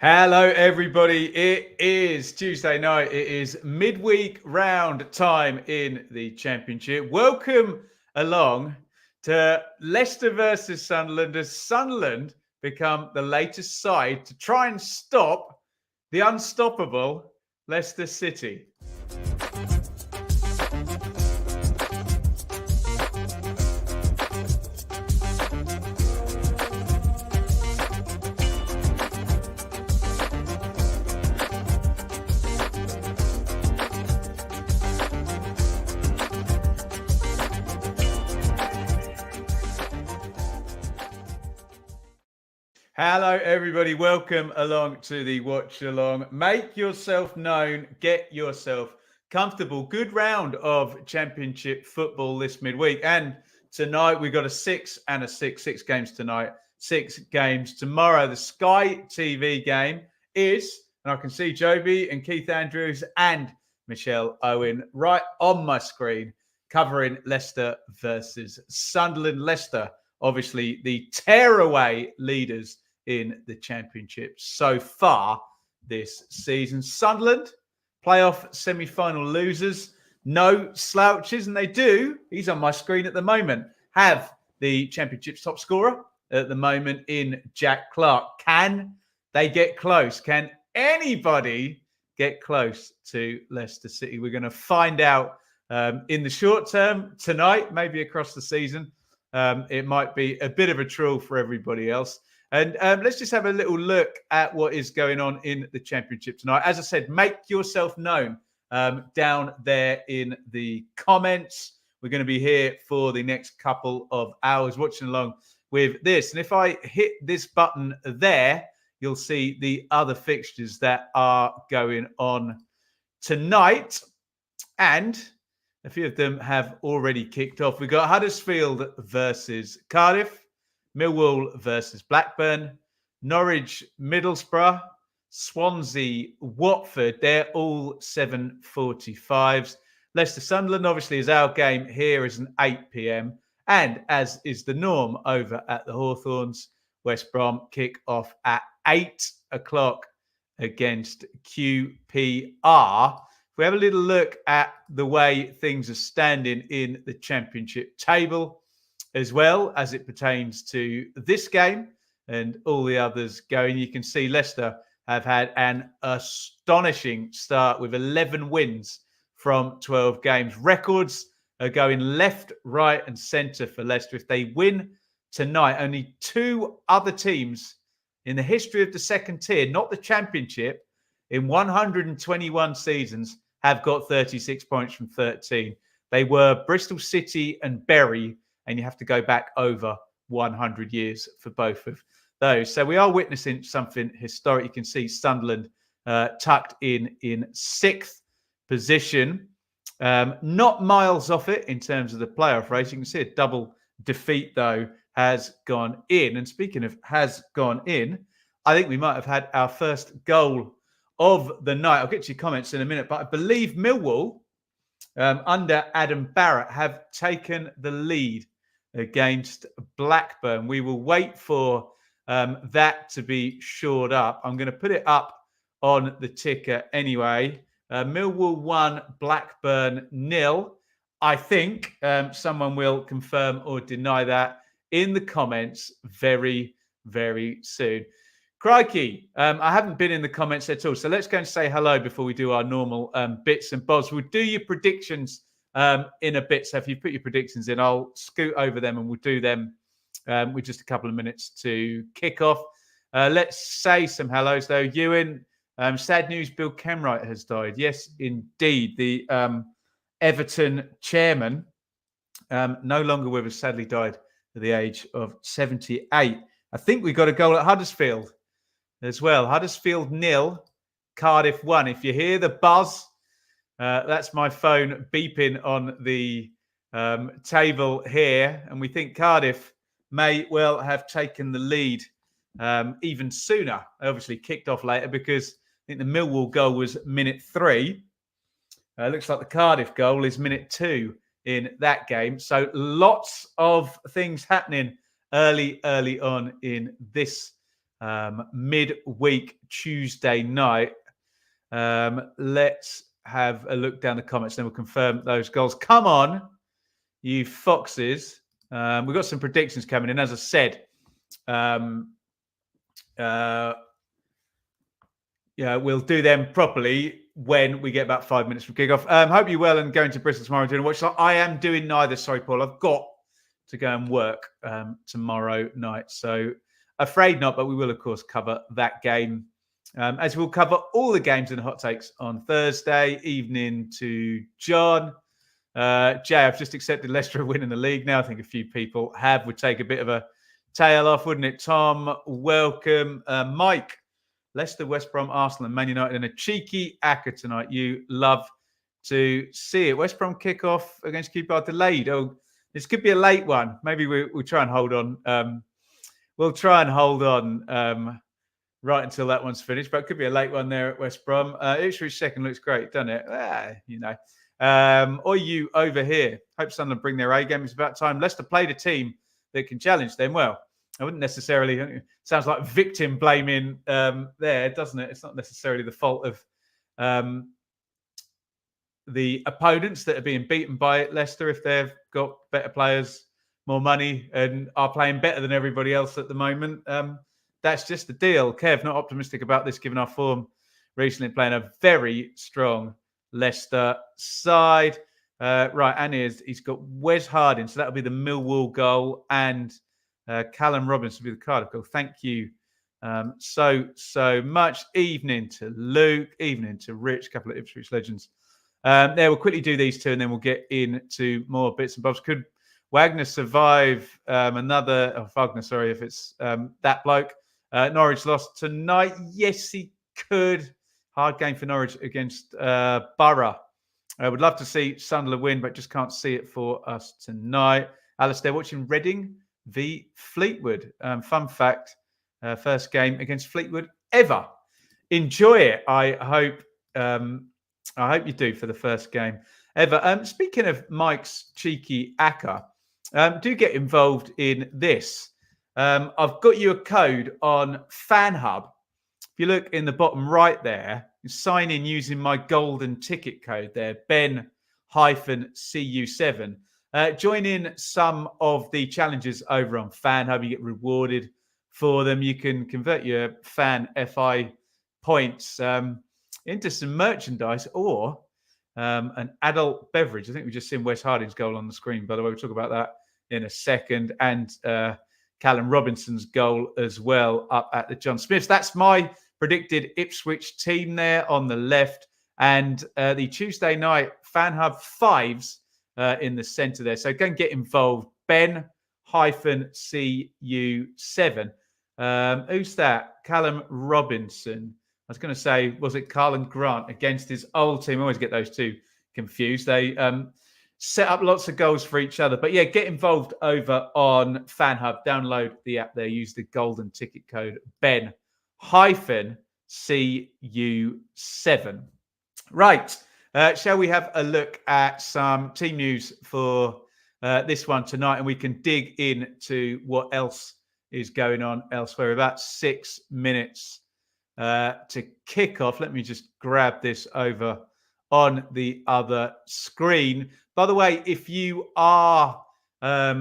Hello, everybody. It is Tuesday night. It is midweek round time in the Championship. Welcome along to Leicester versus Sunderland as Sunderland become the latest side to try and stop the unstoppable Leicester City. Hello, everybody. Welcome along to the watch along. Make yourself known. Get yourself comfortable. Good round of Championship football this midweek. And tonight we've got a six games tonight, 6 games tomorrow. The Sky TV game is, and I can see Joby and Keith Andrews and Michelle Owen right on my screen covering Leicester versus Sunderland. Leicester, obviously, the tearaway leaders in the Championship so far this season. Sunderland, playoff semi-final losers, no slouches, and they do, he's on my screen at the moment, have the Championship's top scorer at the moment in Jack Clark. Can they get close? Can anybody get close to Leicester City? We're going to find out in the short term tonight, maybe across the season. It might be a bit of a trill for everybody else. And let's just have a little look at what is going on in the Championship tonight. As I said, make yourself known down there in the comments. We're going to be here for the next couple of hours watching along with this. And if I hit this button there, you'll see the other fixtures that are going on tonight. And a few of them have already kicked off. We've got Huddersfield versus Cardiff, Millwall versus Blackburn, Norwich, Middlesbrough, Swansea, Watford. They're all 7:45s. Leicester, Sunderland, obviously, is our game here is an 8 p.m. And as is the norm over at the Hawthorns, West Brom kick off at 8 o'clock against QPR. If we have a little look at the way things are standing in the Championship table, as well as it pertains to this game and all the others going, you can see Leicester have had an astonishing start with 11 wins from 12 games. Records are going left, right, and centre for Leicester. If they win tonight, only 2 other teams in the history of the second tier, not the Championship, in 121 seasons have got 36 points from 13. They were Bristol City and Bury, and you have to go back over 100 years for both of those. So we are witnessing something historic. You can see Sunderland tucked in 6th position. Not miles off it in terms of the playoff race. You can see a double defeat, though, has gone in. And speaking of has gone in, I think we might have had our first goal of the night. I'll get to your comments in a minute, but I believe Millwall, under Adam Barrett, have taken the lead against Blackburn. We will wait for that to be shored up. I'm going to put it up on the ticker anyway. Millwall 1, Blackburn 0. I think someone will confirm or deny that in the comments very, very soon. Crikey, I haven't been in the comments at all. So let's go and say hello before we do our normal bits and bobs. We'll do your predictions in a bit. So if you put your predictions in, I'll scoot over them and we'll do them with just a couple of minutes to kick off. Let's say some hellos, though. Ewan, sad news, Bill Kenwright has died. Yes, indeed. The Everton chairman, no longer with us, sadly died at the age of 78. I think we got a goal at Huddersfield as well. Huddersfield 0, Cardiff 1. If you hear the buzz, that's my phone beeping on the table here. And we think Cardiff may well have taken the lead even sooner. Obviously kicked off later because I think the Millwall goal was minute 3. Looks like the Cardiff goal is minute 2 in that game. So lots of things happening early on in this midweek Tuesday night. Let's have a look down the comments, then we'll confirm those goals. Come on, you foxes. We've got some predictions coming in. As I said, we'll do them properly when we get about 5 minutes from kickoff. Hope you're well and going to Bristol tomorrow doing a watch. I am doing neither. Sorry, Paul. I've got to go and work tomorrow night. So afraid not, but we will, of course, cover that game. As we'll cover all the games in the hot takes on Thursday evening to John. Jay, I've just accepted Leicester winning the league now. I think a few people have. Would take a bit of a tail off, wouldn't it? Tom, welcome. Mike, Leicester, West Brom, Arsenal and Man United in a cheeky acca tonight. You love to see it. West Brom kickoff against QPR delayed. Oh, this could be a late one. Maybe we'll try and hold on. We'll try and hold on right until that one's finished, but it could be a late one there at West Brom. Ipswich second looks great, doesn't it? Or you over here. Hope Sunderland bring their A game. It's about time. Leicester played a team that can challenge them. Well, I wouldn't necessarily. Sounds like victim blaming there, doesn't it? It's not necessarily the fault of the opponents that are being beaten by Leicester if they've got better players, more money, and are playing better than everybody else at the moment. That's just the deal. Kev, not optimistic about this given our form recently, playing a very strong Leicester side. Right, and he's got Wes Harding, so that'll be the Millwall goal, and Callum Robinson will be the Cardiff goal. Thank you so much. Evening to Luke, evening to Rich, a couple of Ipswich legends. We'll quickly do these two, and then we'll get into more bits and bobs. Could Wagner survive Wagner, sorry, if it's that bloke. Norwich lost tonight. Yes, he could. Hard game for Norwich against Borough. I would love to see Sunderland win, but just can't see it for us tonight. Alistair, watching Reading v Fleetwood. Fun fact, first game against Fleetwood ever. Enjoy it. I hope you do for the first game ever. Speaking of Mike's cheeky acca, do get involved in this. I've got you a code on FanHub. If you look in the bottom right there, you sign in using my golden ticket code there, Ben-CU7. Join in some of the challenges over on FanHub. You get rewarded for them. You can convert your Fan FI points into some merchandise or an adult beverage. I think we've just seen Wes Harding's goal on the screen, by the way. We'll talk about that in a second. And Callum Robinson's goal as well up at the John Smiths. That's my predicted Ipswich team there on the left. And the Tuesday night FanHub fives in the centre there. So go and get involved. Ben-CU7. Who's that? Callum Robinson. I was going to say, was it Carlin Grant against his old team? I always get those two confused. They set up lots of goals for each other. But yeah, get involved over on FanHub. Download the app there. Use the golden ticket code Ben-CU7. Right. Shall we have a look at some team news for this one tonight? And we can dig into what else is going on elsewhere. About 6 minutes to kick off. Let me just grab this over on the other screen. By the way, if you are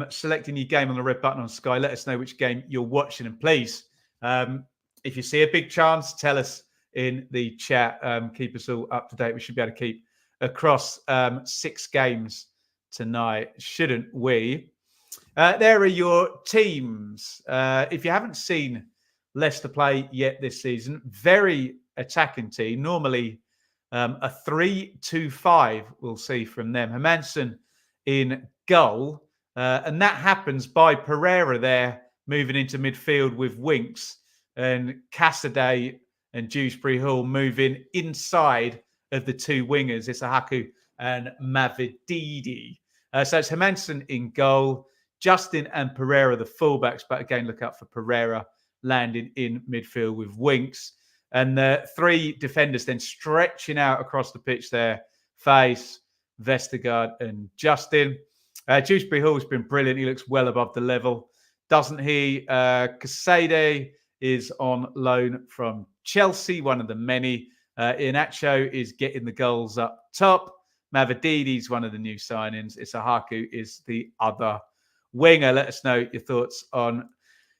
selecting your game on the red button on Sky, let us know which game you're watching. And please, if you see a big chance, tell us in the chat. Keep us all up to date. We should be able to keep across 6 games tonight, shouldn't we? There are your teams. If you haven't seen Leicester play yet this season, very attacking team. Normally a 3-2-5 we'll see from them. Hermansen in goal. And that happens by Pereira there moving into midfield with Winks, and Cassidy and Dewsbury Hall moving inside of the two wingers, Isahaku and Mavididi. So it's Hermansen in goal, Justin and Pereira the fullbacks, but again, look out for Pereira landing in midfield with Winks. And the 3 defenders then stretching out across the pitch there, Face, Vestergaard and Justin. Dewsbury Hall has been brilliant. He looks well above the level, doesn't he? Kasede is on loan from Chelsea, one of the many. Iheanacho is getting the goals up top. Mavadidi's one of the new signings. Isahaku is the other winger. Let us know your thoughts on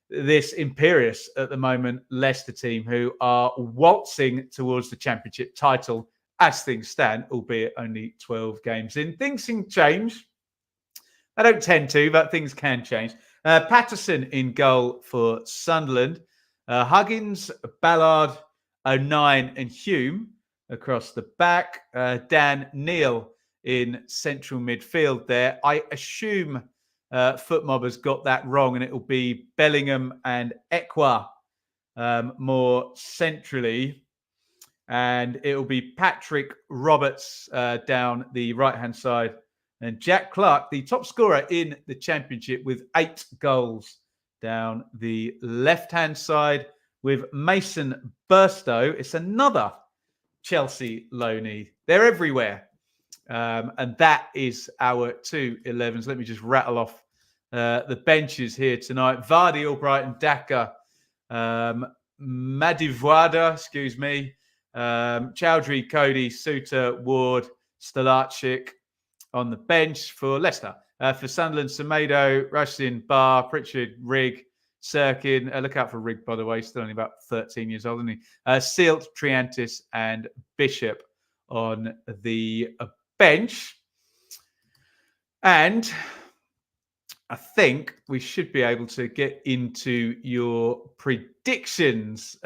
this imperious at the moment Leicester team, who are waltzing towards the Championship title as things stand, albeit only 12 games in. Things can change. I don't tend to, but things can change. Patterson in goal for Sunderland. Huggins, Ballard, O'Nien and Hume across the back. Dan Neil in central midfield there. I assume Footmob has got that wrong, and it will be Bellingham and Ekwa more centrally. And it will be Patrick Roberts down the right-hand side. And Jack Clark, the top scorer in the Championship with 8 goals down the left-hand side with Mason Burstow. It's another Chelsea loanee. They're everywhere. And that is our 2 11s. Let me just rattle off the benches here tonight. Vardy, Albright and Daka. Madivuada, excuse me. Chowdhury, Cody, Suter, Ward, Stolarczyk on the bench for Leicester. For Sunderland, Semedo, Rushdin, Barr, Pritchard, Rigg, Sirkin. Look out for Rigg, by the way. Still only about 13 years old, isn't he? Sealt, Triantis and Bishop on the bench. And I think we should be able to get into your predictions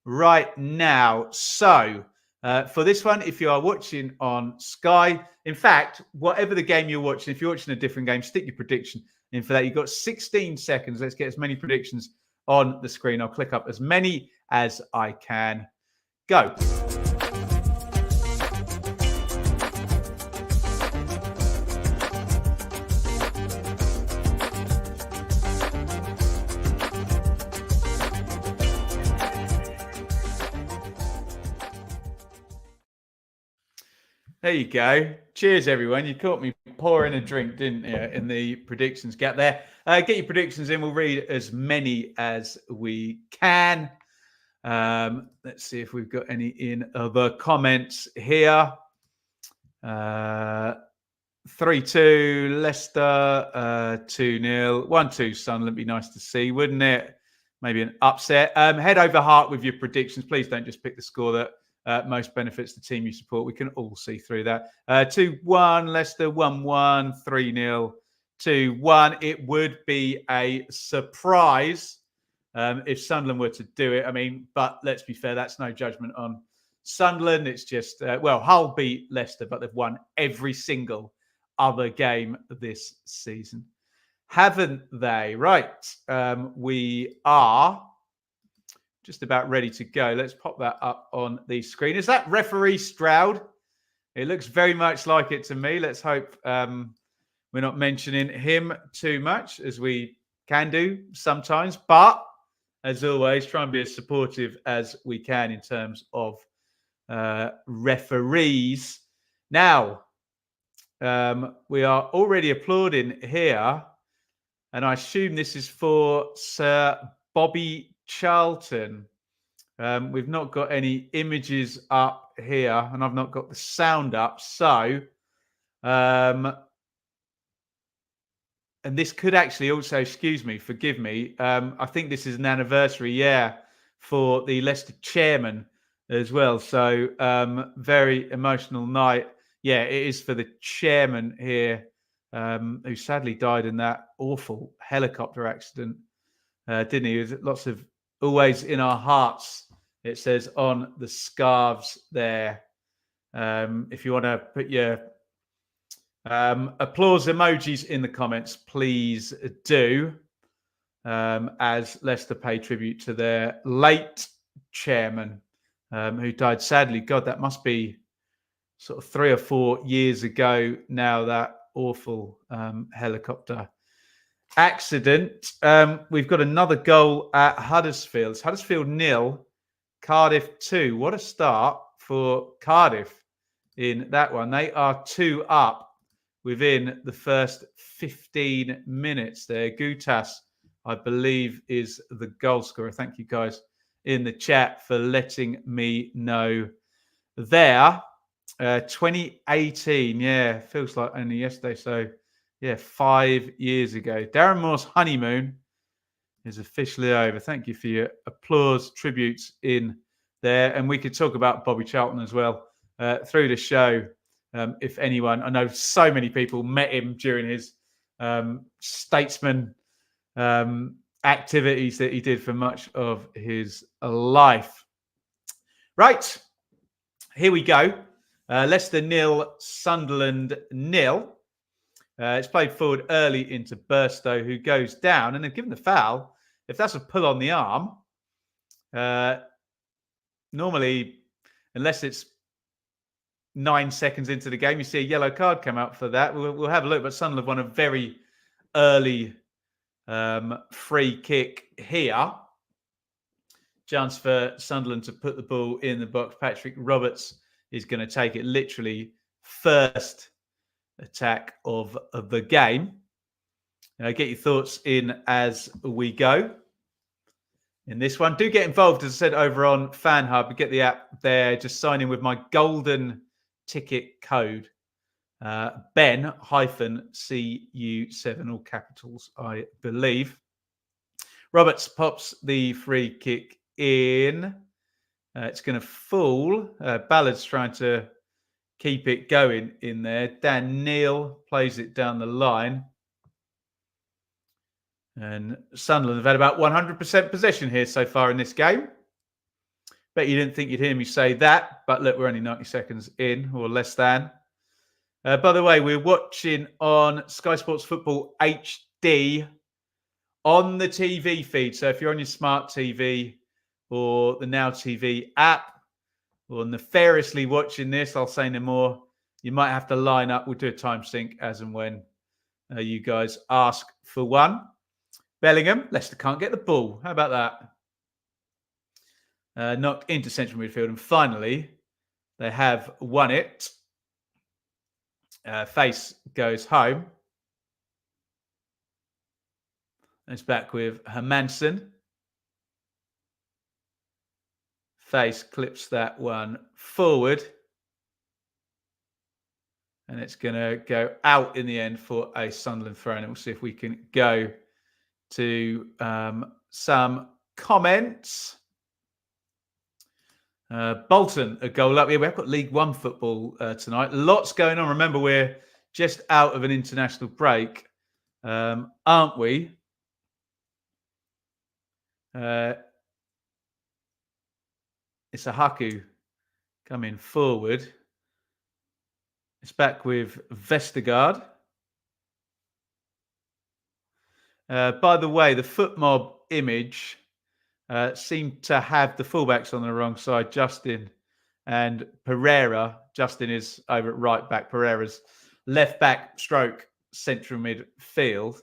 right now. So for this one, if you are watching on Sky, in fact, whatever the game you're watching, if you're watching a different game, stick your prediction in for that. You've got 16 seconds. Let's get as many predictions on the screen. I'll click up as many as I can. Go. There you go. Cheers, everyone. You caught me pouring a drink, didn't you, in the predictions gap there. Get your predictions in. We'll read as many as we can. Let's see if we've got any in the comments here. 3-2 Leicester, 2-0, 1-2 Sunderland. Be nice to see, wouldn't it? Maybe an upset. Head over heart with your predictions. Please don't just pick the score that most benefits the team you support. We can all see through that. 2-1 Leicester, 1-1, 3-0, 2-1. It would be a surprise if Sunderland were to do it. I mean, but let's be fair, that's no judgment on Sunderland. It's just, Hull beat Leicester, but they've won every single other game this season. Haven't they? Right. We are just about ready to go. Let's pop that up on the screen. Is that referee Stroud? It looks very much like it to me. Let's hope we're not mentioning him too much, as we can do sometimes. But as always, try and be as supportive as we can in terms of referees. Now, we are already applauding here, and I assume this is for Sir Bobby Charlton. We've not got any images up here, and I've not got the sound up. So, and this could actually also, forgive me. I think this is an anniversary, for the Leicester chairman as well. So, very emotional night. Yeah, it is for the chairman here, who sadly died in that awful helicopter accident, didn't he? There's lots of always in our hearts, it says on the scarves there. If you want to put your applause emojis in the comments, please do, as Leicester pay tribute to their late chairman, who died sadly. God, that must be sort of 3 or 4 years ago now, that awful helicopter accident. We've got another goal at Huddersfield. It's Huddersfield 0, Cardiff 2. What a start for Cardiff in that one. They are 2 up within the first 15 minutes there. Gutas I believe, is the goal scorer. Thank you guys in the chat for letting me know there. 2018, yeah, feels like only yesterday. So, yeah, 5 years ago. Darren Moore's honeymoon is officially over. Thank you for your applause, tributes in there. And we could talk about Bobby Charlton as well through the show. If anyone, I know so many people met him during his statesman activities that he did for much of his life. Right, here we go. Leicester 0, Sunderland 0. It's played forward early into Burstow, who goes down. And then given the foul, if that's a pull on the arm, normally, unless it's 9 seconds into the game, you see a yellow card come out for that. We'll have a look. But Sunderland won a very early free kick here. Chance for Sunderland to put the ball in the box. Patrick Roberts is going to take it, literally first attack of the game. Get your thoughts in as we go in this one. Do get involved, as I said, over on Fan Hub. Get the app there. Just sign in with my golden ticket code, Ben-CU7, all capitals, I believe. Roberts pops the free kick in. It's going to fall. Ballard's trying to keep it going in there. Dan Neal plays it down the line. And Sunderland have had about 100% possession here so far in this game. Bet you didn't think you'd hear me say that. But look, we're only 90 seconds in, or less than. By the way, we're watching on Sky Sports Football HD on the TV feed. So if you're on your smart TV or the Now TV app, or nefariously watching this, I'll say no more. You might have to line up. We'll do a time sync as and when you guys ask for one. Bellingham, Leicester can't get the ball. How about that? Knocked into central midfield. And finally, they have won it. Face goes home. It's back with Hermansen. Face clips that one forward. And it's going to go out in the end for a Sunderland throw. And we'll see if we can go to some comments. Bolton, a goal up here. We've got League One football tonight. Lots going on. Remember, we're just out of an international break, aren't we? It's a Haku coming forward. It's back with Vestergaard. By the way, the foot mob image seemed to have the fullbacks on the wrong side, Justin and Pereira. Justin is over at right back. Pereira's left back stroke central midfield.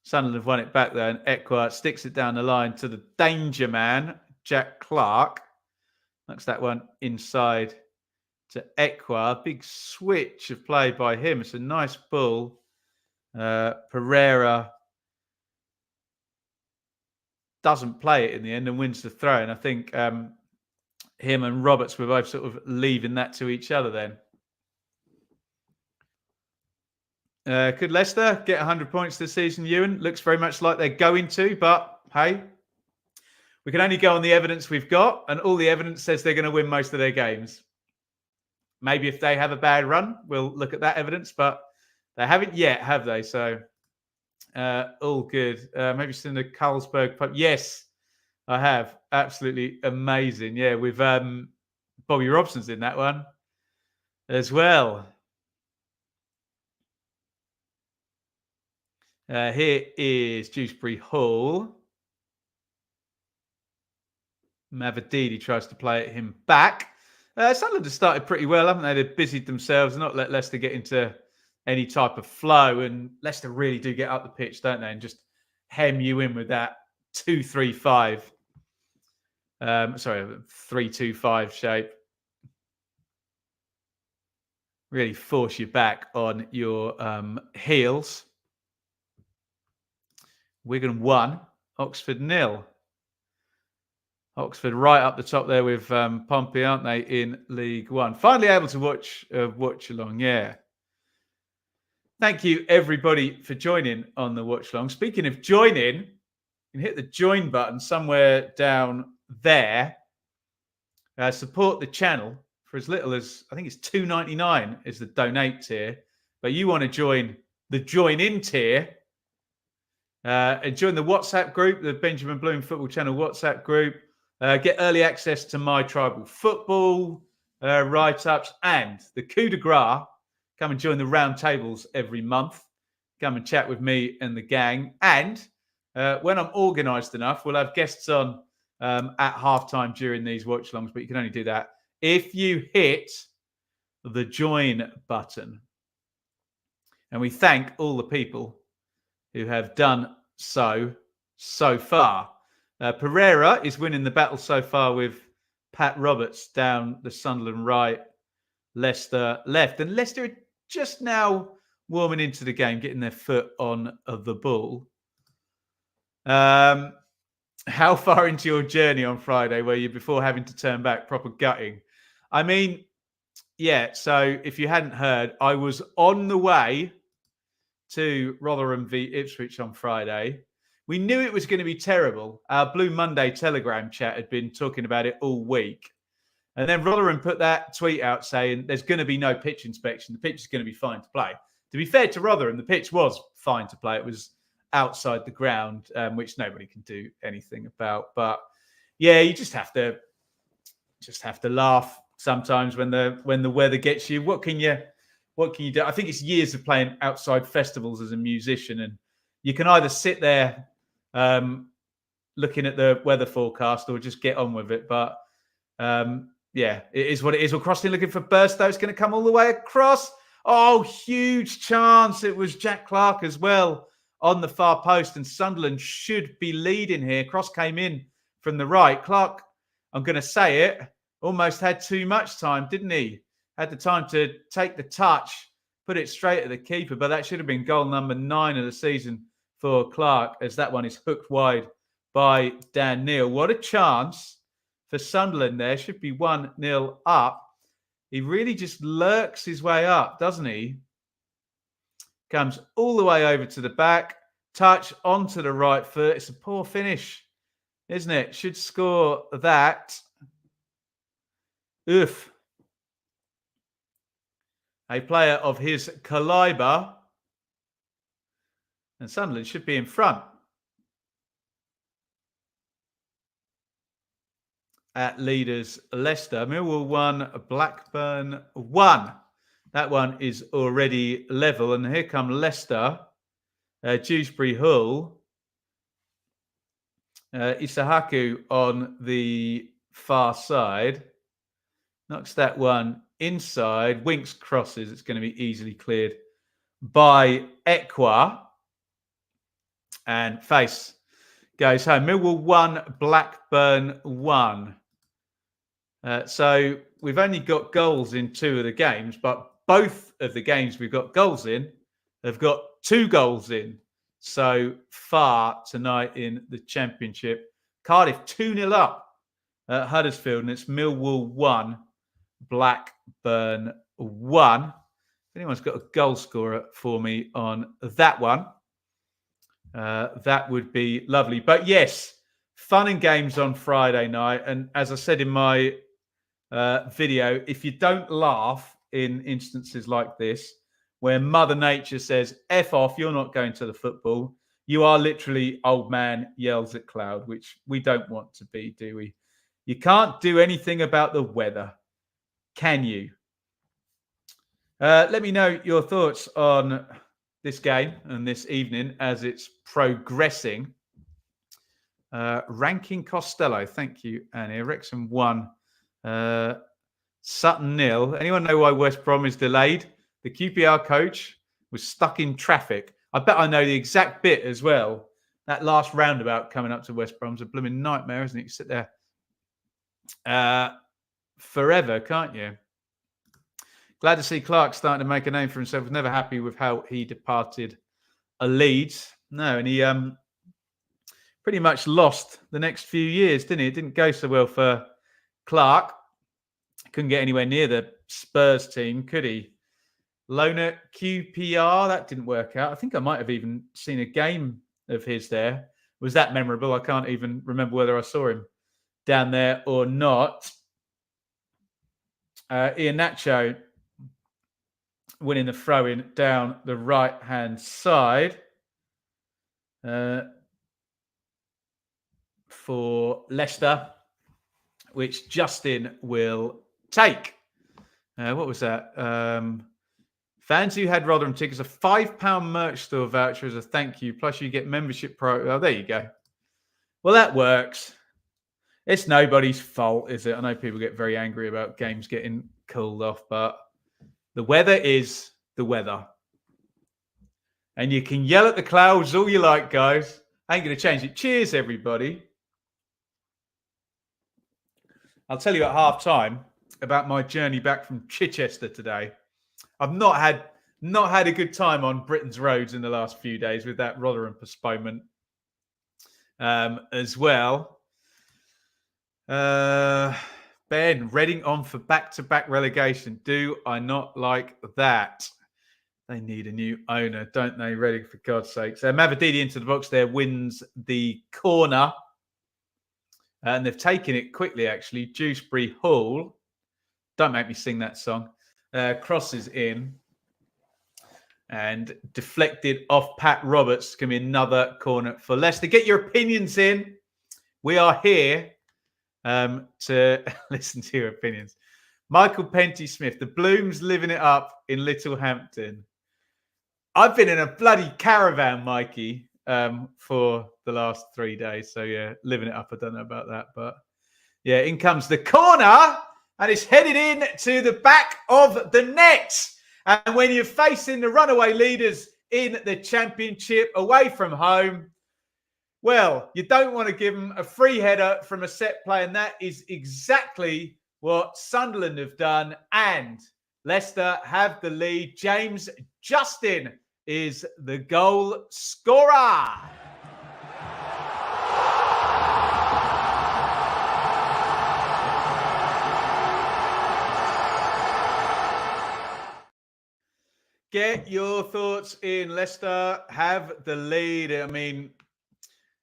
Sunderland have won it back there, and Ekwa sticks it down the line to the danger man, Jack Clark. Knocks that one inside to Ekwa. Big switch of play by him. It's a nice ball. Pereira doesn't play it in the end and wins the throw. And I think him and Roberts were both sort of leaving that to each other then. Could Leicester get 100 points this season, Ewan? Looks very much like they're going to, but hey, we can only go on the evidence we've got, and all the evidence says they're going to win most of their games. Maybe if they have a bad run, we'll look at that evidence, but they haven't yet, have they? So, all good. Maybe seen the Carlsberg pub. Yes, I have. Absolutely amazing. Yeah, with Bobby Robson's in that one as well. Here is Dewsbury Hall. Mavadidi tries to play at him back. Sunderland have started pretty well, haven't they? They've busied themselves, not let Leicester get into any type of flow. And Leicester really do get up the pitch, don't they? And just hem you in with that 2-3-5. 3-2-5 shape. Really force you back on your heels. Wigan 1, Oxford 0. Oxford right up the top there with Pompey, aren't they, in League One? Finally able to watch along, yeah. Thank you, everybody, for joining on the watch along. Speaking of joining, you can hit the join button somewhere down there. Support the channel for as little as, I think it's $2.99 is the donate tier. But you want to join the join in tier and join the WhatsApp group, the Benjamin Bloom Football Channel WhatsApp group. Get early access to my tribal football write-ups and the coup de grace. Come and join the round tables every month. Come and chat with me and the gang. And when I'm organised enough, we'll have guests on at halftime during these watch-alongs, but you can only do that if you hit the join button. And we thank all the people who have done so far. Pereira is winning the battle so far with Pat Roberts down the Sunderland right, Leicester left. And Leicester are just now warming into the game, getting their foot on the ball. How far into your journey on Friday were you before having to turn back, proper gutting? I mean, yeah, so if you hadn't heard, I was on the way to Rotherham v Ipswich on Friday. We knew it was going to be terrible. Our Blue Monday Telegram chat had been talking about it all week. And then Rotherham put that tweet out saying there's going to be no pitch inspection. The pitch is going to be fine to play. To be fair to Rotherham, the pitch was fine to play. It was outside the ground, which nobody can do anything about. But yeah, you just have to laugh sometimes when the weather gets you. What can you do? I think it's years of playing outside festivals as a musician, and you can either sit there looking at the weather forecast or just get on with it. But yeah, it is what it is. We're crossing looking for Burstow. It's going to come all the way across. Oh, huge chance. It was Jack Clark as well on the far post, and Sunderland should be leading here. Cross came in from the right. Clark, I'm going to say it, almost had too much time, didn't he? Had the time to take the touch, put it straight at the keeper, but that should have been goal number 9 of the season for Clark, as that one is hooked wide by Dan Neil. What a chance for Sunderland there. Should be 1-0 up. He really just lurks his way up, doesn't he? Comes all the way over to the back. Touch onto the right foot. It's a poor finish, isn't it? Should score that. Oof. A player of his calibre. And Sunderland should be in front. At leaders Leicester. Millwall 1, Blackburn 1. That one is already level. And here come Leicester. Dewsbury Hull. Isahaku on the far side. Knocks that one inside. Winks crosses. It's going to be easily cleared by Ekwa. And face goes home. Millwall 1, Blackburn 1. So we've only got goals in 2 of the games, but both of the games we've got goals in have got 2 goals in so far tonight in the Championship. Cardiff 2-0 up at Huddersfield, and it's Millwall 1, Blackburn 1. If anyone's got a goal scorer for me on that one, that would be lovely. But yes, fun and games on Friday night. And as I said in my video, if you don't laugh in instances like this, where Mother Nature says, F off, you're not going to the football, you are literally old man yells at cloud, which we don't want to be, do we? You can't do anything about the weather, can you? Let me know your thoughts on this game and this evening as it's progressing. Ranking Costello, thank you, Annie. Wrexham 1, Sutton 0. Anyone know why West Brom is delayed? The QPR coach was stuck in traffic. I bet I know the exact bit as well. That last roundabout coming up to West Brom's a blooming nightmare, isn't it? You sit there forever, can't you? Glad to see Clark starting to make a name for himself. Was never happy with how he departed Leeds. No, and pretty much lost the next few years, didn't he? It didn't go so well for Clark. Couldn't get anywhere near the Spurs team, could he? Loan at QPR, that didn't work out. I think I might have even seen a game of his there. Was that memorable? I can't even remember whether I saw him down there or not. Iheanacho winning the throw-in down the right-hand side for Leicester, which Justin will take. What was that? Fans who had Rotherham tickets, a £5 merch store voucher as a thank you, plus you get membership pro. Oh, there you go. Well, that works. It's nobody's fault, is it? I know people get very angry about games getting called off, but the weather is the weather. And you can yell at the clouds all you like, guys. I ain't going to change it. Cheers, everybody. I'll tell you at half-time about my journey back from Chichester today. I've not had a good time on Britain's roads in the last few days with that Rotherham postponement as well. Ben, Reading on for back-to-back relegation. Do I not like that? They need a new owner, don't they, Reading, for God's sake. So Mavadidi into the box there, wins the corner. And they've taken it quickly, actually. Dewsbury Hall. Don't make me sing that song. Crosses in. And deflected off Pat Roberts. Going to be another corner for Leicester. Get your opinions in. We are here to listen to your opinions. Michael Penty-Smith. The Blooms living it up in Littlehampton. I've been in a bloody caravan, Mikey, for the last 3 days. So, yeah, living it up. I don't know about that. But, yeah, in comes the corner. And it's headed in to the back of the net. And when you're facing the runaway leaders in the Championship away from home, well, you don't want to give them a free header from a set play. And that is exactly what Sunderland have done. And Leicester have the lead. James Justin is the goal scorer. Get your thoughts in. Leicester have the lead. I mean,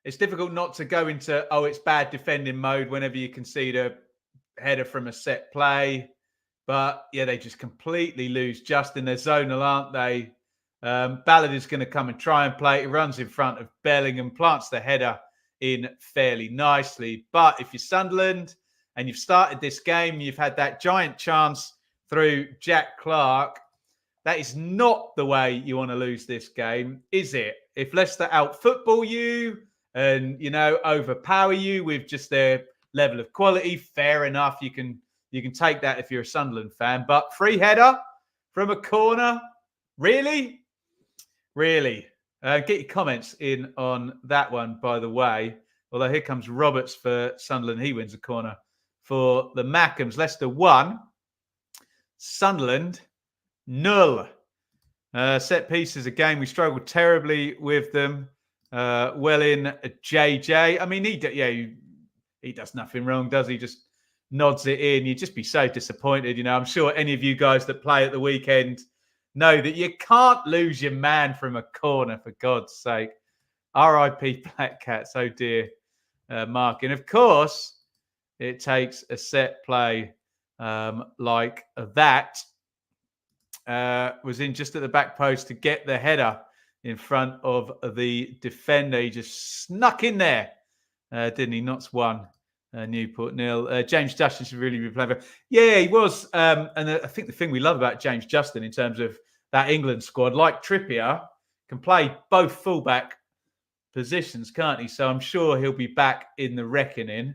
it's difficult not to go into, it's bad defending mode whenever you concede a header from a set play. But, yeah, they just completely lose Justin. They're zonal, aren't they? Ballard is going to come and try and play. He runs in front of Bellingham, plants the header in fairly nicely. But if you're Sunderland and you've started this game, you've had that giant chance through Jack Clark, that is not the way you want to lose this game, is it? If Leicester out-football you and, overpower you with just their level of quality, fair enough. You can take that if you're a Sunderland fan. But free header from a corner? Really? Really? Get your comments in on that one, by the way. Although here comes Roberts for Sunderland. He wins a corner for the Mackems. Leicester 1. Sunderland 0. Set pieces again. We struggled terribly with them. Well in JJ. I mean, he does nothing wrong, does he? Just nods it in. You'd just be so disappointed. I'm sure any of you guys that play at the weekend know that you can't lose your man from a corner, for God's sake. R.I.P. Black Cats. Oh, dear, Mark. And, of course, it takes a set play like that. Was in just at the back post to get the header in front of the defender. He just snuck in there, didn't he? Knots 1, Newport 0. James Justin should really be playing. Yeah, he was. And I think the thing we love about James Justin in terms of that England squad, like Trippier, can play both fullback positions, can't he? So I'm sure he'll be back in the reckoning.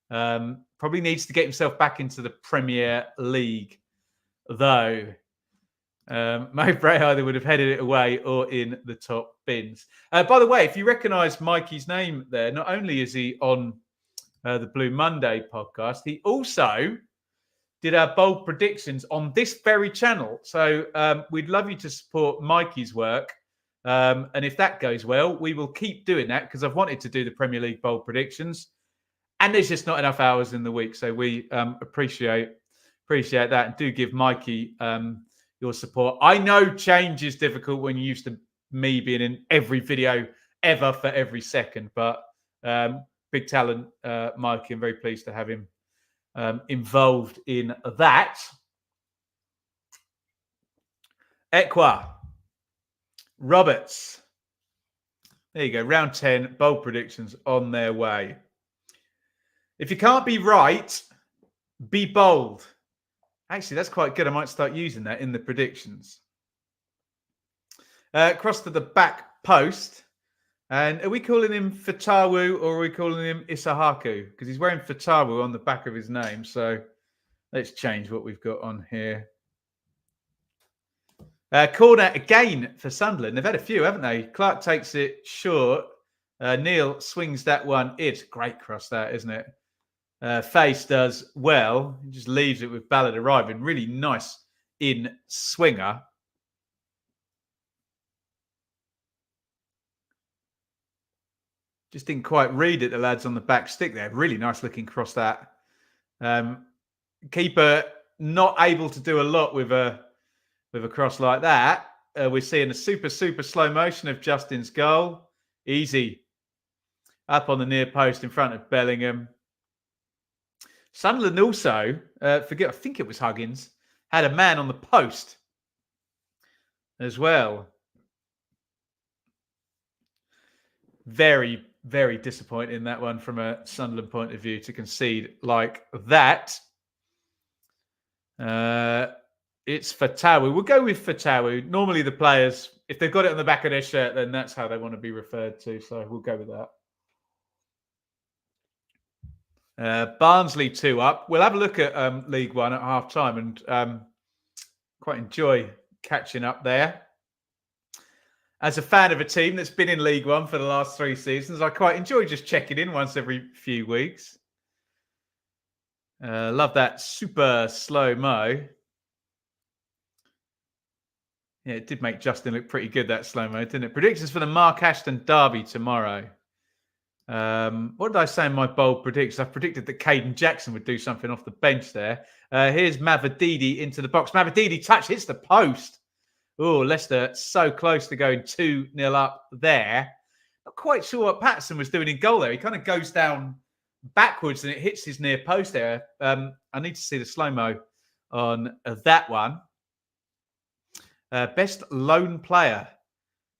Probably needs to get himself back into the Premier League, though. Mowbray either would have headed it away or in the top bins. By the way, if you recognise Mikey's name there, not only is he on the Blue Monday podcast, he also did our bold predictions on this very channel. So we'd love you to support Mikey's work And if that goes well, we will keep doing that because I've wanted to do the Premier League bold predictions, and there's just not enough hours in the week. So we appreciate that, and do give Mikey your support. I know change is difficult when you're used to me being in every video ever for every second, but big talent, Mikey. I'm very pleased to have him involved in that. Equa. Roberts. There you go. Round 10. Bold predictions on their way. If you can't be right, be bold. Actually, that's quite good. I might start using that in the predictions. Cross to the back post. And are we calling him Fatawu or are we calling him Isahaku? Because he's wearing Fatawu on the back of his name. So let's change what we've got on here. Corner again for Sunderland. They've had a few, haven't they? Clark takes it short. Neil swings that one. It's great cross, that, isn't it? Face does well. He just leaves it with Ballard arriving. Really nice in swinger. Just didn't quite read it, the lads on the back stick there. Really nice looking cross, that. Keeper not able to do a lot with a cross like that. We're seeing a super slow motion of Justin's goal. Easy. Up on the near post in front of Bellingham. Sunderland also, I think it was Huggins, had a man on the post as well. Very, very disappointing, that one, from a Sunderland point of view, to concede like that. It's Fatawu. We'll go with Fatawu. Normally the players, if they've got it on the back of their shirt, then that's how they want to be referred to. So we'll go with that. Barnsley 2 up. We'll have a look at League One at half time and quite enjoy catching up there. As a fan of a team that's been in League One for the last 3 seasons, I quite enjoy just checking in once every few weeks. Love that super slow-mo. Yeah, it did make Justin look pretty good, that slow-mo, didn't it? Predictions for the Mark Ashton derby tomorrow. What did I say in my bold predictions? I predicted that Caden Jackson would do something off the bench there. Here's Mavididi into the box. Mavididi touch, hits the post. Oh, Leicester so close to going 2-0 up there. Not quite sure what Patterson was doing in goal there. He kind of goes down backwards and it hits his near post there. I need to see the slow-mo on that one. Best lone player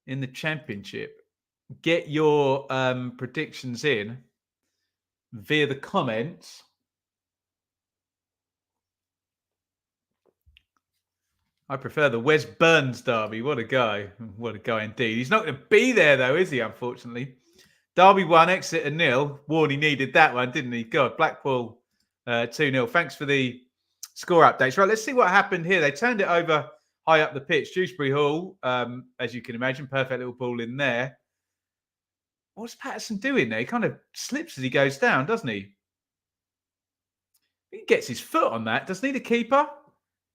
in the Championship. Get your predictions in via the comments. I prefer the Wes Burns derby. What a guy. What a guy indeed. He's not going to be there, though, is he, unfortunately? Derby 1, Exeter 0. Warney needed that one, didn't he? God, Blackpool 2-0. Thanks for the score updates. Right, let's see what happened here. They turned it over high up the pitch. Dewsbury Hall, as you can imagine, perfect little ball in there. What's Patterson doing there? He kind of slips as he goes down, doesn't he? He gets his foot on that. Doesn't he, the keeper?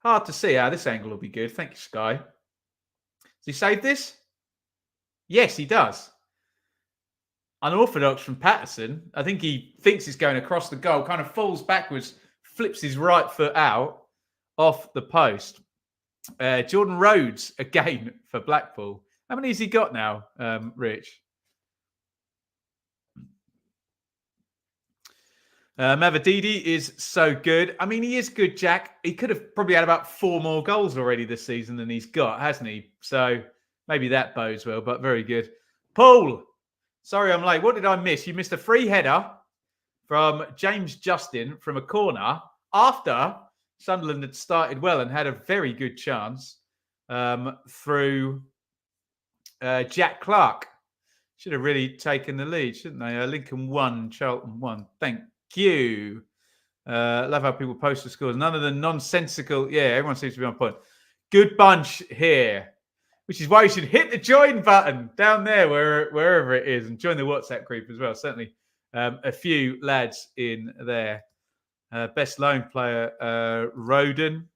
Hard to see. This angle will be good. Thank you, Sky. Does he save this? Yes, he does. Unorthodox from Patterson. I think he thinks he's going across the goal, kind of falls backwards, flips his right foot out off the post. Jordan Rhodes, again, for Blackpool. How many has he got now, Rich? Mavididi is so good. I mean, he is good, Jack. He could have probably had about 4 more goals already this season than he's got, hasn't he? So maybe that bodes well, but very good. Paul, sorry I'm late. What did I miss? You missed a free header from James Justin from a corner after Sunderland had started well and had a very good chance through Jack Clark. Should have really taken the lead, shouldn't they? Lincoln 1, Charlton 1. Thank you. Love how people post the scores. None of the nonsensical. Yeah, everyone seems to be on point. Good bunch here, which is why you should hit the join button down there, wherever it is, and join the WhatsApp group as well. Certainly a few lads in there. Best loan player, Roden.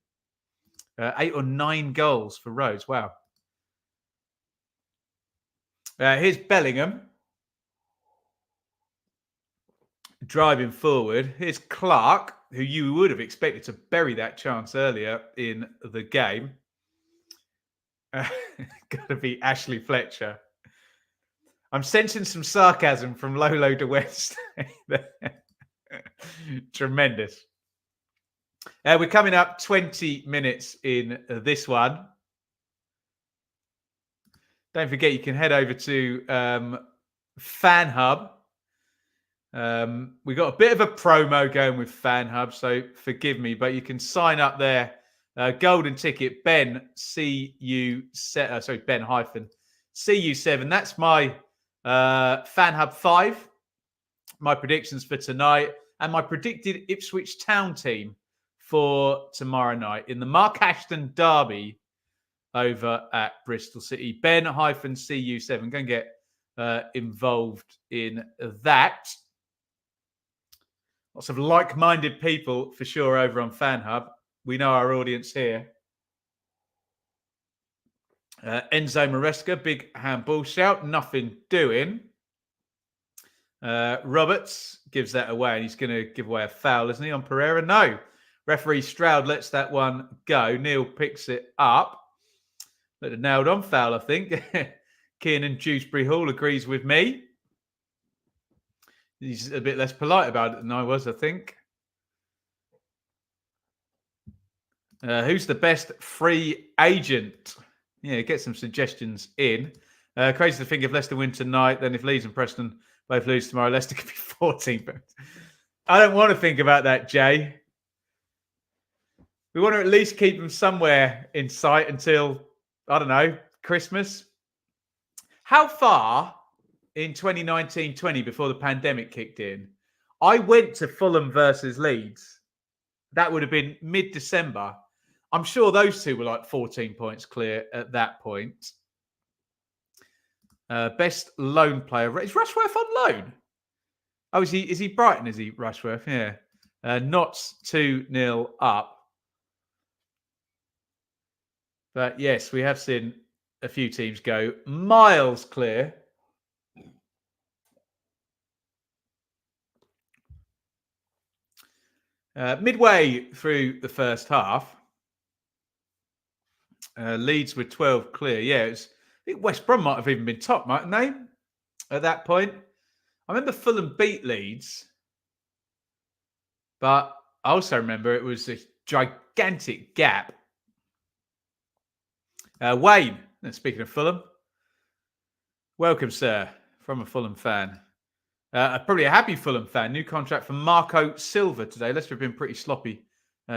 8 or 9 goals for Rhodes. Wow. Here's Bellingham driving forward. Here's Clark, who you would have expected to bury that chance earlier in the game. Got to be Ashley Fletcher. I'm sensing some sarcasm from Lolo de West. Tremendous. We're coming up 20 minutes in this one. Don't forget, you can head over to Fan Hub. We got a bit of a promo going with Fan Hub, so forgive me, but you can sign up there. Golden ticket, Ben Ben hyphen CU7. That's my Fan Hub 5. My predictions for tonight and my predicted Ipswich Town team for tomorrow night in the Mark Ashton derby over at Bristol City. Ben hyphen CU7. Go and get involved in that. Lots of like-minded people for sure over on Fan Hub. We know our audience here. Enzo Maresca, big handball shout. Nothing doing. Roberts gives that away, and he's going to give away a foul, isn't he, on Pereira? No. Referee Stroud lets that one go. Neil picks it up. But a nailed-on foul, I think. Kiernan Dewsbury Hall agrees with me. He's a bit less polite about it than I was, I think. Who's the best free agent? Yeah, get some suggestions in. Crazy to think if Leicester win tonight, then if Leeds and Preston both lose tomorrow, Leicester could be 14. I don't want to think about that, Jay. We want to at least keep them somewhere in sight until, I don't know, Christmas. How far in 2019-20, before the pandemic kicked in, I went to Fulham versus Leeds. That would have been mid-December. I'm sure those two were like 14 points clear at that point. Best loan player. Is Rushworth on loan? Oh, is he Brighton? Is he Rushworth? Yeah. Notts 2-0 up. But yes, we have seen a few teams go miles clear. Midway through the first half, Leeds were 12 clear. Yeah, I think West Brom might have even been top, mightn't they, at that point? I remember Fulham beat Leeds, but I also remember it was a gigantic gap. Wayne, speaking of Fulham, welcome, sir, from a Fulham fan. Probably a happy Fulham fan. New contract for Marco Silva today. Leicester have been pretty sloppy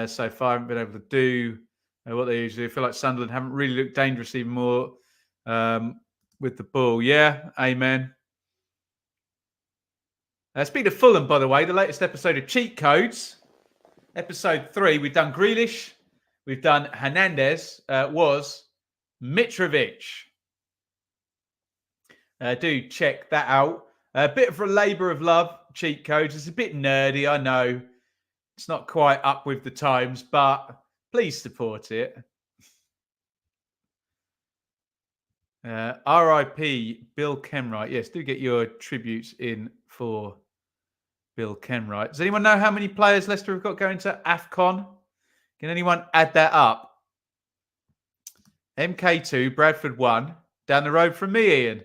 so far. Haven't been able to do what they usually do. I feel like Sunderland haven't really looked dangerous even more with the ball. Yeah, amen. Speaking of Fulham, by the way, the latest episode of Cheat Codes, episode 3, we've done Grealish, we've done Hernandez, was Mitrovic. Do check that out. A bit of a labour of love, Cheat Codes. It's a bit nerdy, I know. It's not quite up with the times, but please support it. R.I.P. Bill Kenwright. Yes, do get your tributes in for Bill Kenwright. Does anyone know how many players Leicester have got going to AFCON? Can anyone add that up? MK2, Bradford 1. Down the road from me, Ian.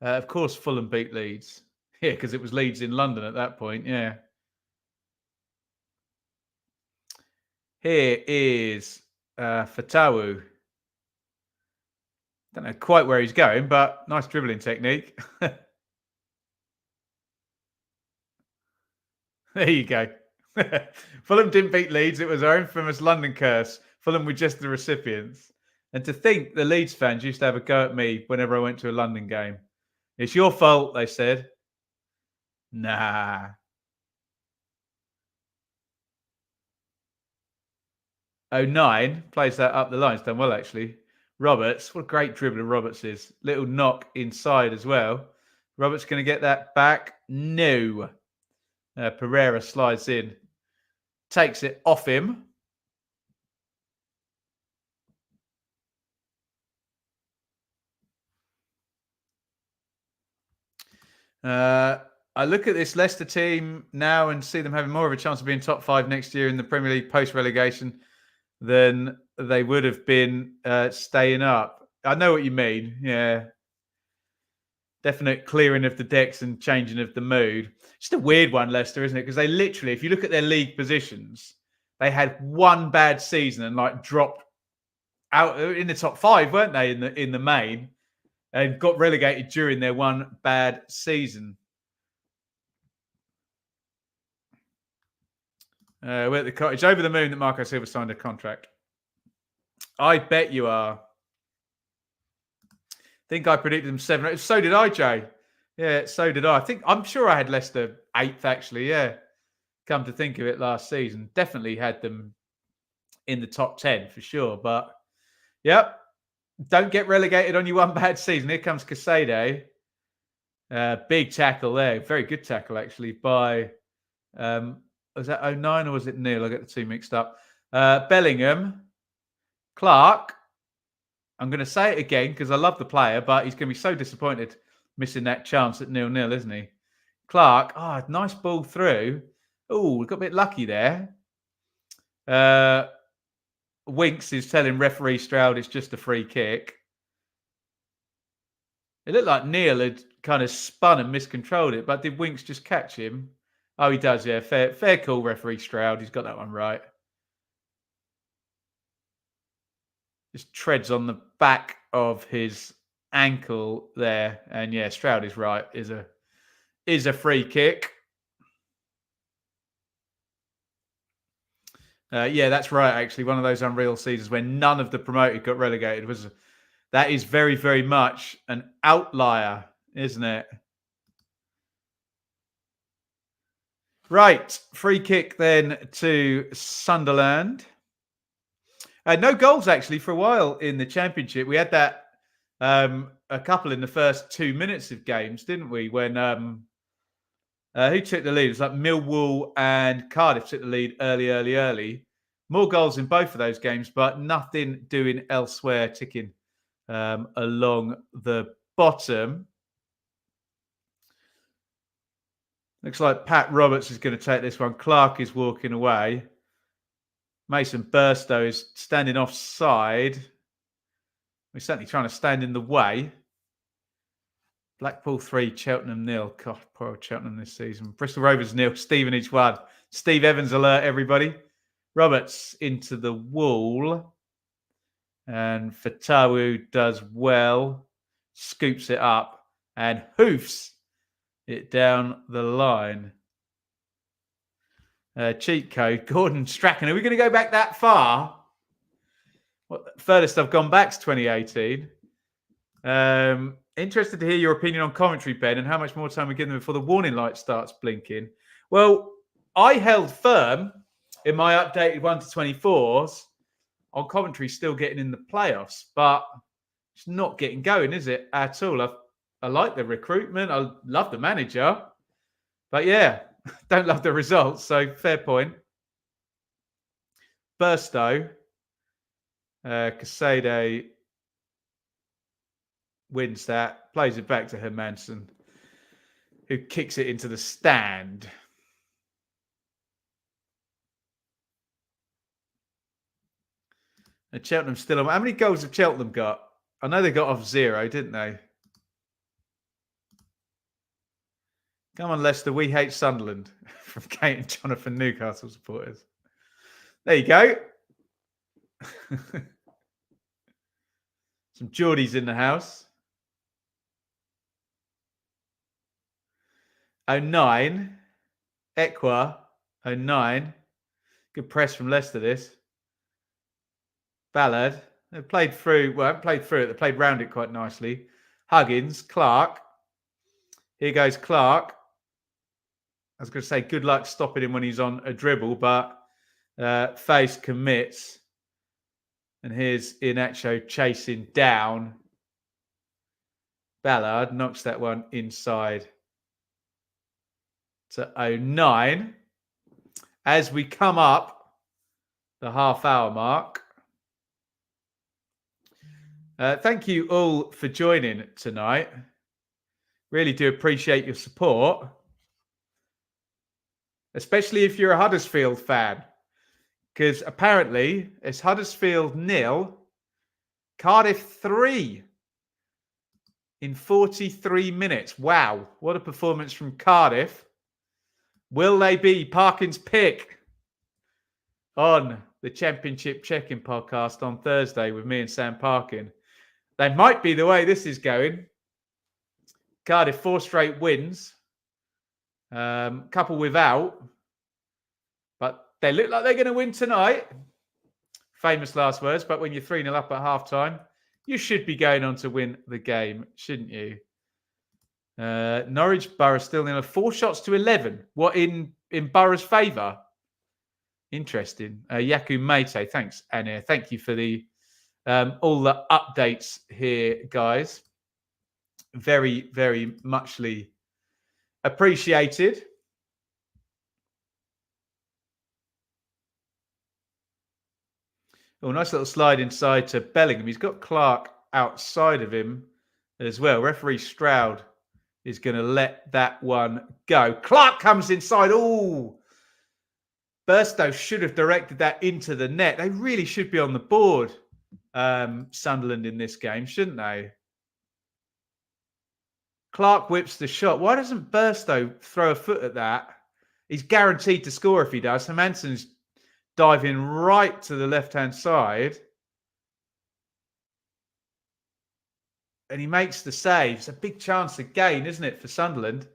Of course, Fulham beat Leeds. Yeah, because it was Leeds in London at that point. Yeah. Here is Fatawu. Don't know quite where he's going, but nice dribbling technique. There you go. Fulham didn't beat Leeds. It was our infamous London curse. Fulham were just the recipients. And to think the Leeds fans used to have a go at me whenever I went to a London game. It's your fault, they said. Nah. Oh, 09 plays that up the line. It's done well, actually. Roberts, what a great dribbler Roberts is. Little knock inside as well. Roberts going to get that back? No. Pereira slides in. Takes it off him. I look at this Leicester team now and see them having more of a chance of being top 5 next year in the Premier League post-relegation than they would have been staying up. I know what you mean. Yeah. Definite clearing of the decks and changing of the mood. Just a weird one, Leicester, isn't it? Because they literally, if you look at their league positions, they had one bad season and like dropped out in the top 5, weren't they, in the main, and got relegated during their one bad season. We're at the cottage. Over the moon that Marco Silva signed a contract. I bet you are. Think I predicted them 7. So did I, Jay. Yeah, so did I. I'm sure I had Leicester 8th, actually. Yeah. Come to think of it, last season. Definitely had them in the top 10 for sure. But, yep. Don't get relegated on your one bad season. Here comes Casado. Big tackle there. Very good tackle, actually, by... was that 09 or was it Neil? I get the two mixed up. Bellingham. Clark. I'm going to say it again because I love the player, but he's going to be so disappointed missing that chance at 0-0, isn't he? Clark. Nice ball through. Oh, we got a bit lucky there. Winks is telling referee Stroud it's just a free kick. It looked like Neil had kind of spun and miscontrolled it, but did Winks just catch him? Oh, he does, yeah. Fair call, referee Stroud. He's got that one right. Just treads on the back of his ankle there. And yeah, Stroud is right. Is a free kick. Yeah, that's right, actually. One of those unreal seasons when none of the promoted got relegated. That is very, very much an outlier, isn't it? Right. Free kick then to Sunderland. No goals, actually, for a while in the Championship. We had that a couple in the first 2 minutes of games, didn't we? When who took the lead? It was like Millwall and Cardiff took the lead early. More goals in both of those games, but nothing doing elsewhere, ticking along the bottom. Looks like Pat Roberts is going to take this one. Clark is walking away. Mason Burstow is standing offside. We're certainly trying to stand in the way. Blackpool 3, Cheltenham 0. God, poor old Cheltenham this season. Bristol Rovers 0, Stevenage 1. Steve Evans alert, everybody. Roberts into the wall. And Fatawu does well. Scoops it up and hoofs it down the line. Cheat code, Gordon Strachan. Are we going to go back that far? Furthest I've gone back to 2018. Interested to hear your opinion on commentary, Ben, and how much more time we give them before the warning light starts blinking. Well, I held firm in my updated 1 to 24s on commentary still getting in the playoffs, but it's not getting going, is it, at all? I like the recruitment. I love the manager. But yeah, don't love the results, so fair point. Burstow. Casado wins that. Plays it back to Hermanson, who kicks it into the stand. And Cheltenham's still on. How many goals have Cheltenham got? I know they got off 0, didn't they? Come on, Leicester. We hate Sunderland. From Kate and Jonathan, Newcastle supporters. There you go. Some Geordies in the house. 09. Equa. 09. Good press from Leicester, this. Ballard. They played through. Well, haven't played through it. They played round it quite nicely. Huggins. Clark. Here goes Clark. I was going to say good luck stopping him when he's on a dribble, but Face commits. And here's Inacho chasing down. Ballard knocks that one inside to 09. As we come up the half-hour mark. Thank you all for joining tonight. Really do appreciate your support, especially if you're a Huddersfield fan, because apparently it's Huddersfield 0, Cardiff 3 in 43 minutes. Wow, what a performance from Cardiff. Will they be Parkin's pick on the Championship Check-In podcast on Thursday with me and Sam Parkin? They might be the way this is going. Cardiff 4 straight wins, couple without, but they look like they're going to win tonight. Famous last words, but when you're 3-0 up at half-time, you should be going on to win the game, shouldn't you? Norwich Borough still in 4 shots to 11. What, in Borough's favour? Interesting. Yaku Mate, thanks, Anna. Thank you for the all the updates here, guys. Very, very muchly appreciated. Oh, nice little slide inside to Bellingham. He's got Clark outside of him as well. Referee Stroud is going to let that one go. Clark comes inside. Oh, Burstow should have directed that into the net. They really should be on the board, Sunderland, in this game, shouldn't they? Clark whips the shot. Why doesn't Burstow throw a foot at that? He's guaranteed to score if he does. Hermansen's diving right to the left-hand side. And he makes the save. It's a big chance again, isn't it, for Sunderland?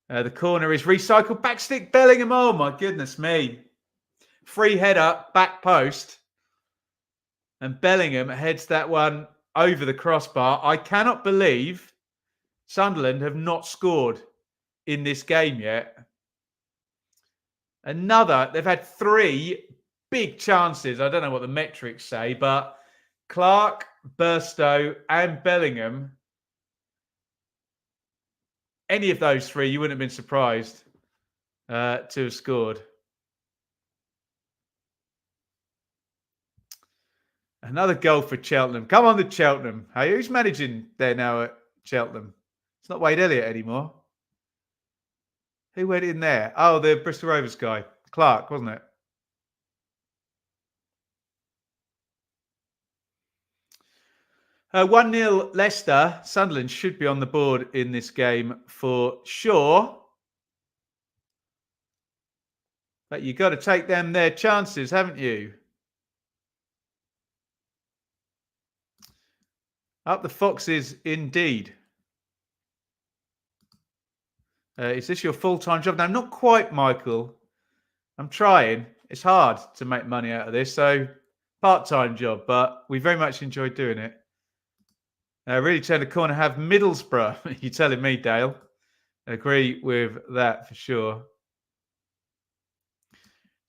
The corner is recycled. Backstick Bellingham. Oh, my goodness me. Free header, back post. And Bellingham heads that one over the crossbar. I cannot believe Sunderland have not scored in this game yet. They've had 3 big chances. I don't know what the metrics say, but Clark, Burstow, and Bellingham, any of those 3, you wouldn't have been surprised to have scored. Another goal for Cheltenham. Come on, the Cheltenham. Hey, who's managing there now at Cheltenham? It's not Wade Elliott anymore. Who went in there? Oh, the Bristol Rovers guy. Clark, wasn't it? Uh, 1-0 Leicester. Sunderland should be on the board in this game for sure. But you've got to take them their chances, haven't you? Up the Foxes, indeed. Is this your full-time job? No, not quite, Michael. I'm trying. It's hard to make money out of this, so part-time job, but we very much enjoy doing it. Really turn the corner, have Middlesbrough. You're telling me, Dale. Agree with that for sure.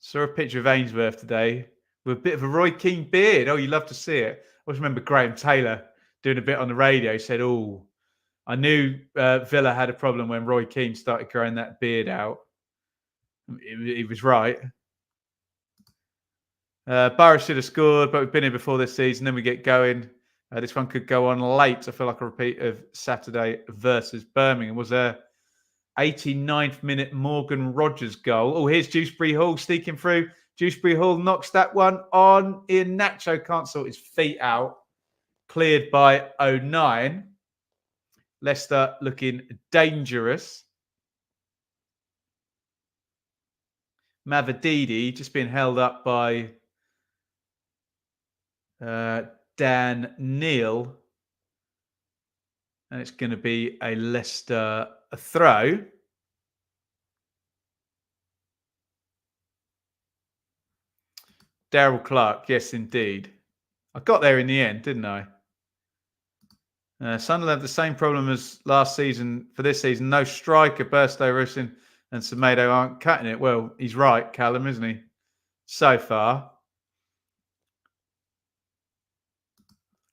Saw a picture of Ainsworth today with a bit of a Roy Keane beard. Oh, you love to see it. I always remember Graham Taylor doing a bit on the radio. He said, oh, I knew Villa had a problem when Roy Keane started growing that beard out. He was right. Borough should have scored, but we've been here before this season. Then we get going. This one could go on late. I feel like a repeat of Saturday versus Birmingham. Was a 89th minute Morgan Rogers goal. Oh, here's Dewsbury Hall sneaking through. Dewsbury Hall knocks that one on in. Nacho can't sort his feet out. Cleared by 09. Leicester looking dangerous. Mavadidi just being held up by Dan Neal. And it's going to be a Leicester throw. Daryl Clark, yes, indeed. I got there in the end, didn't I? Sunderland have the same problem as last season for this season. No striker. Burstow, Russin and Semedo aren't cutting it. Well, he's right, Callum, isn't he? So far.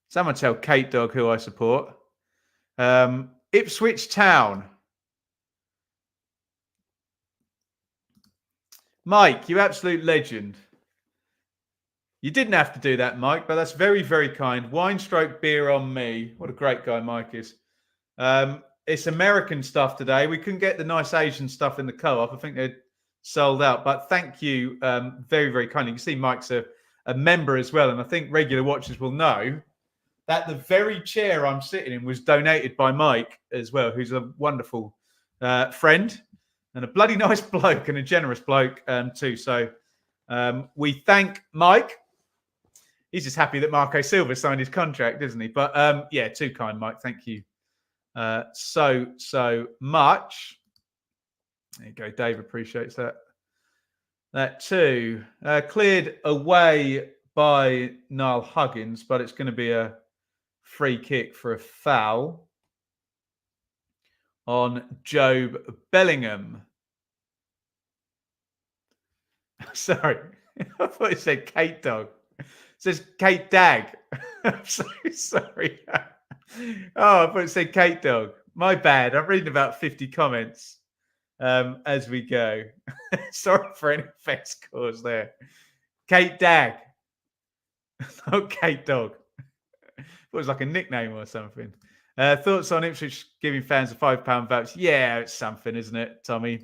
Someone tell Kate Dog who I support. Ipswich Town. Mike, you absolute legend. You didn't have to do that, Mike, but that's very, very kind. Wine stroke beer on me. What a great guy Mike is. It's American stuff today. We couldn't get the nice Asian stuff in the co-op. I think they're sold out. But thank you very, very kindly. You can see Mike's a member as well. And I think regular watchers will know that the very chair I'm sitting in was donated by Mike as well, who's a wonderful friend and a bloody nice bloke and a generous bloke too. So we thank Mike. He's just happy that Marco Silva signed his contract, isn't he? But yeah, too kind, Mike. Thank you so much. There you go. Dave appreciates that. That too. Cleared away by Niall Huggins, but it's going to be a free kick for a foul on Job Bellingham. Sorry. I thought it said Kate Dog. It says Kate Dag. I'm so sorry. Oh, I thought it said Kate Dog. My bad. I'm reading about 50 comments as we go. Sorry for any offense caused there. Kate Dag. Not Kate Dog. It was like a nickname or something. Thoughts on Ipswich giving fans a £5 voucher? Yeah, it's something, isn't it, Tommy?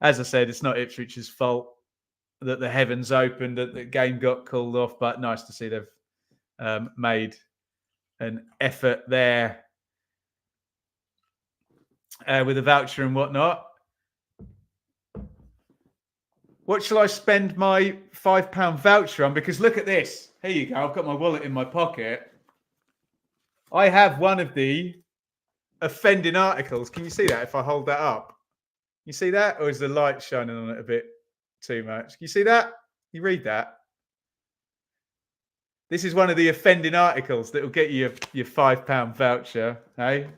As I said, it's not Ipswich's fault that the heavens opened, that the game got called off, but nice to see they've made an effort there with a voucher and whatnot. What shall I spend my £5 voucher on? Because look at this. Here you go. I've got my wallet in my pocket. I have one of the offending articles. Can you see that if I hold that up? You see that? Or is the light shining on it a bit too much? Can you see that? You read that? This is one of the offending articles that will get you your £5 voucher, hey?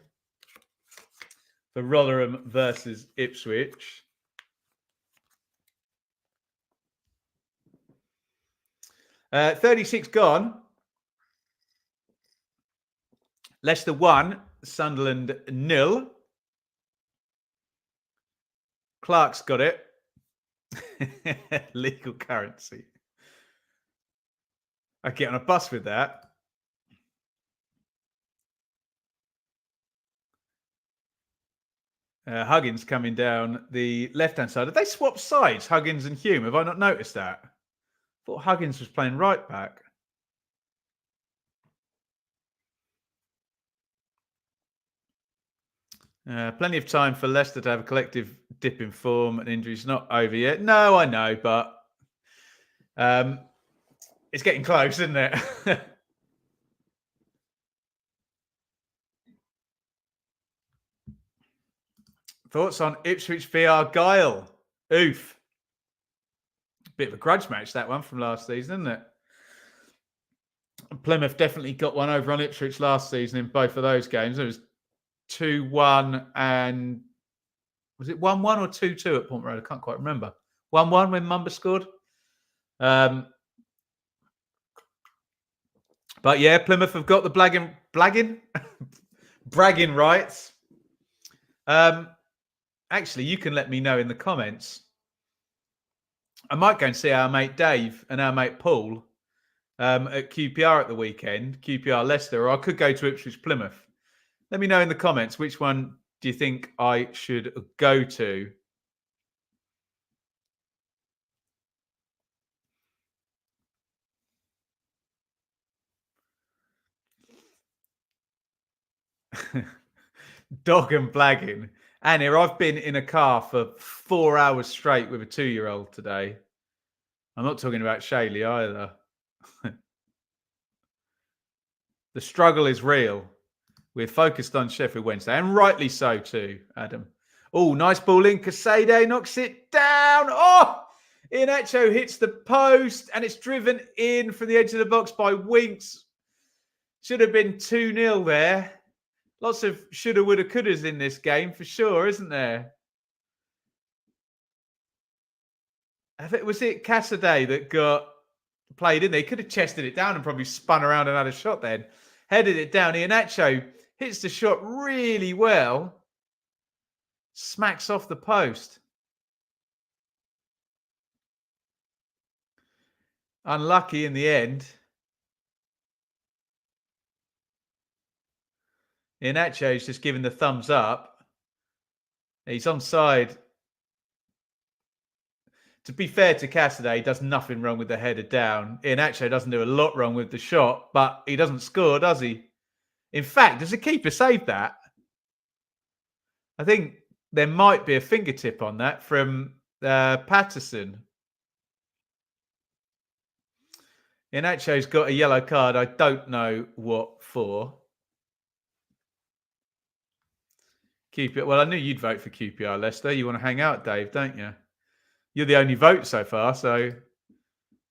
For Rotherham versus Ipswich. Uh, 36 gone. Leicester 1, Sunderland 0. Clark's got it. Legal currency. I get on a bus with that. Huggins coming down the left-hand side. Have they swapped sides, Huggins and Hume? Have I not noticed that? I thought Huggins was playing right back. Plenty of time for Leicester to have a collective dip in form, and injury's not over yet. No, I know, but it's getting close, isn't it? Thoughts on Ipswich v Argyle? Oof. Bit of a grudge match, that one from last season, isn't it? Plymouth definitely got one over on Ipswich last season in both of those games. It was 2-1 and was it 1-1 or 2-2 at Pont Road? I can't quite remember. 1-1 when Mumba scored. But yeah, Plymouth have got the bragging rights. Actually, you can let me know in the comments. I might go and see our mate Dave and our mate Paul at QPR at the weekend, QPR Leicester, or I could go to Ipswich Plymouth. Let me know in the comments which one do you think I should go to. Dog and blagging. And here I've been in a car for 4 hours straight with a 2-year-old today. I'm not talking about Shaylee either. The struggle is real. We're focused on Sheffield Wednesday, and rightly so too, Adam. Oh, nice ball in. Casade knocks it down. Oh, Iheanacho hits the post, and it's driven in from the edge of the box by Winks. Should have been 2-0 there. Lots of shoulda, woulda, couldas in this game for sure, isn't there? Was it Cassaday that got played in there? He could have chested it down and probably spun around and had a shot then. Headed it down. Iheanacho hits the shot really well. Smacks off the post. Unlucky in the end. Inacho's just giving the thumbs up. He's onside. To be fair to Cassidy, he does nothing wrong with the header down. Inacho doesn't do a lot wrong with the shot, but he doesn't score, does he? In fact, does the keeper save that? I think there might be a fingertip on that from Patterson. Inacho's got a yellow card. I don't know what for. QPR. Well, I knew you'd vote for QPR, Leicester. You want to hang out, Dave, don't you? You're the only vote so far, so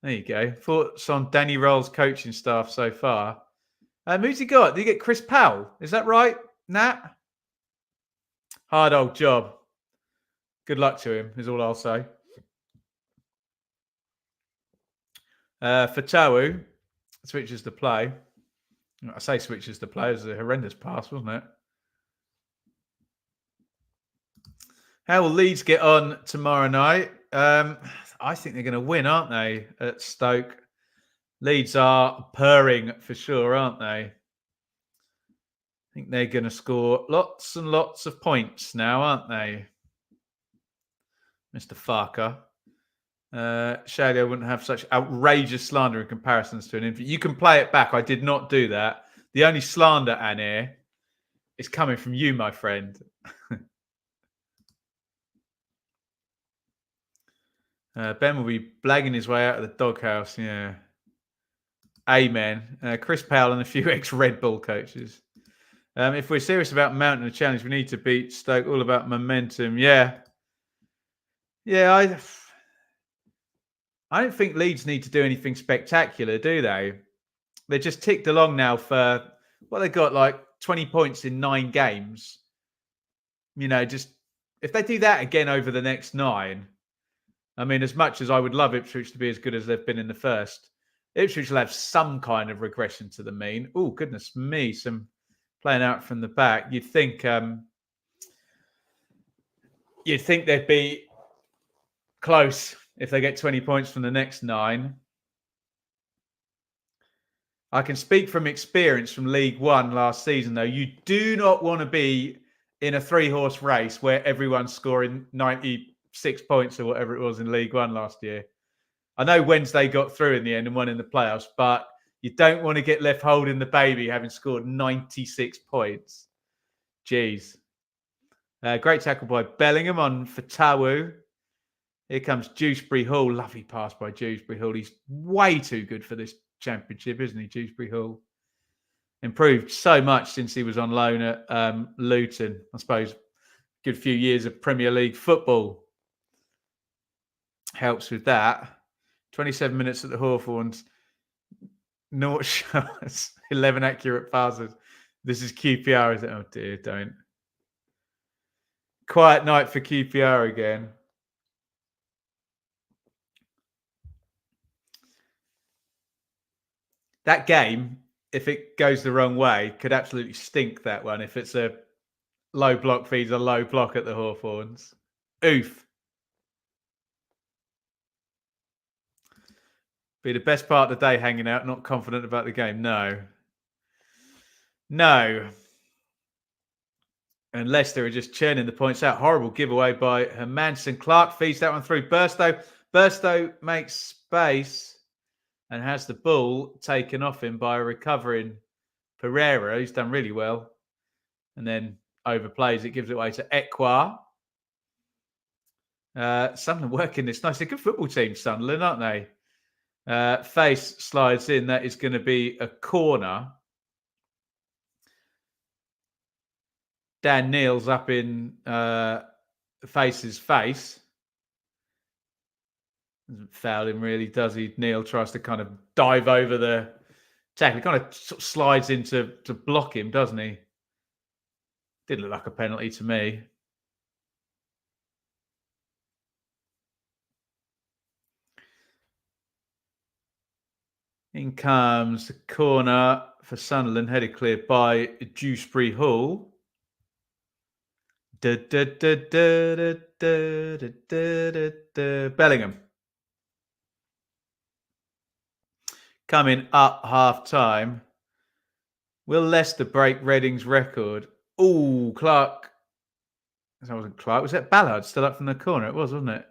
there you go. Thoughts on Danny Roll's coaching staff so far? Who's he got? Did he get Chris Powell? Is that right, Nat? Hard old job. Good luck to him, is all I'll say. Fatawu switches to play. I say switches to play. It was a horrendous pass, wasn't it? How will Leeds get on tomorrow night? I think they're going to win, aren't they, at Stoke? Leeds are purring for sure, aren't they? I think they're going to score lots and lots of points now, aren't they? Mr. Farker. Shady, I wouldn't have such outrageous slander in comparisons to an infant. You can play it back. I did not do that. The only slander, Anir, is coming from you, my friend. Ben will be blagging his way out of the doghouse. Yeah. Amen. Chris Powell and a few ex-Red Bull coaches. If we're serious about mounting a challenge, we need to beat Stoke. All about momentum. Yeah. Yeah, I don't think Leeds need to do anything spectacular, do they? They're just ticked along now for, well, they got like 20 points in 9 games. You know, just if they do that again over the next 9, I mean, as much as I would love Ipswich to be as good as they've been in the first, Ipswich will have some kind of regression to the mean. Oh, goodness me, some playing out from the back. You'd think they'd be close if they get 20 points from the next 9. I can speak from experience from League One last season, though. You do not want to be in a 3-horse race where everyone's scoring 96 points or whatever it was in League One last year. I know Wednesday got through in the end and won in the playoffs, but you don't want to get left holding the baby having scored 96 points. Jeez. Great tackle by Bellingham on Fatawu. Here comes Dewsbury Hall. Lovely pass by Dewsbury Hall. He's way too good for this championship, isn't he, Dewsbury Hall? Improved so much since he was on loan at Luton. I suppose a good few years of Premier League football helps with that. 27 minutes at the Hawthorns. 0 shots, 11 accurate passes. This is QPR, is it? Oh dear, don't. Quiet night for QPR again. That game, if it goes the wrong way, could absolutely stink, that one. If it's a low block feeds a low block at the Hawthorns. Oof. Be the best part of the day hanging out, not confident about the game. No. And Leicester are just churning the points out. Horrible giveaway by Hermanson. Clark feeds that one through Burstow. Burstow makes space and has the ball taken off him by a recovering Pereira. He's done really well. And then overplays it, gives it away to Ekwa. Sunderland working this nice. They're a good football team, Sunderland, aren't they? Face slides in. That is going to be a corner. Dan Neal's up in Face's face. Doesn't foul him really, does he? Neal tries to kind of dive over the tackle. He kind of sort of slides in to block him, doesn't he? Did look like a penalty to me. In comes the corner for Sunderland, headed clear by Dewsbury Hall. Bellingham. Coming up half time Will Leicester break Reading's record? Oh, Clark. That wasn't Clark. Was that Ballard still up from the corner? It was, wasn't it?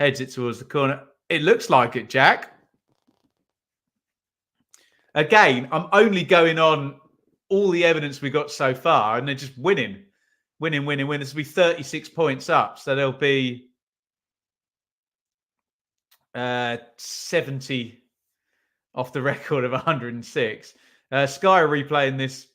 Heads it towards the corner. It looks like it, Jack. Again, I'm only going on all the evidence we got so far, and they're just winning. This will be 36 points up. So there'll be 70 off the record of 106. Sky are replaying this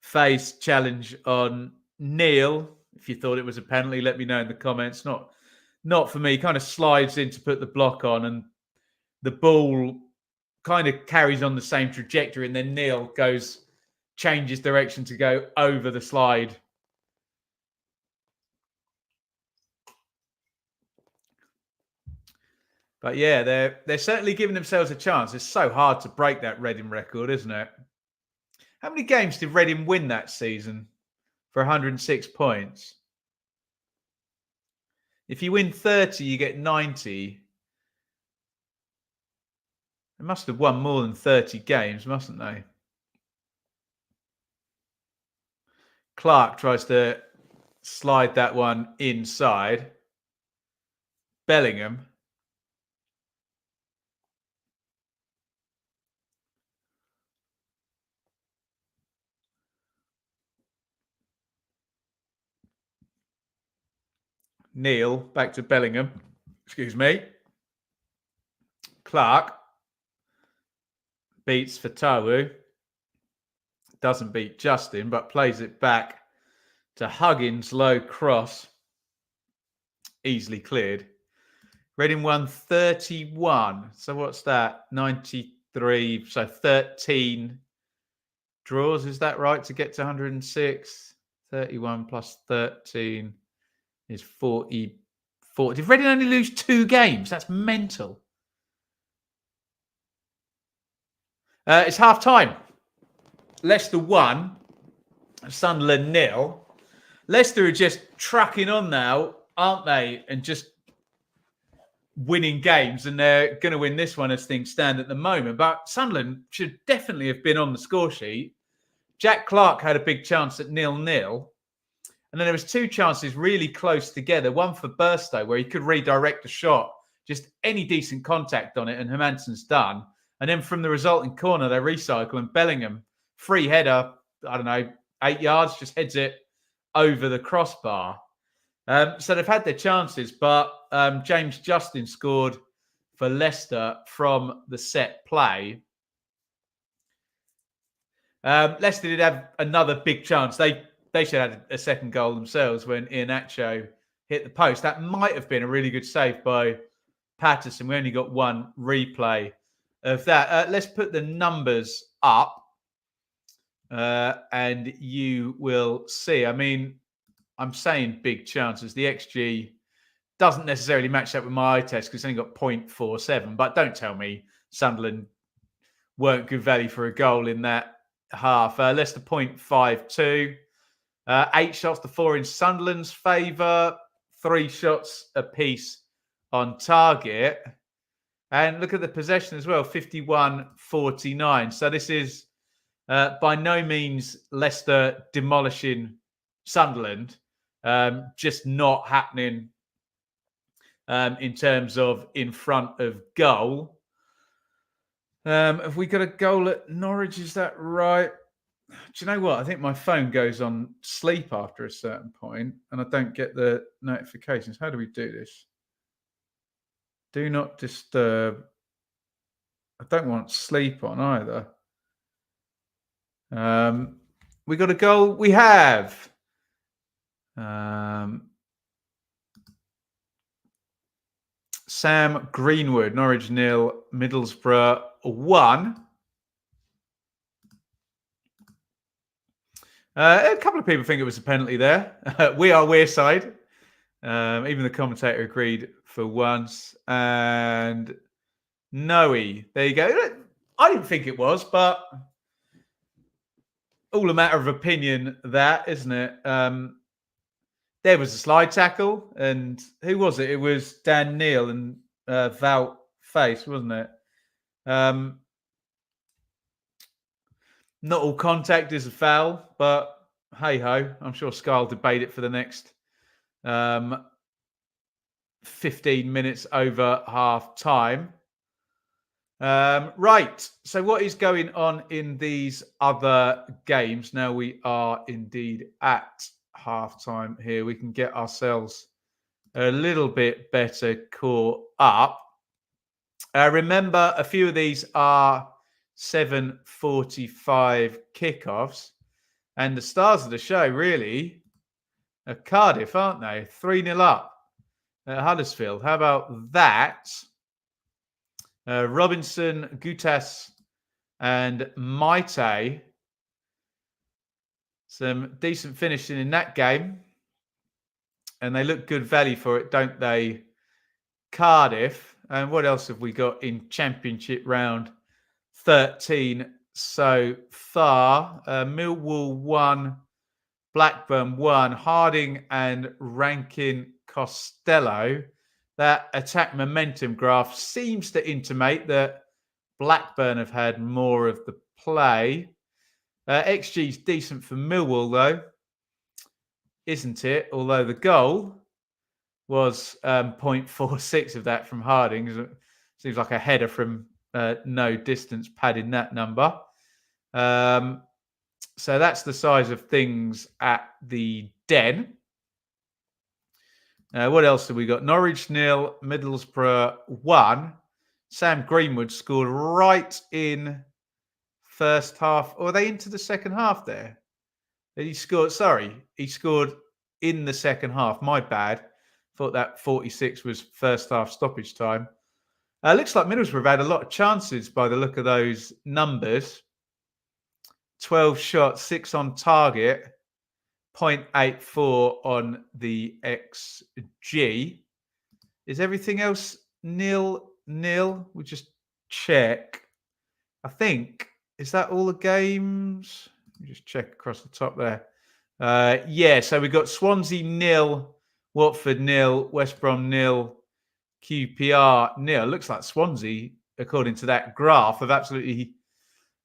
face challenge on Neil. If you thought it was a penalty, let me know in the comments. Not for me. Kind of slides in to put the block on, and the ball kind of carries on the same trajectory, and then Neil changes direction to go over the slide. But yeah, they're certainly giving themselves a chance. It's so hard to break that Reading record, isn't it? How many games did Reading win that season for 106 points? If you win 30, you get 90. They must have won more than 30 games, mustn't they? Clark tries to slide that one inside. Bellingham. Neil, back to Bellingham. Excuse me. Clark beats Fatawu. Doesn't beat Justin, but plays it back to Huggins. Low cross. Easily cleared. Reading won 31. So what's that? 93. So 13 draws. Is that right to get to 106? 31 plus 13 is 40. Did Reading only lose 2 games? That's mental. It's half time. Leicester 1, Sunderland 0. Leicester are just trucking on now, aren't they? And just winning games, and they're going to win this one as things stand at the moment. But Sunderland should definitely have been on the score sheet. Jack Clark had a big chance at 0-0. And then there was 2 chances really close together. One for Burstow, where he could redirect a shot, just any decent contact on it, and Hermansson's done. And then from the resulting corner, they recycle, and Bellingham, free header, 8 yards, just heads it over the crossbar. So they've had their chances, but James Justin scored for Leicester from the set play. Leicester did have another big chance. They should have had a second goal themselves when Iheanacho hit the post. That might have been a really good save by Patterson. We only got one replay of that. Let's put the numbers up and you will see. I mean, I'm saying big chances. The XG doesn't necessarily match up with my eye test because it's only got 0.47. But don't tell me Sunderland weren't good value for a goal in that half. Leicester 0.52. 8 shots to 4 in Sunderland's favour. 3 shots apiece on target. And look at the possession as well, 51-49. So this is by no means Leicester demolishing Sunderland. Just not happening in terms of in front of goal. Have we got a goal at Norwich? Is that right? Do you know what? I think my phone goes on sleep after a certain point and I don't get the notifications. How do we do this? Do not disturb. I don't want sleep on either. We got a goal. We have. Sam Greenwood, Norwich 0, Middlesbrough 1. A couple of people think it was a penalty there. We are Wearside. Even the commentator agreed for once. And Noe, there you go. I didn't think it was, but all a matter of opinion, that, isn't it? There was a slide tackle, and who was it? It was Dan Neal and Val Face, wasn't it? Not all contact is a foul, but hey ho, I'm sure Sky will debate it for the next 15 minutes over half time. Right. So, what is going on in these other games? Now we are indeed at half time here. We can get ourselves a little bit better caught up. Remember, a few of these are 7:45 kickoffs, and the stars of the show really are Cardiff, aren't they? 3-0 up at Huddersfield. How about that? Robinson, Gutas, and Maite. Some decent finishing in that game. And they look good value for it, don't they? Cardiff. And what else have we got in Championship round 13 so far? Millwall 1, Blackburn 1, Harding and Rankin Costello. That attack momentum graph seems to intimate that Blackburn have had more of the play. XG is decent for Millwall, though, isn't it? Although the goal was 0.46 of that from Harding. Seems like a header from no distance padding that number. So that's the size of things at the Den. What else have we got? Norwich 0, Middlesbrough 1. Sam Greenwood scored right in first half. Or are they into the second half there? He scored in the second half. My bad. Thought that 46 was first half stoppage time. Looks like Middlesbrough have had a lot of chances by the look of those numbers. 12 shots, 6 on target. 0.84 on the XG. Is everything else 0-0? We'll just check. I think, is that all the games? Let me just check across the top there. Yeah, so we've got Swansea 0, Watford 0, West Brom 0, QPR 0. Looks like Swansea, according to that graph, have absolutely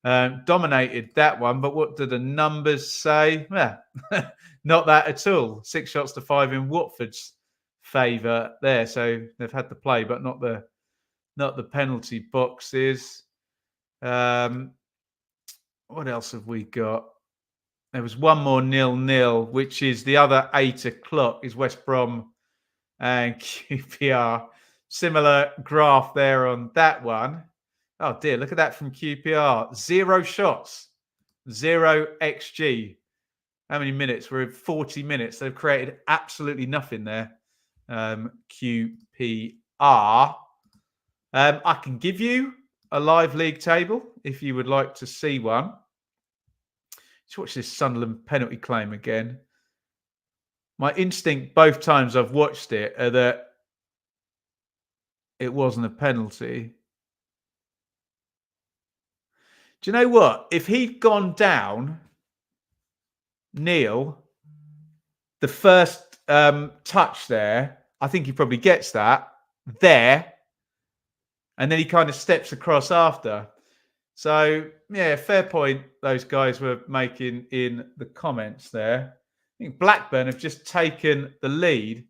dominated that one. But what do the numbers say? Yeah, not that at all. 6 shots to 5 in Watford's favour there. So they've had the play, but not the penalty boxes. What else have we got? There was one more 0-0, which is the other 8 o'clock is West Brom and QPR. Similar graph there on that one. Oh dear, look at that from QPR. 0 shots, 0 XG. How many minutes? We're at 40 minutes. They've created absolutely nothing there. QPR. I can give you a live league table if you would like to see one. Let's watch this Sunderland penalty claim again. My instinct both times I've watched it are that it wasn't a penalty. Do you know what? If he'd gone down, Neil, the first touch there, I think he probably gets that there. And then he kind of steps across after. So, yeah, fair point those guys were making in the comments there. I think Blackburn have just taken the lead.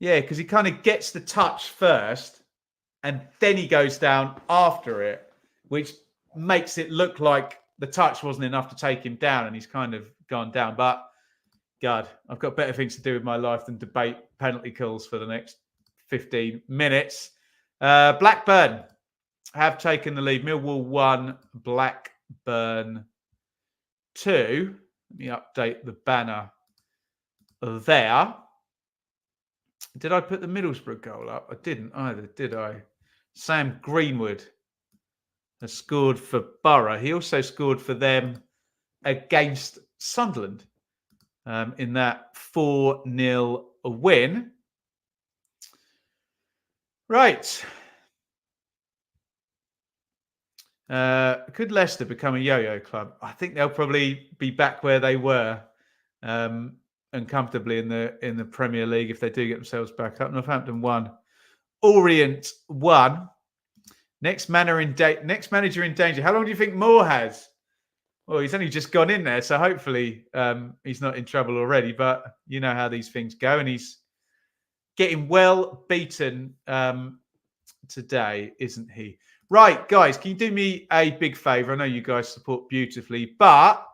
Yeah, because he kind of gets the touch first and then he goes down after it, which makes it look like the touch wasn't enough to take him down and he's kind of gone down. But, God, I've got better things to do with my life than debate penalty calls for the next 15 minutes. Blackburn have taken the lead. Millwall 1, Blackburn 2. Let me update the banner there. Did I put the Middlesbrough goal up? I didn't either, did I? Sam Greenwood has scored for Borough. He also scored for them against Sunderland in that 4-0 win. Right. Could Leicester become a yo-yo club? I think they'll probably be back where they were and comfortably in the Premier League if they do get themselves back up. Northampton 1, Orient 1. Next manager in danger. How long do you think Moore has? Well, he's only just gone in there, so hopefully he's not in trouble already. But you know how these things go, and he's getting well beaten today, isn't he? Right, guys, can you do me a big favour? I know you guys support beautifully, but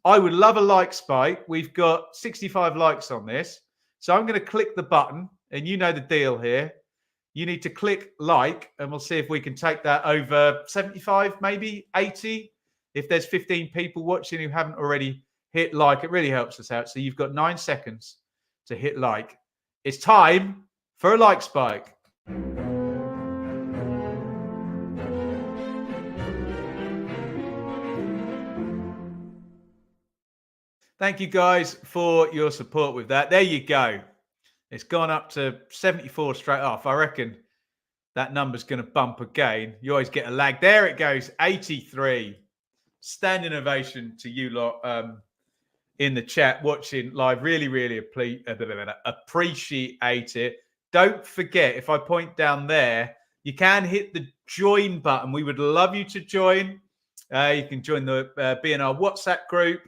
I would love a like spike. We've got 65 likes on this. So I'm going to click the button, and you know the deal here. You need to click like, and we'll see if we can take that over 75, maybe 80. If there's 15 people watching who haven't already hit like, it really helps us out. So you've got 9 seconds to hit like. It's time for a like spike. Thank you guys for your support with that. There you go. It's gone up to 74 straight off. I reckon that number's going to bump again. You always get a lag. There it goes, 83. Standing ovation to you lot in the chat watching live. Really, really appreciate it. Don't forget, if I point down there, you can hit the join button. We would love you to join. You can join the BNR WhatsApp group.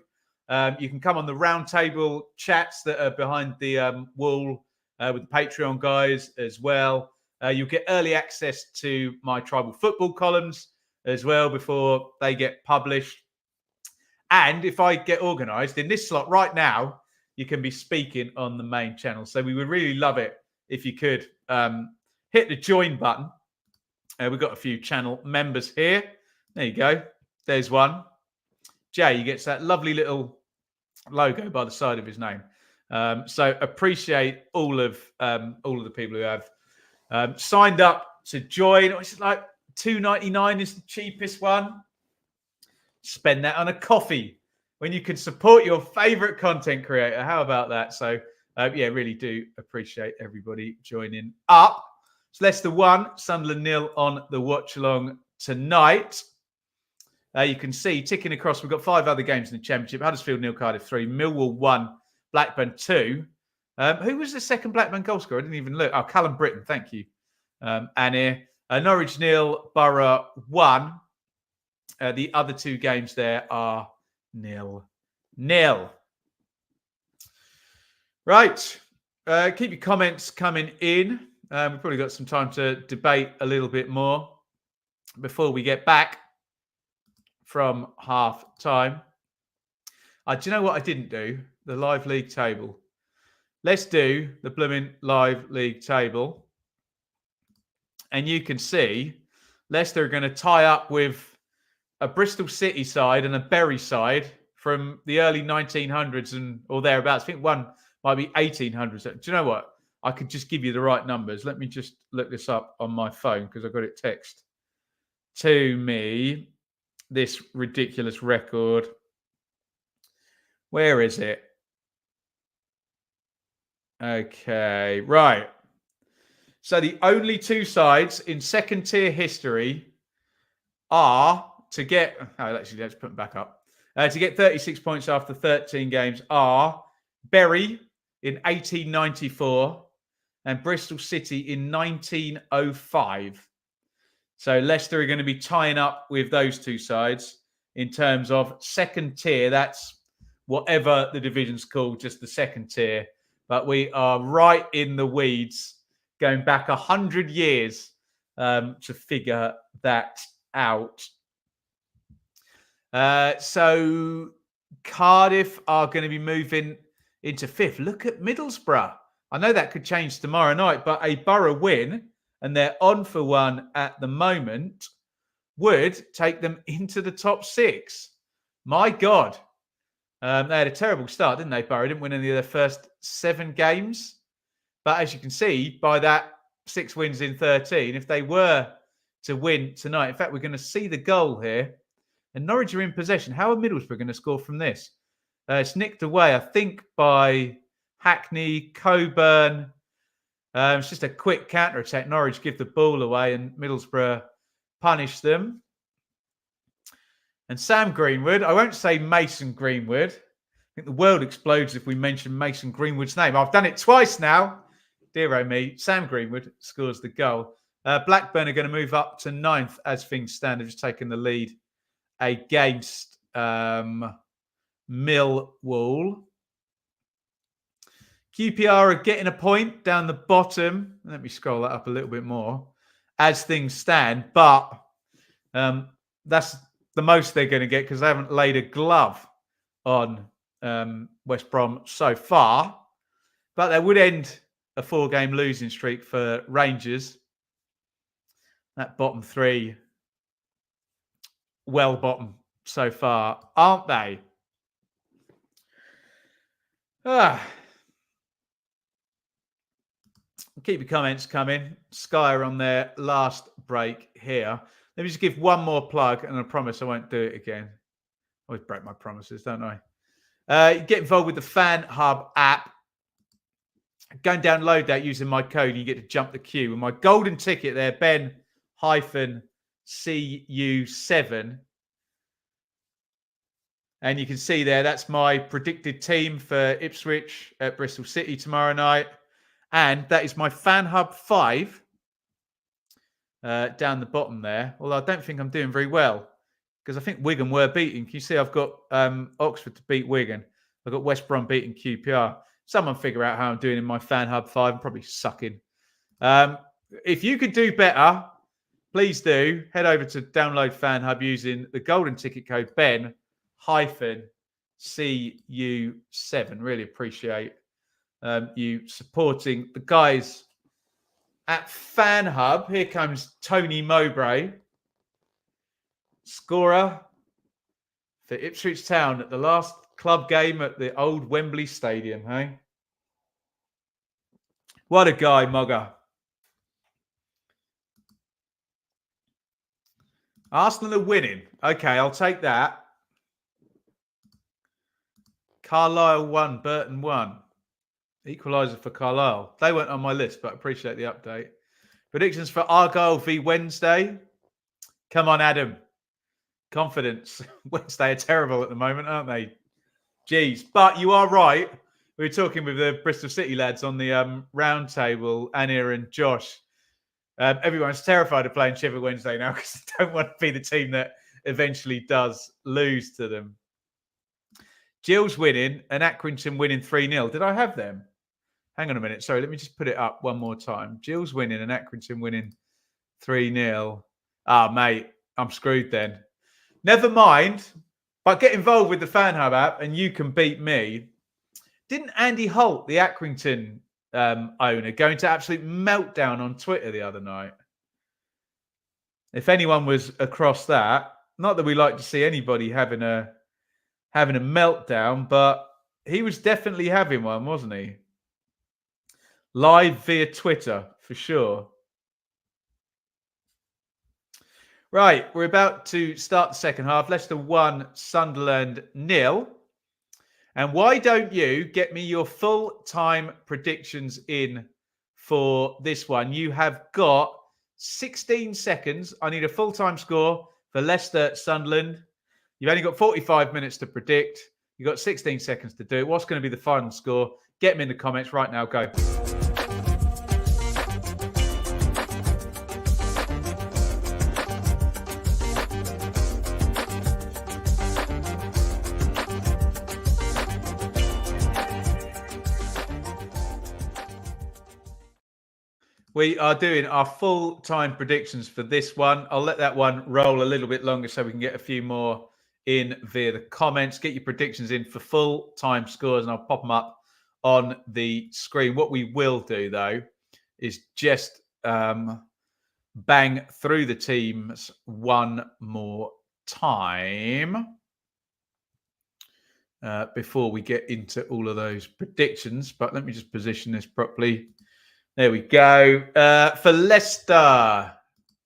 You can come on the roundtable chats that are behind the wall with the Patreon guys as well. You'll get early access to my tribal football columns as well before they get published. And if I get organised in this slot right now, you can be speaking on the main channel. So we would really love it if you could hit the join button. We've got a few channel members here. There you go. There's one. Jay, he gets that lovely little logo by the side of his name. So appreciate all of the people who have signed up to join. It's like $2.99 is the cheapest one. Spend that on a coffee when you can support your favorite content creator. How about that? So yeah, really do appreciate everybody joining up. It's Leicester 1, Sunderland 0 on the watch along tonight. You can see ticking across, we've got 5 other games in the Championship. Huddersfield 0, Cardiff 3, Millwall 1, Blackburn 2. Who was the second Blackburn goal scorer? I didn't even look. Oh, Callum Britton, thank you. Annie. Norwich 0, Borough 1. The other 2 games there are 0-0. Right. Keep your comments coming in. We've probably got some time to debate a little bit more before we get back from half time. Do you know what I didn't do? The live league table. Let's do the blooming live league table. And you can see Leicester are going to tie up with a Bristol City side and a Bury side from the early 1900s or thereabouts. I think one might be 1800s. Do you know what? I could just give you the right numbers. Let me just look this up on my phone because I got it text to me. This ridiculous record. Where is it? Okay, right. So the only 2 sides in second tier history are to get, actually, let's put them back up. To get 36 points after 13 games are Bury in 1894 and Bristol City in 1905. So Leicester are going to be tying up with those 2 sides in terms of second tier. That's whatever the division's called, just the second tier. But we are right in the weeds, going back 100 years to figure that out. So Cardiff are going to be moving into 5th. Look at Middlesbrough. I know that could change tomorrow night, but a Borough win, and they're on for one at the moment, would take them into the top 6. My God. They had a terrible start, didn't they, Borough? Didn't win any of their first 7 games. But as you can see, by that 6 wins in 13, if they were to win tonight, in fact, we're going to see the goal here. And Norwich are in possession. How are Middlesbrough going to score from this? It's nicked away, I think, by Hackney, Coburn. It's just a quick counter-attack. Norwich give the ball away and Middlesbrough punish them. And Sam Greenwood, I won't say Mason Greenwood. I think the world explodes if we mention Mason Greenwood's name. I've done it twice now. Dear oh me, Sam Greenwood scores the goal. Blackburn are going to move up to 9th as things stand. They've just taken the lead against Millwall. QPR are getting a point down the bottom. Let me scroll that up a little bit more as things stand. But that's the most they're going to get because they haven't laid a glove on West Brom so far. But that would end a 4-game losing streak for Rangers. That bottom 3, well bottom so far, aren't they? Keep your comments coming. Sky are on their last break here. Let me just give one more plug, and I promise I won't do it again. I always break my promises, don't I? Get involved with the Fan Hub app. Go and download that using my code, and you get to jump the queue. With my golden ticket there, Ben-CU7. And you can see there, that's my predicted team for Ipswich at Bristol City tomorrow night. And that is my Fan Hub 5 down the bottom there. Although I don't think I'm doing very well because I think Wigan were beating. Can you see I've got Oxford to beat Wigan. I've got West Brom beating QPR. Someone figure out how I'm doing in my Fan Hub 5. I'm probably sucking. If you could do better, please do. Head over to download Fan Hub using the golden ticket code Ben-CU7. Really appreciate you supporting the guys at Fan Hub. Here comes Tony Mowbray, scorer for Ipswich Town at the last club game at the old Wembley Stadium. Hey, what a guy, Mugger. Arsenal are winning. Okay, I'll take that. Carlisle 1, Burton 1. Equaliser for Carlisle. They weren't on my list, but I appreciate the update. Predictions for Argyle v Wednesday. Come on, Adam. Confidence. Wednesday are terrible at the moment, aren't they? Jeez. But you are right. We were talking with the Bristol City lads on the round table, Anna and Josh. Everyone's terrified of playing Sheffield Wednesday now because they don't want to be the team that eventually does lose to them. Gills winning and Accrington winning 3-0. Did I have them? Hang on a minute. Sorry, let me just put it up one more time. Gills winning and Accrington winning 3-0. Ah, mate, I'm screwed then. Never mind. But get involved with the Fan Hub app and you can beat me. Didn't Andy Holt, the Accrington owner, go into absolute meltdown on Twitter the other night? If anyone was across that, not that we like to see anybody having a meltdown, but he was definitely having one, wasn't he? Live via Twitter, for sure. Right, we're about to start the second half. Leicester 1, Sunderland 0. And why don't you get me your full-time predictions in for this one? You have got 16 seconds. I need a full-time score for Leicester, Sunderland. You've only got 45 minutes to predict. You've got 16 seconds to do it. What's going to be the final score? Get them in the comments right now. Go. We are doing our full-time predictions for this one. I'll let that one roll a little bit longer so we can get a few more in via the comments. Get your predictions in for full-time scores and I'll pop them up on the screen. What we will do, though, is just bang through the teams one more time before we get into all of those predictions. But let me just position this properly. There we go. For Leicester,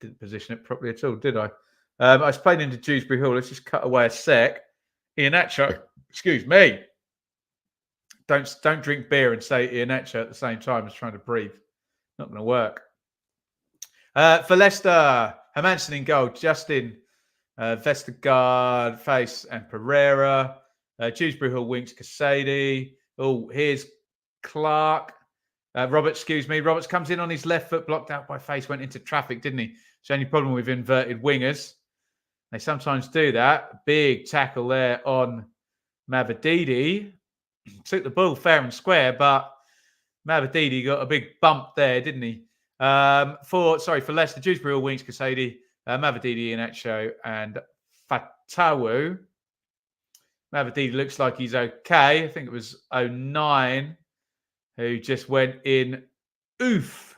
didn't position it properly at all, did I? I was playing into Dewsbury Hall. Let's just cut away a sec. Iheanacho, excuse me. Don't drink beer and say Iheanacho at the same time as trying to breathe. Not going to work. For Leicester, Hermanson in goal. Justin, Vestergaard, Face and Pereira. Dewsbury Hall, Winks, Casady. Oh, here's Clark. Roberts, excuse me. Roberts comes in on his left foot, blocked out by Face, went into traffic, didn't he? It's the only problem with inverted wingers. They sometimes do that. Big tackle there on Mavididi. Took the ball fair and square, but Mavididi got a big bump there, didn't he? For Leicester, Dewsbury, All Winks, Kasadi, Mavididi, Inacho, and Fatawu. Mavididi looks like he's okay. I think it was 09 who just went in. Oof.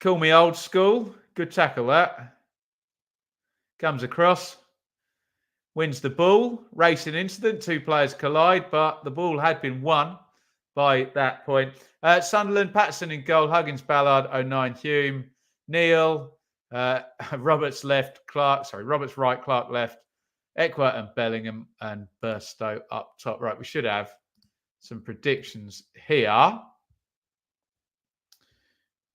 Call me old school. Good tackle, that. Comes across. Wins the ball. Racing incident. Two players collide, but the ball had been won by that point. Sunderland, Patterson in goal. Huggins, Ballard, 09, Hume, Neil, Roberts left, Roberts right, Clark left, Ekwart and Bellingham, and Burstow up top. Right, we should have some predictions here.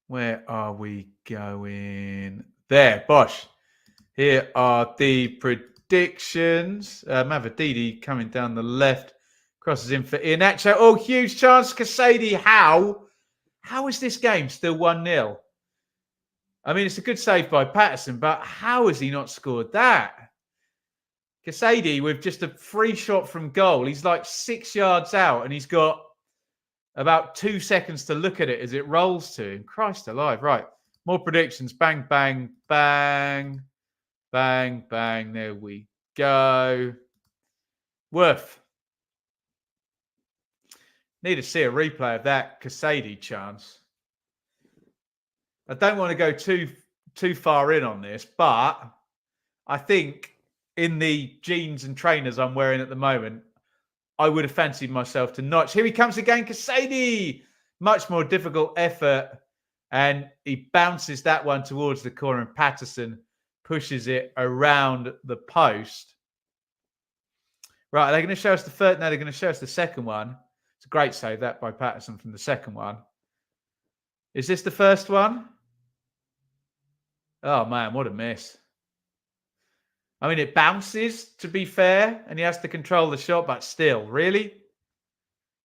Where are we going? There, Bosh. Here are the predictions. Mavididi coming down the left. Crosses in for Iheanacho. Oh, huge chance. Kasadi, how? How is this game still 1-0? I mean, it's a good save by Patterson, but how has he not scored that? Kasadi with just a free shot from goal. He's like 6 yards out and he's got about 2 seconds to look at it as it rolls to him. Christ alive. Right. More predictions. Bang, bang, bang. Bang, bang. There we go. Worth. Need to see a replay of that Kasadi chance. I don't want to go too far in on this, but I think in the jeans and trainers I'm wearing at the moment, I would have fancied myself to notch. Here he comes again, Kasadi. Much more difficult effort. And he bounces that one towards the corner and Patterson pushes it around the post. Right, are they going to show us the first? No, they're going to show us the second one. It's a great save, that by Patterson from the second one. Is this the first one? Oh, man, what a miss. I mean, it bounces, to be fair, and he has to control the shot, but still, really?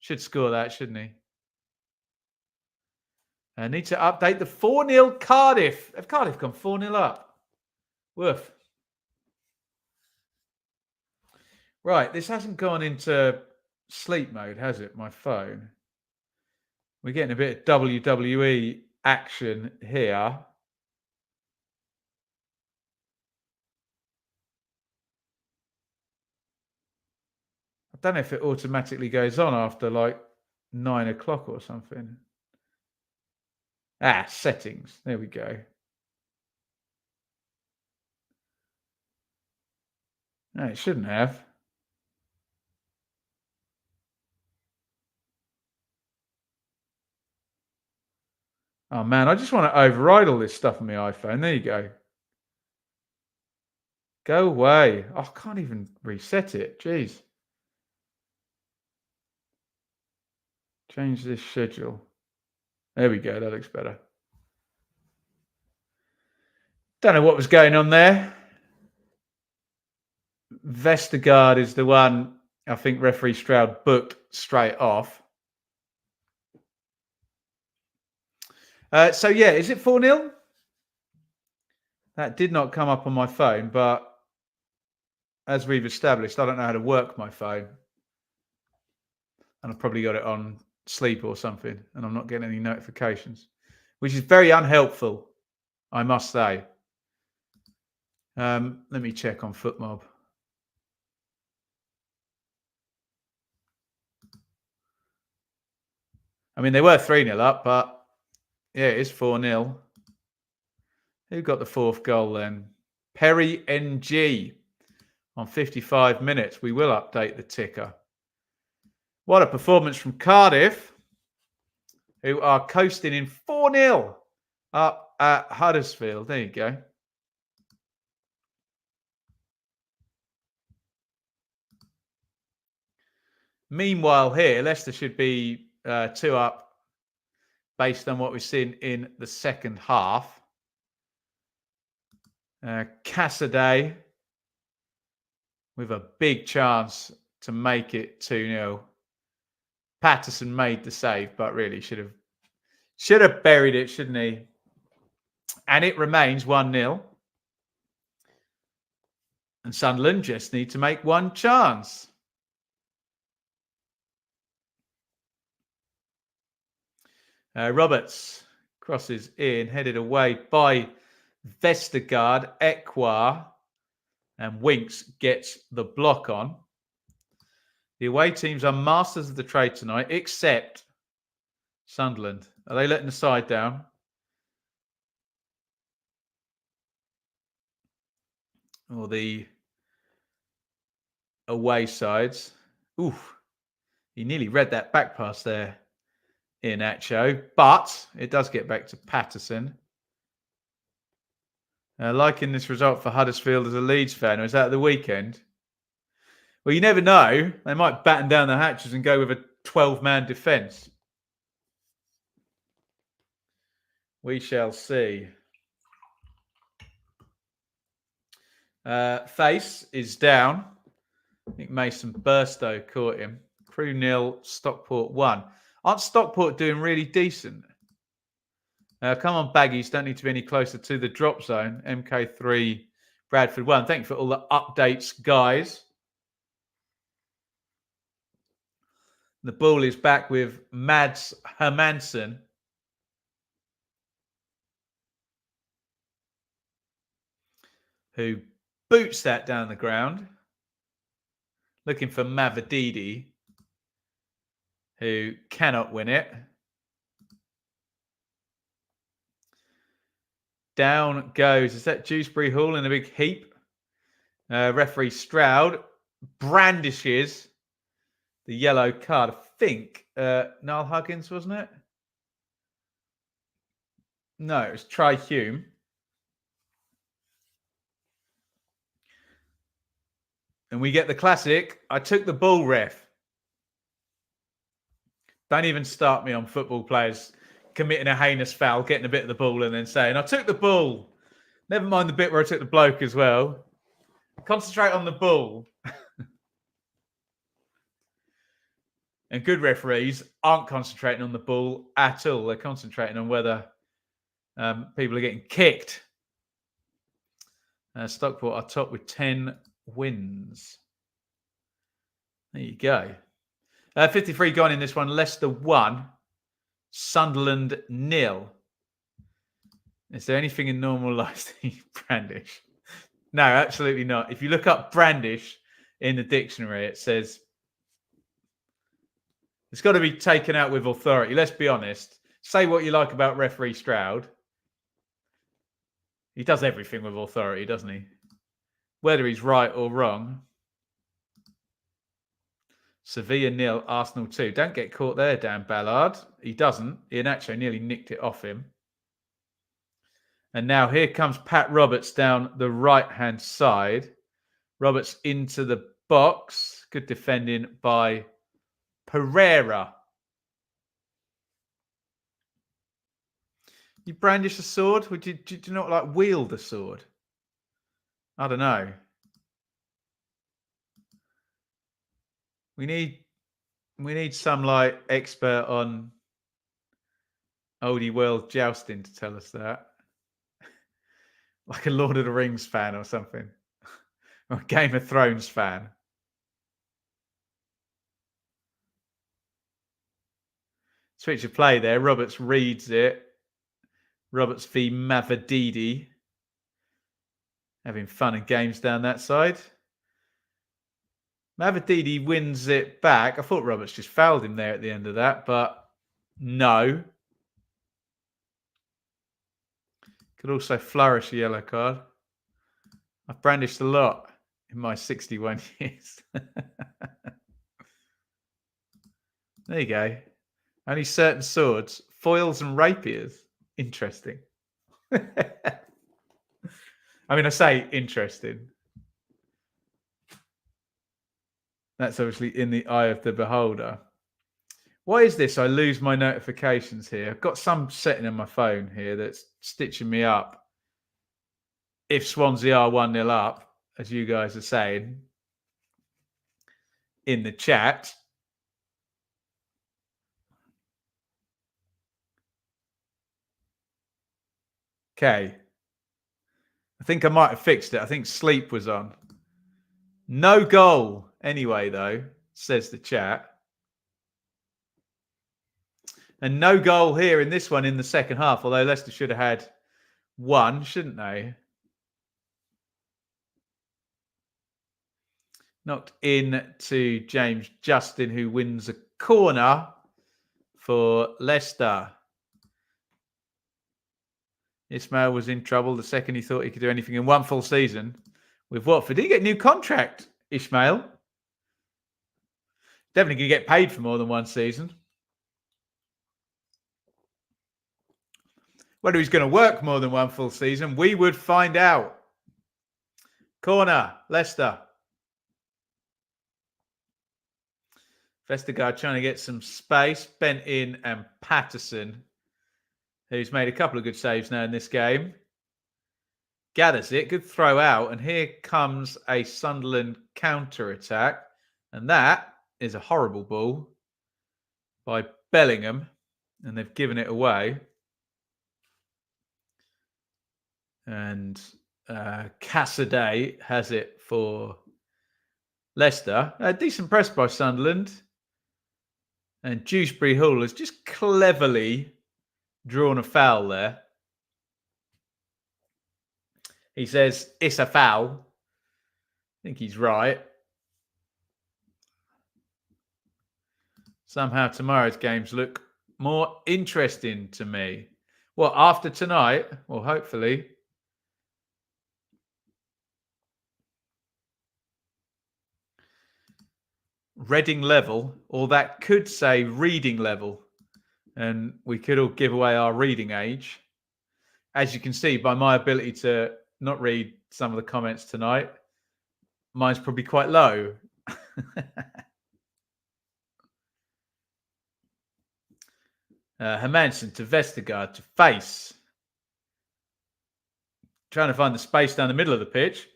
Should score that, shouldn't he? I need to update the 4-0 Cardiff. Have Cardiff gone 4-0 up? Woof. Right, this hasn't gone into sleep mode, has it, my phone? We're getting a bit of WWE action here. I don't know if it automatically goes on after like 9 o'clock or something. Settings. There we go. No, it shouldn't have. Oh, man, I just want to override all this stuff on my iPhone. There you go. Go away. Oh, I can't even reset it. Jeez. Change this schedule. There we go. That looks better. Don't know what was going on there. Vestergaard is the one I think referee Stroud booked straight off. So, yeah, is it 4-0? That did not come up on my phone, but as we've established, I don't know how to work my phone. And I've probably got it on sleep or something, and I'm not getting any notifications, which is very unhelpful, I must say. Let me check on FootMob. I mean, they were 3-0 up, but yeah, it is 4-0. Who got the fourth goal then? Perry NG on 55 minutes. We will update the ticker. What a performance from Cardiff, who are coasting in 4-0 up at Huddersfield. There you go. Meanwhile, here, Leicester should be 2 up based on what we've seen in the second half. Cassidy with a big chance to make it 2-0. Patterson made the save, but really should have buried it, shouldn't he? And it remains 1-0. And Sunderland just need to make one chance. Roberts crosses in, headed away by Vestergaard, Ekwa, and Winks gets the block on. The away teams are masters of the trade tonight, except Sunderland. Are they letting the side down? Or the away sides? Oof. He nearly read that back pass there, Iheanacho, but it does get back to Patterson. Liking this result for Huddersfield as a Leeds fan, or is that at the weekend? Well, you never know. They might batten down the hatches and go with a 12-man defence. We shall see. Face is down. I think Mason Burstow caught him. Crew 0, Stockport 1. Aren't Stockport doing really decent? Come on, Baggies. Don't need to be any closer to the drop zone. MK3, Bradford 1. Thank you for all the updates, guys. The ball is back with Mads Hermansson. Who boots that down the ground. Looking for Mavadidi, who cannot win it. Down goes, is that Dewsbury Hall in a big heap? Referee Stroud brandishes the yellow card. I think Niall Huggins, wasn't it? No, it was Try Hume. And we get the classic, I took the ball, ref. Don't even start me on football players committing a heinous foul, getting a bit of the ball and then saying, I took the ball. Never mind the bit where I took the bloke as well. Concentrate on the ball. And good referees aren't concentrating on the ball at all. They're concentrating on whether people are getting kicked. Stockport are top with 10 wins. There you go. 53 gone in this one. Leicester 1. Sunderland 0. Is there anything in normal life that you brandish? No, absolutely not. If you look up brandish in the dictionary, it says it's got to be taken out with authority. Let's be honest. Say what you like about referee Stroud. He does everything with authority, doesn't he? Whether he's right or wrong. Sevilla 0, Arsenal 2. Don't get caught there, Dan Ballard. He doesn't. Iheanacho nearly nicked it off him. And now here comes Pat Roberts down the right-hand side. Roberts into the box. Good defending by Pereira. You brandish a sword? Would you, do you not like wield a sword? I don't know. We need some like expert on oldie world jousting to tell us that. Like a Lord of the Rings fan or something. Or a Game of Thrones fan. Switch of play there. Roberts reads it. Roberts v Mavadidi. Having fun and games down that side. Mavadidi wins it back. I thought Roberts just fouled him there at the end of that, but no. Could also flourish a yellow card. I've brandished a lot in my 61 years. There you go. Only certain swords, foils and rapiers. Interesting. I mean, I say interesting. That's obviously in the eye of the beholder. Why is this? I lose my notifications here. I've got some setting on my phone here that's stitching me up. If Swansea are 1-0 up, as you guys are saying in the chat. Okay. I think I might have fixed it. I think sleep was on. No goal anyway, though, says the chat. And no goal here in this one in the second half, although Leicester should have had one, shouldn't they? Knocked in to James Justin, who wins a corner for Leicester. Ismail was in trouble the second he thought he could do anything in one full season with Watford. Did he get a new contract, Ismail? Definitely going to get paid for more than one season. Whether he's going to work more than one full season, we would find out. Corner, Leicester. Vestergaard trying to get some space. Bent in and Patterson, who's made a couple of good saves now in this game, gathers it. Good throw out. And here comes a Sunderland counter-attack. And that is a horrible ball by Bellingham. And they've given it away. And Cassidy has it for Leicester. A decent press by Sunderland. And Dewsbury Hall has just cleverly drawn a foul there. He says, it's a foul. I think he's right. Somehow tomorrow's games look more interesting to me. Well, after tonight, well, hopefully. Reading level, or that could say reading level. And we could all give away our reading age. As you can see by my ability to not read some of the comments tonight, mine's probably quite low. Hermansen to Vestergaard to face. Trying to find the space down the middle of the pitch.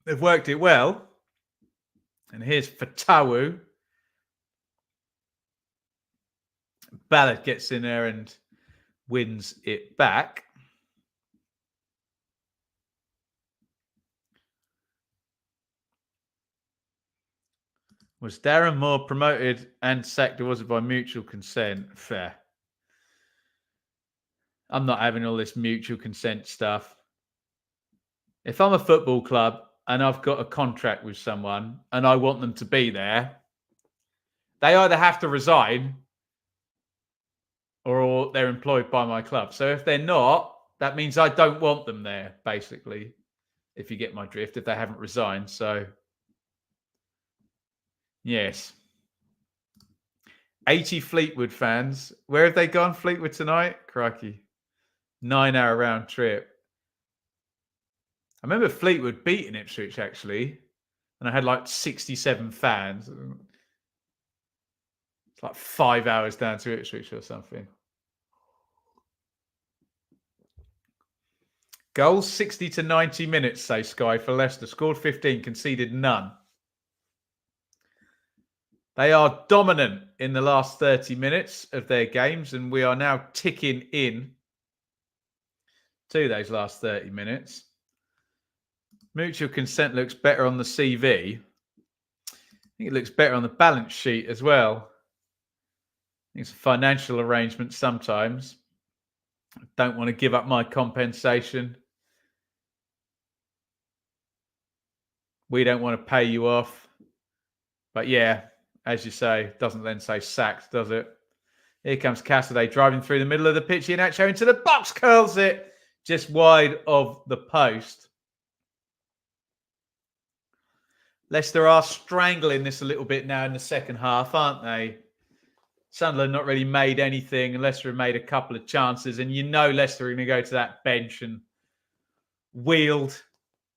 They've worked it well. And here's Fatawu. Ballard gets in there and wins it back. Was Darren Moore promoted and sacked, or was it by mutual consent? Fair. I'm not having all this mutual consent stuff. If I'm a football club and I've got a contract with someone and I want them to be there, they either have to resign or they're employed by my club. So if they're not, that means I don't want them there, basically, if you get my drift, if they haven't resigned. So, yes. 80 Fleetwood fans. Where have they gone, Fleetwood, tonight? Crikey. 9-hour round trip. I remember Fleetwood beating Ipswich, actually, and I had like 67 fans. It's like 5 hours down to Ipswich or something. Goals 60 to 90 minutes, say Sky, for Leicester. Scored 15, conceded none. They are dominant in the last 30 minutes of their games, and we are now ticking in to those last 30 minutes. Mutual consent looks better on the CV. I think it looks better on the balance sheet as well. I think it's a financial arrangement sometimes. I don't want to give up my compensation. We don't want to pay you off. But yeah, as you say, doesn't then say sacked, does it? Here comes Cassidy driving through the middle of the pitch. Iheanacho into the box, curls it just wide of the post. Leicester are strangling this a little bit now in the second half, aren't they? Sunderland not really made anything, and Leicester have made a couple of chances. And you know Leicester are going to go to that bench and wield,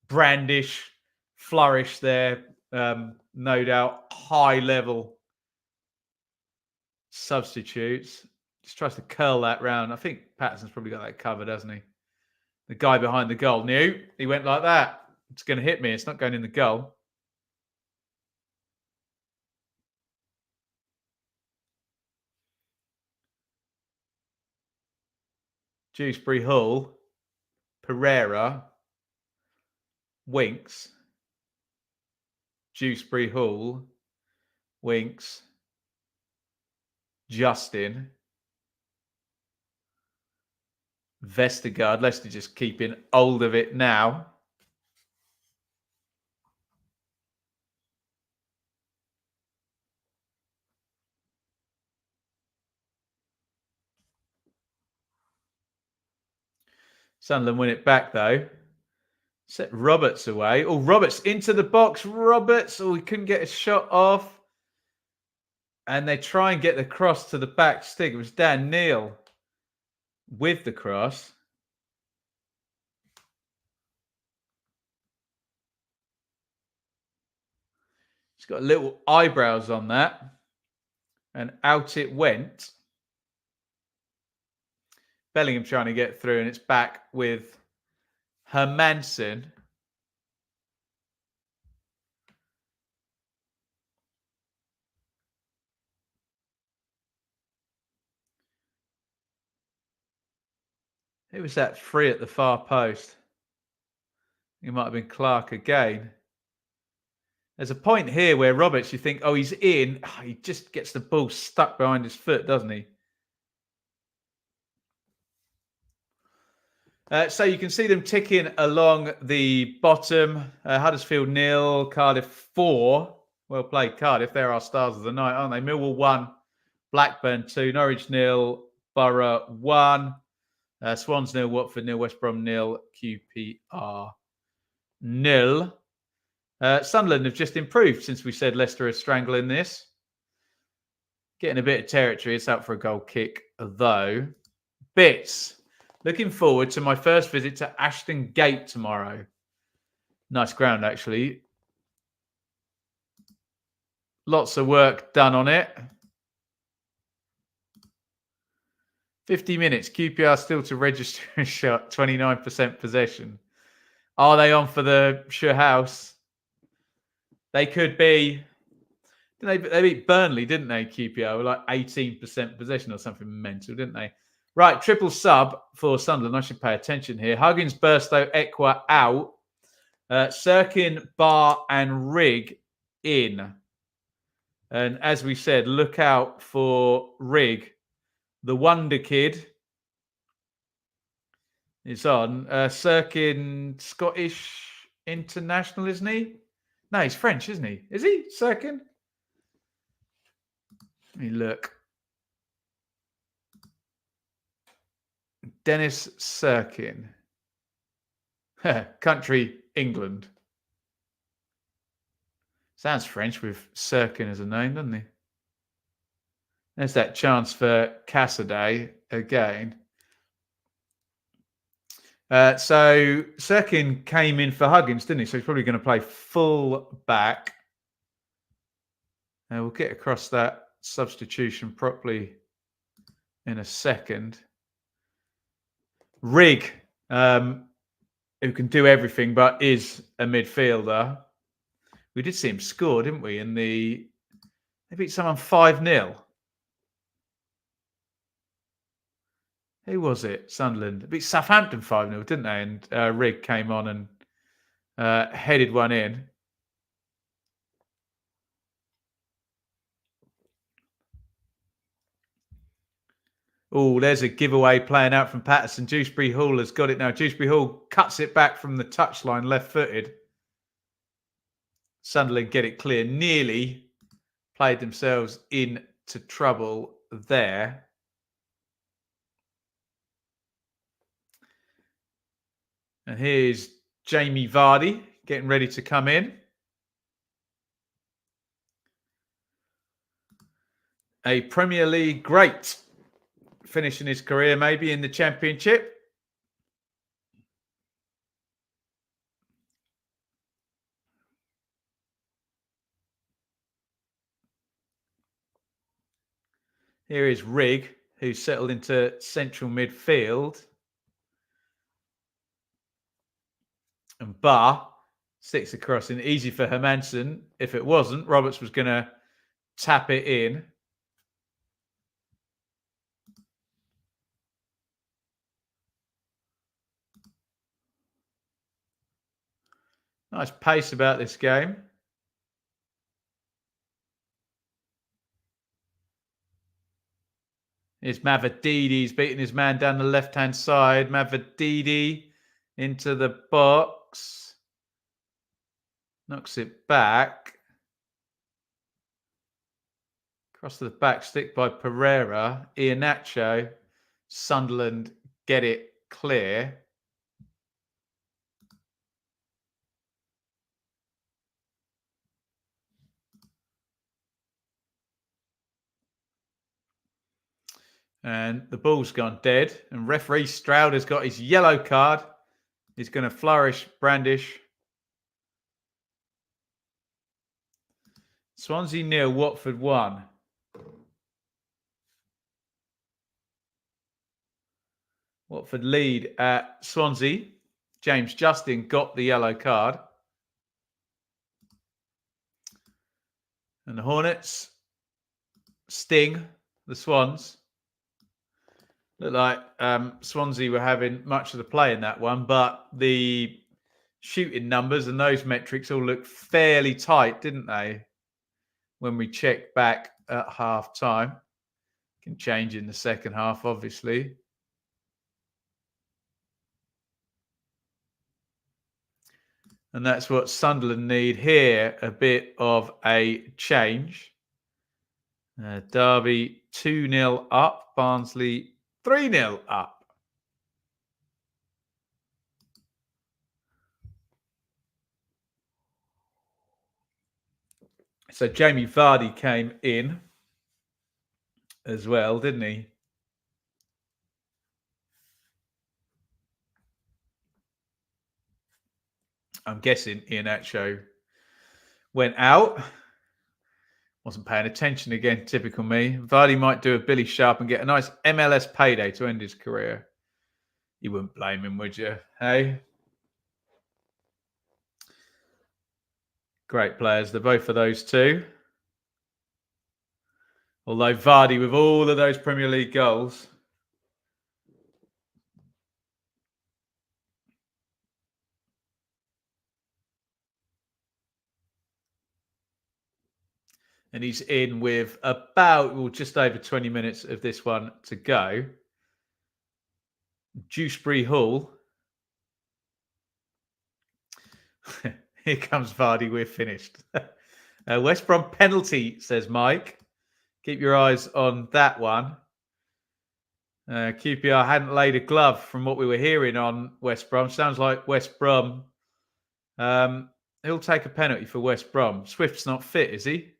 brandish, flourish their, no doubt, high-level substitutes. Just tries to curl that round. I think Patterson's probably got that covered, hasn't he? The guy behind the goal knew. He went like that. It's going to hit me. It's not going in the goal. Dewsbury Hall, Pereira, Winks, Dewsbury Hall, Winks, Justin, Vestergaard. Leicester just keeping hold of it now. Sunderland win it back though. Set Roberts away. Oh, Roberts into the box. Roberts. Oh, he couldn't get a shot off. And they try and get the cross to the back stick. It was Dan Neal with the cross. He's got little eyebrows on that. And out it went. Bellingham trying to get through, and it's back with Hermansen. Who was that free at the far post? It might have been Clark again. There's a point here where Roberts, you think, oh, he's in. Oh, he just gets the ball stuck behind his foot, doesn't he? So you can see them ticking along the bottom. Huddersfield 0, Cardiff 4. Well played, Cardiff. They're our stars of the night, aren't they? Millwall 1, Blackburn 2, Norwich 0, Borough 1, Swans 0, Watford 0, West Brom 0, QPR 0. Sunderland have just improved since we said Leicester are strangling this. Getting a bit of territory. It's out for a goal kick, though. Bits. Looking forward to my first visit to Ashton Gate tomorrow. Nice ground, actually. Lots of work done on it. 50 minutes. QPR still to register a shot. 29% possession. Are they on for the House? They could be. They beat Burnley, didn't they, QPR? With like 18% possession or something mental, didn't they? Right, triple sub for Sunderland. I should pay attention here. Huggins, Burstow, Ekwa out. Sirkin, Barr, and Rigg in. And as we said, look out for Rigg. The Wonder Kid is on. Sirkin, Scottish international, isn't he? No, he's French, isn't he? Is he, Sirkin? Let me look. Dennis Sirkin. Country, England. Sounds French with Sirkin as a name, doesn't he? There's that chance for Cassaday again. So Sirkin came in for Huggins, didn't he? So he's probably going to play full back. We'll get across that substitution properly in a second. Rigg, who can do everything but is a midfielder. We did see him score, didn't we? They beat someone 5-0. Who was it? Sunderland. They beat Southampton 5-0, didn't they? And Rigg came on and headed one in. Oh, there's a giveaway playing out from Patterson. Dewsbury Hall has got it now. Dewsbury Hall cuts it back from the touchline, left-footed. Sunderland get it clear. Nearly played themselves into trouble there. And here's Jamie Vardy getting ready to come in. A Premier League great. Finishing his career maybe in the Championship. Here is Rigg, who settled into central midfield. And Barr sticks across in. Easy for Hermansen. If it wasn't, Roberts was going to tap it in. Nice pace about this game. Here's Mavadidi. He's beating his man down the left-hand side. Mavadidi into the box. Knocks it back. Across to the back, stick by Pereira. Iheanacho. Sunderland get it clear. And the ball's gone dead. And referee Stroud has got his yellow card. He's going to flourish, brandish. Swansea 0, Watford 1. Watford lead at Swansea. James Justin got the yellow card. And the Hornets sting the Swans. Looked like Swansea were having much of the play in that one, but the shooting numbers and those metrics all looked fairly tight, didn't they? When we checked back at half time. Can change in the second half, obviously. And that's what Sunderland need here, a bit of a change. Derby 2-0 up, Barnsley 3-0 up. So Jamie Vardy came in as well, didn't he? I'm guessing Iheanacho went out. Wasn't paying attention again, typical me. Vardy might do a Billy Sharp and get a nice MLS payday to end his career. You wouldn't blame him, would you? Hey? Great players, they're both of those two. Although Vardy, with all of those Premier League goals, and he's in with about just over 20 minutes of this one to go. Dewsbury Hall. Here comes Vardy. We're finished. West Brom penalty, says Mike. Keep your eyes on that one. QPR hadn't laid a glove from what we were hearing on West Brom. Sounds like West Brom. He'll take a penalty for West Brom. Swift's not fit, is he?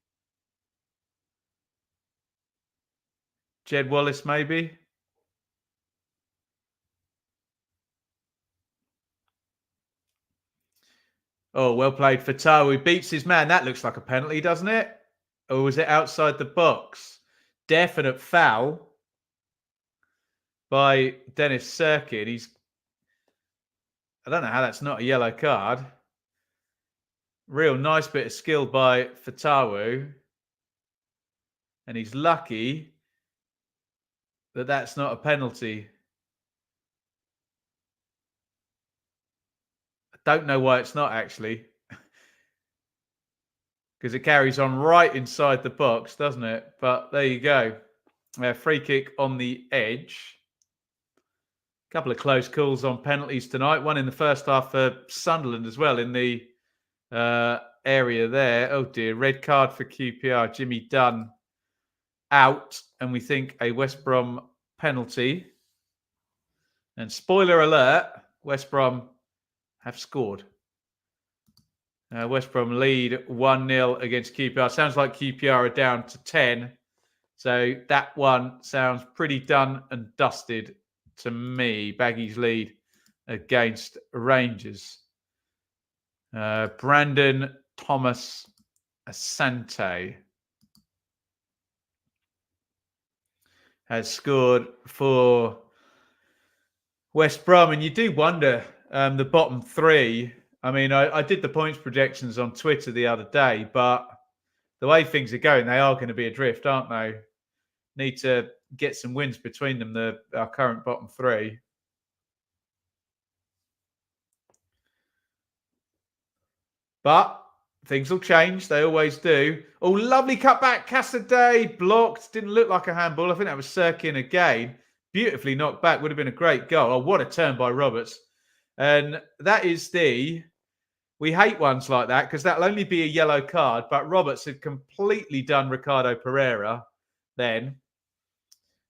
Jed Wallace, maybe? Oh, well played for Tao. He beats his man. That looks like a penalty, doesn't it? Or was it outside the box? Definite foul by Dennis Serkin. I don't know how that's not a yellow card. Real nice bit of skill by Fatawu. And he's lucky that that's not a penalty. I don't know why it's not, actually. Because it carries on right inside the box, doesn't it? But there you go. Free kick on the edge. A couple of close calls on penalties tonight. One in the first half for Sunderland as well in the area there. Oh dear, red card for QPR. Jimmy Dunn out, and we think a West Brom penalty. And spoiler alert, West Brom have scored. West Brom lead 1-0 against QPR. Sounds like QPR are down to 10. So that one sounds pretty done and dusted to me. Baggy's lead against Rangers. Brandon Thomas Asante has scored for West Brom. And you do wonder, the bottom three. I mean, I did the points projections on Twitter the other day, but the way things are going, they are going to be adrift, aren't they? Need to get some wins between them, our current bottom three. But things will change. They always do. Oh, lovely cutback. Cassidy blocked. Didn't look like a handball. I think that was Sirkin again. Beautifully knocked back. Would have been a great goal. Oh, what a turn by Roberts. And that is we hate ones like that because that'll only be a yellow card. But Roberts had completely done Ricardo Pereira then.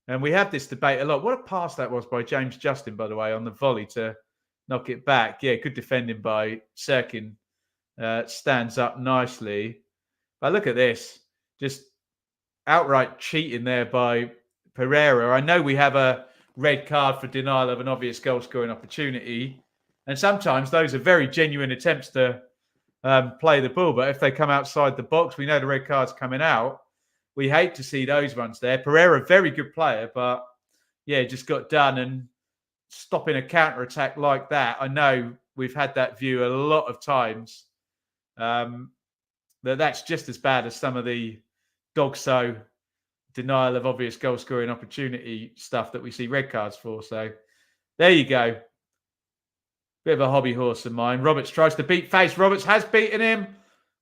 And we have this debate a lot. What a pass that was by James Justin, by the way, on the volley to knock it back. Yeah, good defending by Sirkin. Stands up nicely. But look at this. Just outright cheating there by Pereira. I know we have a red card for denial of an obvious goal scoring opportunity. And sometimes those are very genuine attempts to play the ball. But if they come outside the box, we know the red card's coming out. We hate to see those ones there. Pereira, very good player, but yeah, just got done. And stopping a counter-attack like that, I know we've had that view a lot of times. That's just as bad as some of the dog-so denial of obvious goal-scoring opportunity stuff that we see red cards for. So there you go. Bit of a hobby horse of mine. Roberts tries to beat Face. Roberts has beaten him.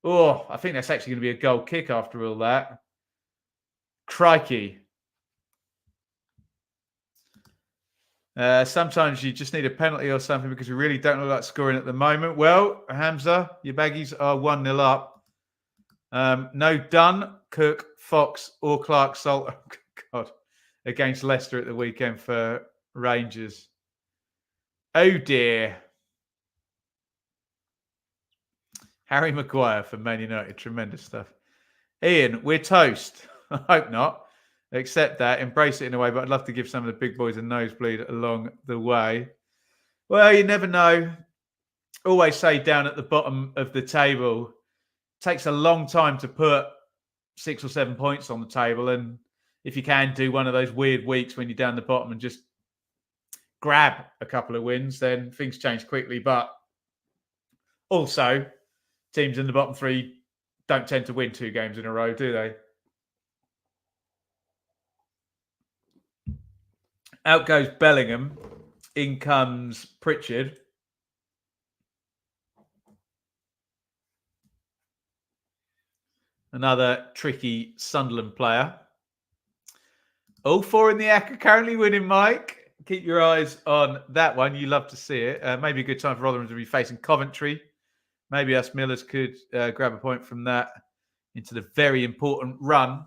Oh, I think that's actually going to be a goal kick after all that. Crikey. Sometimes you just need a penalty or something because we really don't look like scoring at the moment. Well, Hamza, your baggies are 1-0 up. No Dunn, Cook, Fox, or Clark Salt. Oh, God. Against Leicester at the weekend for Rangers. Oh, dear. Harry Maguire for Man United. Tremendous stuff. Ian, we're toast. I hope not. Accept that. Embrace it in a way, but I'd love to give some of the big boys a nosebleed along the way. Well, you never know. Always say down at the bottom of the table, it takes a long time to put 6 or 7 points on the table. And if you can do one of those weird weeks when you're down the bottom and just grab a couple of wins, then things change quickly. But also, teams in the bottom three don't tend to win 2 games in a row, do they? Out goes Bellingham. In comes Pritchard. Another tricky Sunderland player. All 4 in the ACCA currently winning, Mike. Keep your eyes on that one. You love to see it. Maybe a good time for Rotherham to be facing Coventry. Maybe us Millers could grab a point from that into the very important run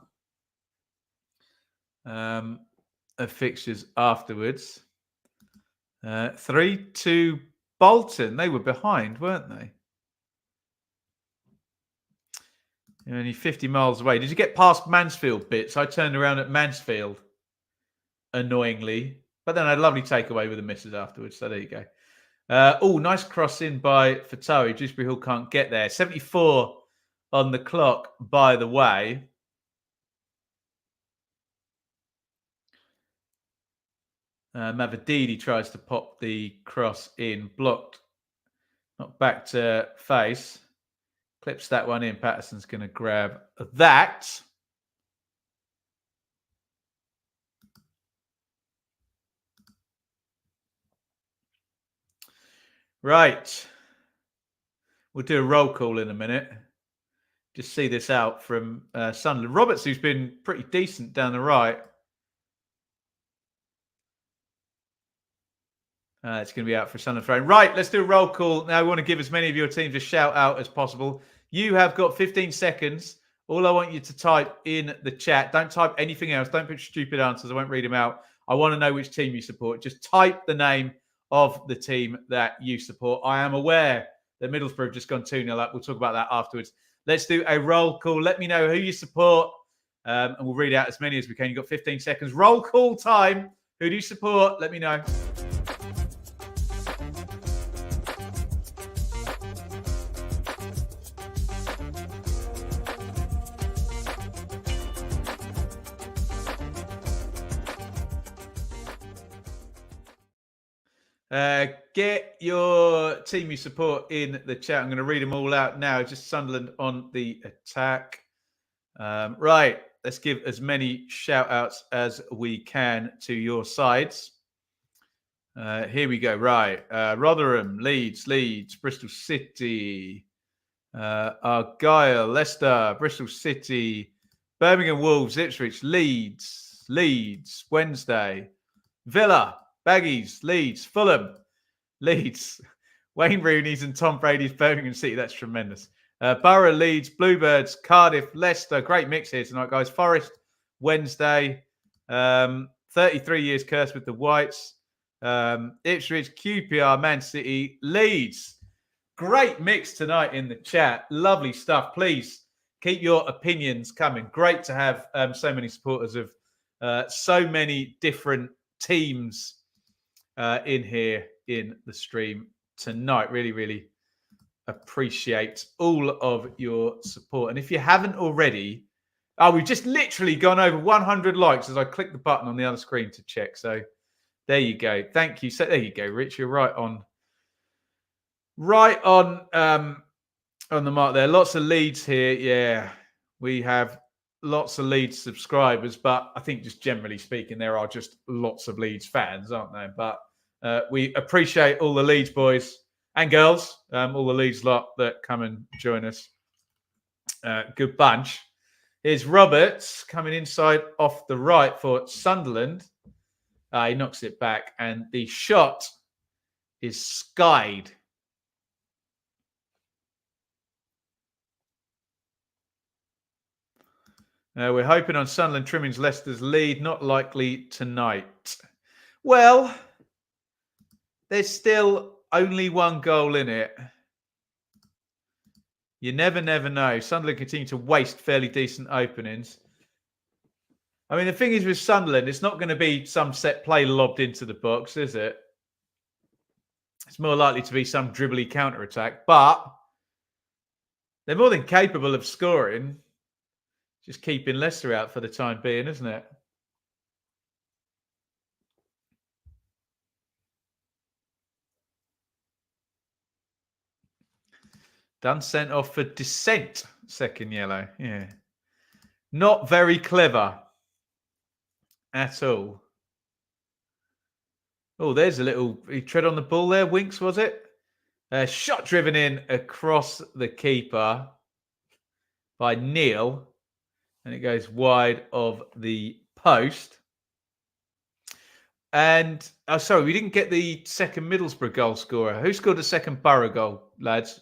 of fixtures afterwards. 3-2 Bolton. They were behind, weren't they? You're only 50 miles away. Did you get past Mansfield bits? I turned around at Mansfield, annoyingly. But then I had a lovely takeaway with the misses afterwards. So there you go. Oh, nice cross in by Fatawi. Dewsbury Hall can't get there. 74 on the clock, by the way. Mavadidi tries to pop the cross in. Blocked. Not back to Face. Clips that one in. Patterson's going to grab that. Right. We'll do a roll call in a minute. Just see this out from Sunderland. Roberts, who's been pretty decent down the right. It's going to be out for Sunderland frame. Right, let's do a roll call. Now, I want to give as many of your teams a shout out as possible. You have got 15 seconds. All I want you to type in the chat. Don't type anything else. Don't put stupid answers. I won't read them out. I want to know which team you support. Just type the name of the team that you support. I am aware that Middlesbrough have just gone 2-0 up. We'll talk about that afterwards. Let's do a roll call. Let me know who you support, and we'll read out as many as we can. You've got 15 seconds. Roll call time. Who do you support? Let me know. Get your team you support in the chat. I'm going to read them all out now. Just Sunderland on the attack. Right. Let's give as many shout outs as we can to your sides. Here we go. Right. Rotherham, Leeds, Bristol City, Argyle, Leicester, Bristol City, Birmingham Wolves, Ipswich, Leeds, Wednesday, Villa, Baggies, Leeds, Fulham, Leeds, Wayne Rooney's and Tom Brady's Birmingham City. That's tremendous. Borough, Leeds, Bluebirds, Cardiff, Leicester. Great mix here tonight, guys. Forest, Wednesday. 33 years cursed with the Whites. Ipswich, QPR, Man City, Leeds. Great mix tonight in the chat. Lovely stuff. Please keep your opinions coming. Great to have so many supporters of so many different teams in here in the stream tonight. Really, really appreciate all of your support. And if you haven't already, we've just literally gone over 100 likes as I click the button on the other screen to check. So there you go. Thank you. So there you go, Rich. You're right on the mark there. Lots of Leeds here. Yeah, we have lots of Leeds subscribers, but I think just generally speaking, there are just lots of Leeds fans, aren't there? But we appreciate all the Leeds boys and girls, all the Leeds lot that come and join us. Good bunch. Here's Roberts coming inside off the right for Sunderland. He knocks it back, and the shot is skied. We're hoping on Sunderland trimming Leicester's lead. Not likely tonight. Well, there's still only one goal in it. You never know. Sunderland continue to waste fairly decent openings. I mean, the thing is with Sunderland, it's not going to be some set play lobbed into the box, is it? It's more likely to be some dribbly counter-attack. But they're more than capable of scoring. Just keeping Leicester out for the time being, isn't it? Dunn sent off for dissent. Second yellow. Yeah. Not very clever at all. Oh, there's a little he tread on the ball there. Winks, was it? Shot driven in across the keeper by Neil. And it goes wide of the post. And, sorry, we didn't get the second Middlesbrough goal scorer. Who scored the second Borough goal, lads?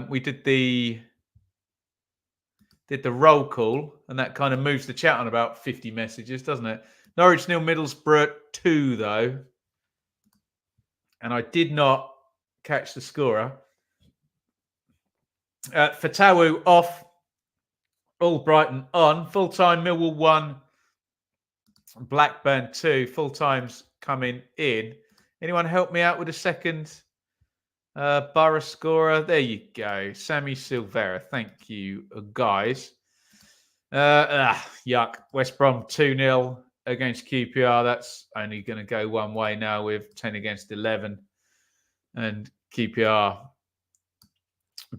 We did the roll call, and that kind of moves the chat on about 50 messages, doesn't it? Norwich 0, Middlesbrough 2, though. And I did not catch the scorer. Fatawu off. All Brighton on. Full-time Millwall 1. Blackburn 2. Full-times coming in. Anyone help me out with a second Borough scorer? There you go. Sammy Silvera. Thank you, guys. Yuck. West Brom 2-0 against QPR. That's only going to go one way now with 10 against 11. And QPR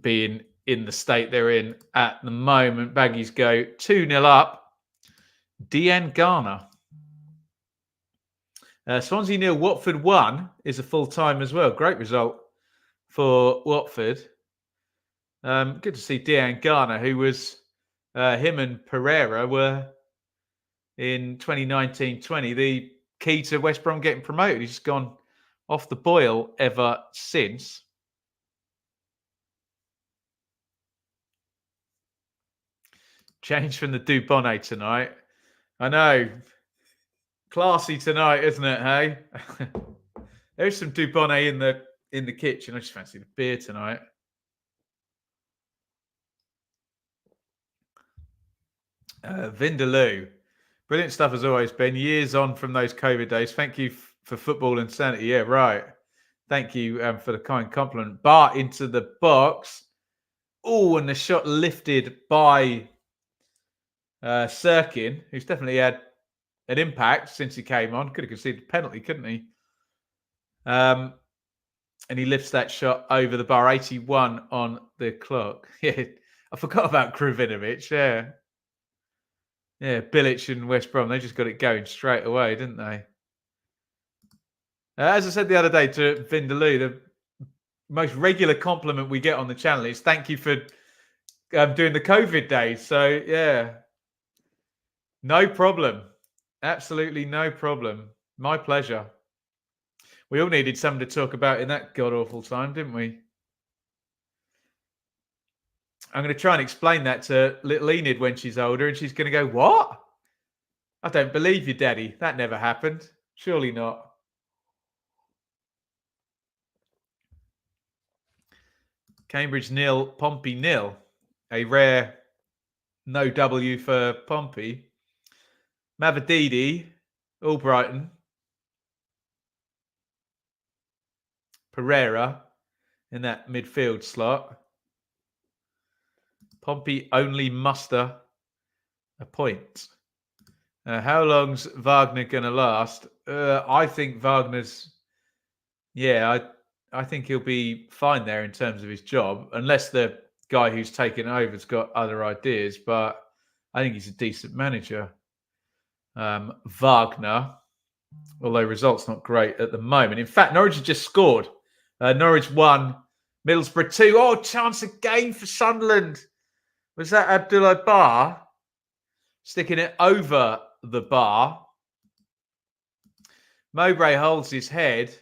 being in the state they're in at the moment. Baggies go 2-0 up. Dean Garner. Swansea 0, Watford 1 is a full-time as well. Great result for Watford. Good to see Dean Garner, who was him and Pereira were in 2019-20 the key to West Brom getting promoted. He's gone off the boil ever since. Change from the Dubonnet tonight. I know. Classy tonight, isn't it, hey? There's some Dubonnet in the kitchen. I just fancy the beer tonight. Vindaloo. Brilliant stuff as always, Ben. Years on from those COVID days. Thank you for football insanity. Yeah, right. Thank you for the kind compliment. Bart into the box. Oh, and the shot lifted by Sirkin, who's definitely had an impact since he came on. Could have conceded a penalty, couldn't he? And he lifts that shot over the bar. 81 on the clock. Yeah, I forgot about Kravinovic. Yeah. Yeah, Bilic and West Brom, they just got it going straight away, didn't they? As I said the other day to Vindaloo, the most regular compliment we get on the channel is thank you for doing the COVID days. So, yeah, no problem. Absolutely no problem. My pleasure. We all needed something to talk about in that god-awful time, didn't we? I'm going to try and explain that to little Enid when she's older, and she's going to go, what? I don't believe you, Daddy. That never happened. Surely not. Cambridge 0, Pompey 0. A rare no W for Pompey. Mavadidi, Albrighton. Pereira in that midfield slot. Pompey only muster a point. How long's Wagner going to last? I think Wagner's... Yeah, I think he'll be fine there in terms of his job, unless the guy who's taken over's got other ideas, but I think he's a decent manager. Wagner, although results not great at the moment. In fact, Norwich have just scored. Norwich 1, Middlesbrough 2. Oh, chance again for Sunderland. Was that Abdullah Bar sticking it over the bar? Mowbray holds his head.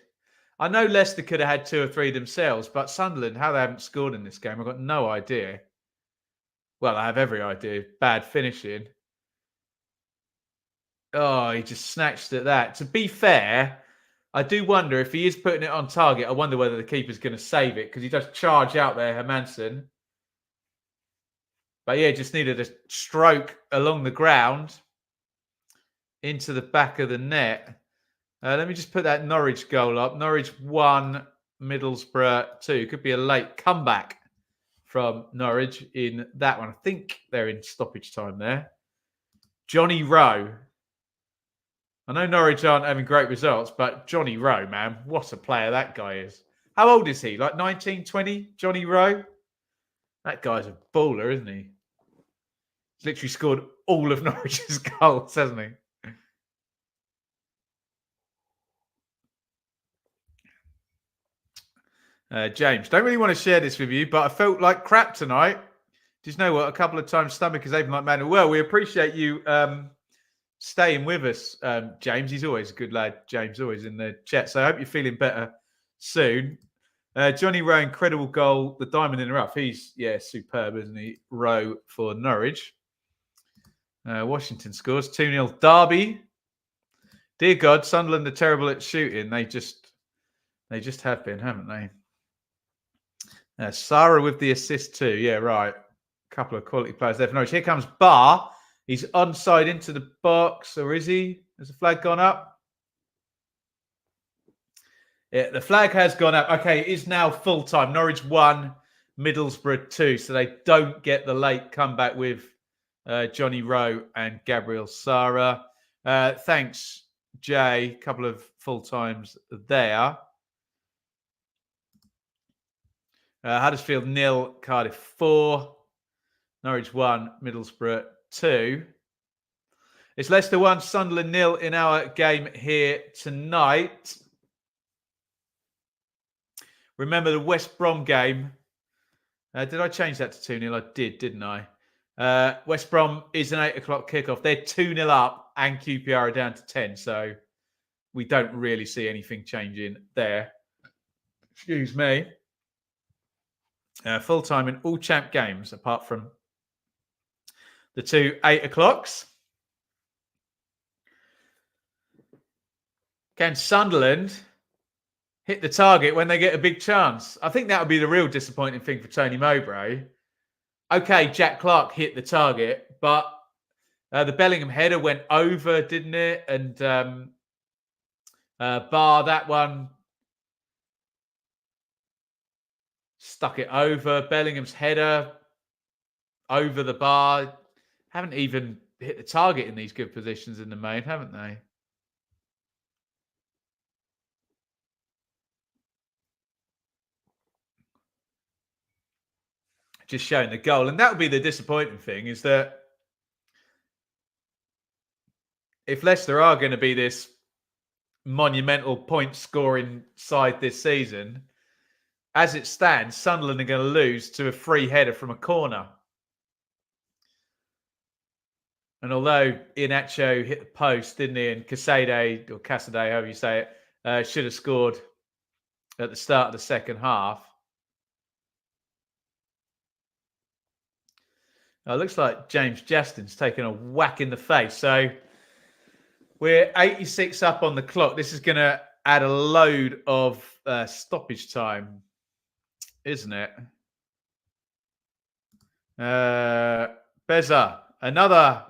I know Leicester could have had 2 or 3 themselves, but Sunderland, how they haven't scored in this game, I've got no idea. Well, I have every idea. Bad finishing. Oh, he just snatched at that. To be fair, I do wonder if he is putting it on target. I wonder whether the keeper's going to save it because he does charge out there, Hermansen. But yeah, just needed a stroke along the ground into the back of the net. Let me just put that Norwich goal up. Norwich 1, Middlesbrough 2. Could be a late comeback from Norwich in that one. I think they're in stoppage time there. Johnny Rowe. I know Norwich aren't having great results, but Johnny Rowe, man, what a player that guy is. How old is he? Like 19, 20? Johnny Rowe? That guy's a baller, isn't he? He's literally scored all of Norwich's goals, hasn't he? James, don't really want to share this with you, but I felt like crap tonight. Just know what? A couple of times stomach is even like man. Well, we appreciate you staying with us, James. He's always a good lad. James, always in the chat. So I hope you're feeling better soon. Johnny Rowe, incredible goal. The diamond in the rough. He's, superb, isn't he? Rowe for Norwich. Washington scores 2-0. Derby. Dear God, Sunderland are terrible at shooting. They just have been, haven't they? Sarah with the assist too. Yeah, right. A couple of quality players there for Norwich. Here comes Barr. He's onside into the box, or is he? Has the flag gone up? Yeah, the flag has gone up. Okay, it is now full time. Norwich 1, Middlesbrough 2. So they don't get the late comeback with Johnny Rowe and Gabriel Sara. Thanks, Jay. A couple of full times there. Huddersfield 0, Cardiff 4. Norwich 1, Middlesbrough 2. It's Leicester 1, Sunderland 0 in our game here tonight. Remember the West Brom game. Did I change that to 2-0? I did, didn't I? West Brom is an 8 o'clock kickoff. They're 2-0 up and QPR are down to 10. So we don't really see anything changing there. Excuse me. Full time in all champ games apart from the 2 8 o'clocks. Can Sunderland hit the target when they get a big chance? I think that would be the real disappointing thing for Tony Mowbray. Okay, Jack Clark hit the target, but the Bellingham header went over, didn't it? And Barr, that one, stuck it over. Bellingham's header over the bar. Haven't even hit the target in these good positions in the main, haven't they? Just showing the goal. And that would be the disappointing thing, is that if Leicester are going to be this monumental point-scoring side this season, as it stands, Sunderland are going to lose to a free header from a corner. And although Iheanacho hit the post, didn't he? And Casade, or Casade, however you say it, should have scored at the start of the second half. It looks like James Justin's taken a whack in the face. So we're 86 up on the clock. This is going to add a load of stoppage time, isn't it? Beza, another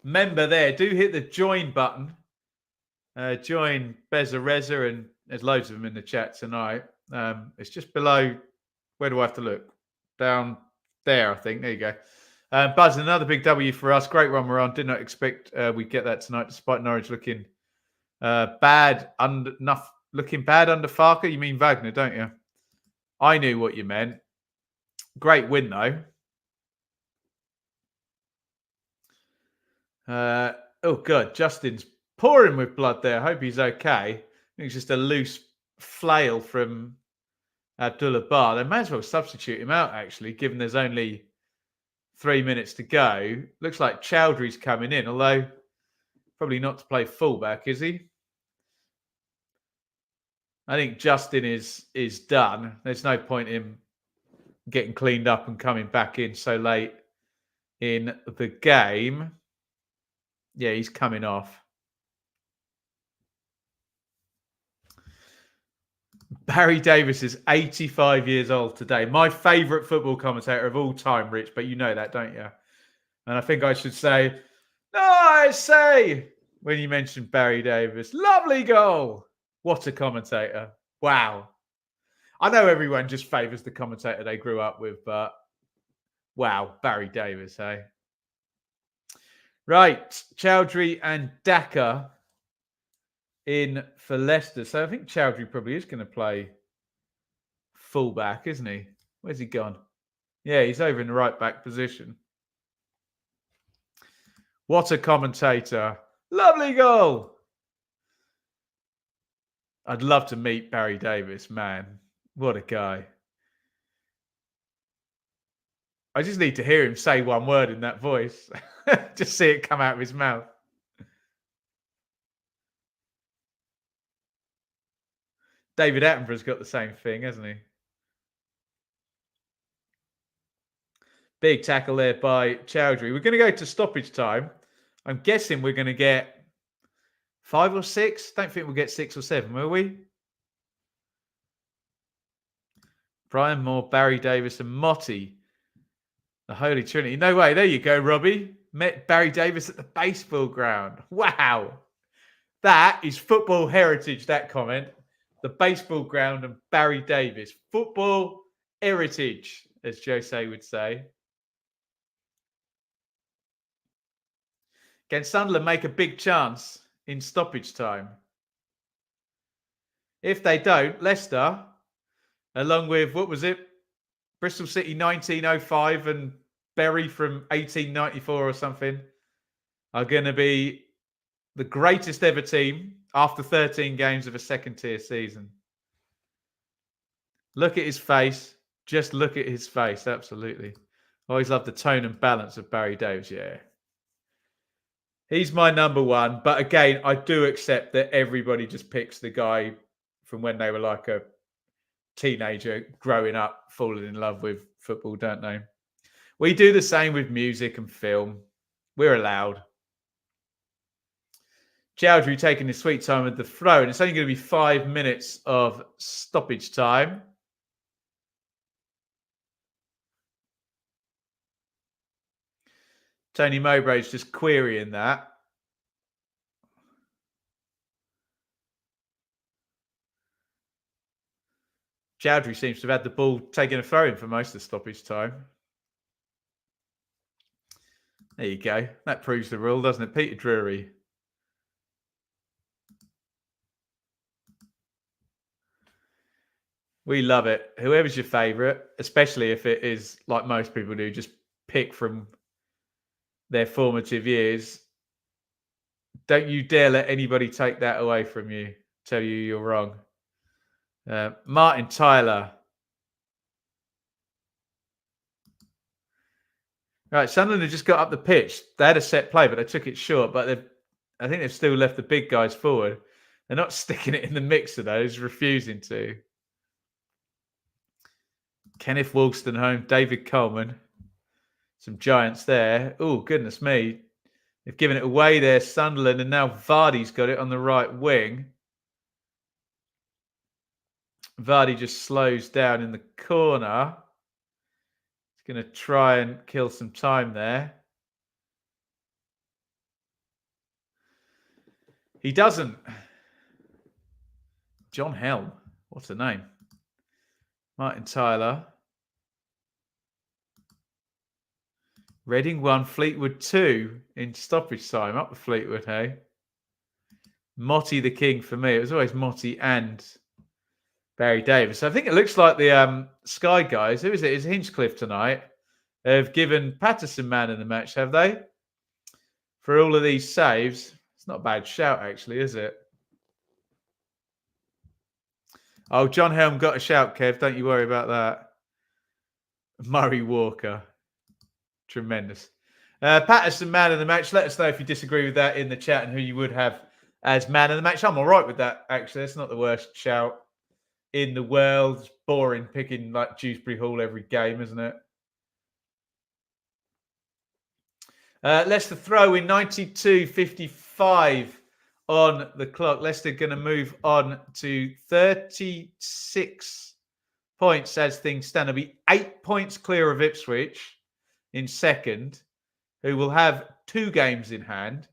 member there. Do hit the join button. Join Beza Reza, and there's loads of them in the chat tonight. It's just below. Where do I have to look? Down there, I think. There you go. Buzz, another big W for us. Great run we're on. Did not expect we'd get that tonight, despite Norwich looking bad under Farker. You mean Wagner, don't you? I knew what you meant. Great win, though. Oh, God. Justin's pouring with blood there. I hope he's okay. I think it's just a loose flail from Abdullah Bar. They may as well substitute him out, actually, given there's only 3 minutes to go. Looks like Chowdhury's coming in, although probably not to play fullback, is he? I think Justin is done. There's no point in getting cleaned up and coming back in so late in the game. Yeah, he's coming off. Barry Davis is 85 years old today. My favourite football commentator of all time, Rich, but you know that, don't you? And I think I should say, no, I say, when you mentioned Barry Davis, lovely goal. What a commentator. Wow. I know everyone just favours the commentator they grew up with, but wow, Barry Davis, eh? Right, Chowdhury and Daka in for Leicester. So I think Chowdhury probably is going to play fullback, isn't he? Where's he gone? Yeah, he's over in the right back position. What a commentator. Lovely goal. I'd love to meet Barry Davis, man. What a guy. I just need to hear him say one word in that voice. Just see it come out of his mouth. David Attenborough's got the same thing, hasn't he? Big tackle there by Chowdhury. We're going to go to stoppage time. I'm guessing we're going to get 5 or 6. Don't think we'll get 6 or 7, will we? Brian Moore, Barry Davis, and Motti. The Holy Trinity. No way. There you go, Robbie. Met Barry Davis at the baseball ground. Wow. That is football heritage, that comment. The baseball ground and Barry Davis. Football heritage, as Jose would say. Can Sunderland make a big chance in stoppage time? If they don't, Leicester, along with, what was it? Bristol City 1905 and Bury from 1894 or something, are going to be the greatest ever team after 13 games of a second-tier season. Look at his face. Just look at his face. Absolutely. Always love the tone and balance of Barry Davis. Yeah. He's my number one. But again, I do accept that everybody just picks the guy from when they were like a teenager growing up, falling in love with football, don't they? We do the same with music and film. We're allowed. Chowdhury taking his sweet time with the throw, and it's only going to be 5 minutes of stoppage time. Tony Mowbray's just querying that. Chowdhury seems to have had the ball taking a throw in for most of the stoppage time. There you go. That proves the rule, doesn't it? Peter Drury. We love it. Whoever's your favourite, especially if it is like most people do, just pick from their formative years. Don't you dare let anybody take that away from you, tell you you're wrong. Martin Tyler. Right, Sunderland have just got up the pitch. They had a set play, but they took it short. But I think they've still left the big guys forward. They're not sticking it in the mixer, though. He's refusing to. Kenneth Wolstenholme, David Coleman. Some giants there. Oh, goodness me. They've given it away there, Sunderland, and now Vardy's got it on the right wing. Vardy just slows down in the corner. He's going to try and kill some time there. He doesn't. John Helm. What's the name? Martin Tyler. Reading 1, Fleetwood 2 in stoppage time. Up with Fleetwood, hey? Motti the king for me. It was always Motti and Barry Davis. I think it looks like the Sky guys, who is it? It's Hinchcliffe tonight. Have given Patterson man of the match, have they? For all of these saves. It's not a bad shout, actually, is it? Oh, John Helm got a shout, Kev. Don't you worry about that. Murray Walker. Tremendous. Patterson, man of the match. Let us know if you disagree with that in the chat and who you would have as man of the match. I'm all right with that, actually. It's not the worst shout in the world. It's boring picking like Dewsbury Hall every game, isn't it? Leicester throw in 92.55 on the clock. Leicester going to move on to 36 points as things stand. They'll be 8 points clear of Ipswich in second, who will have 2 games in hand,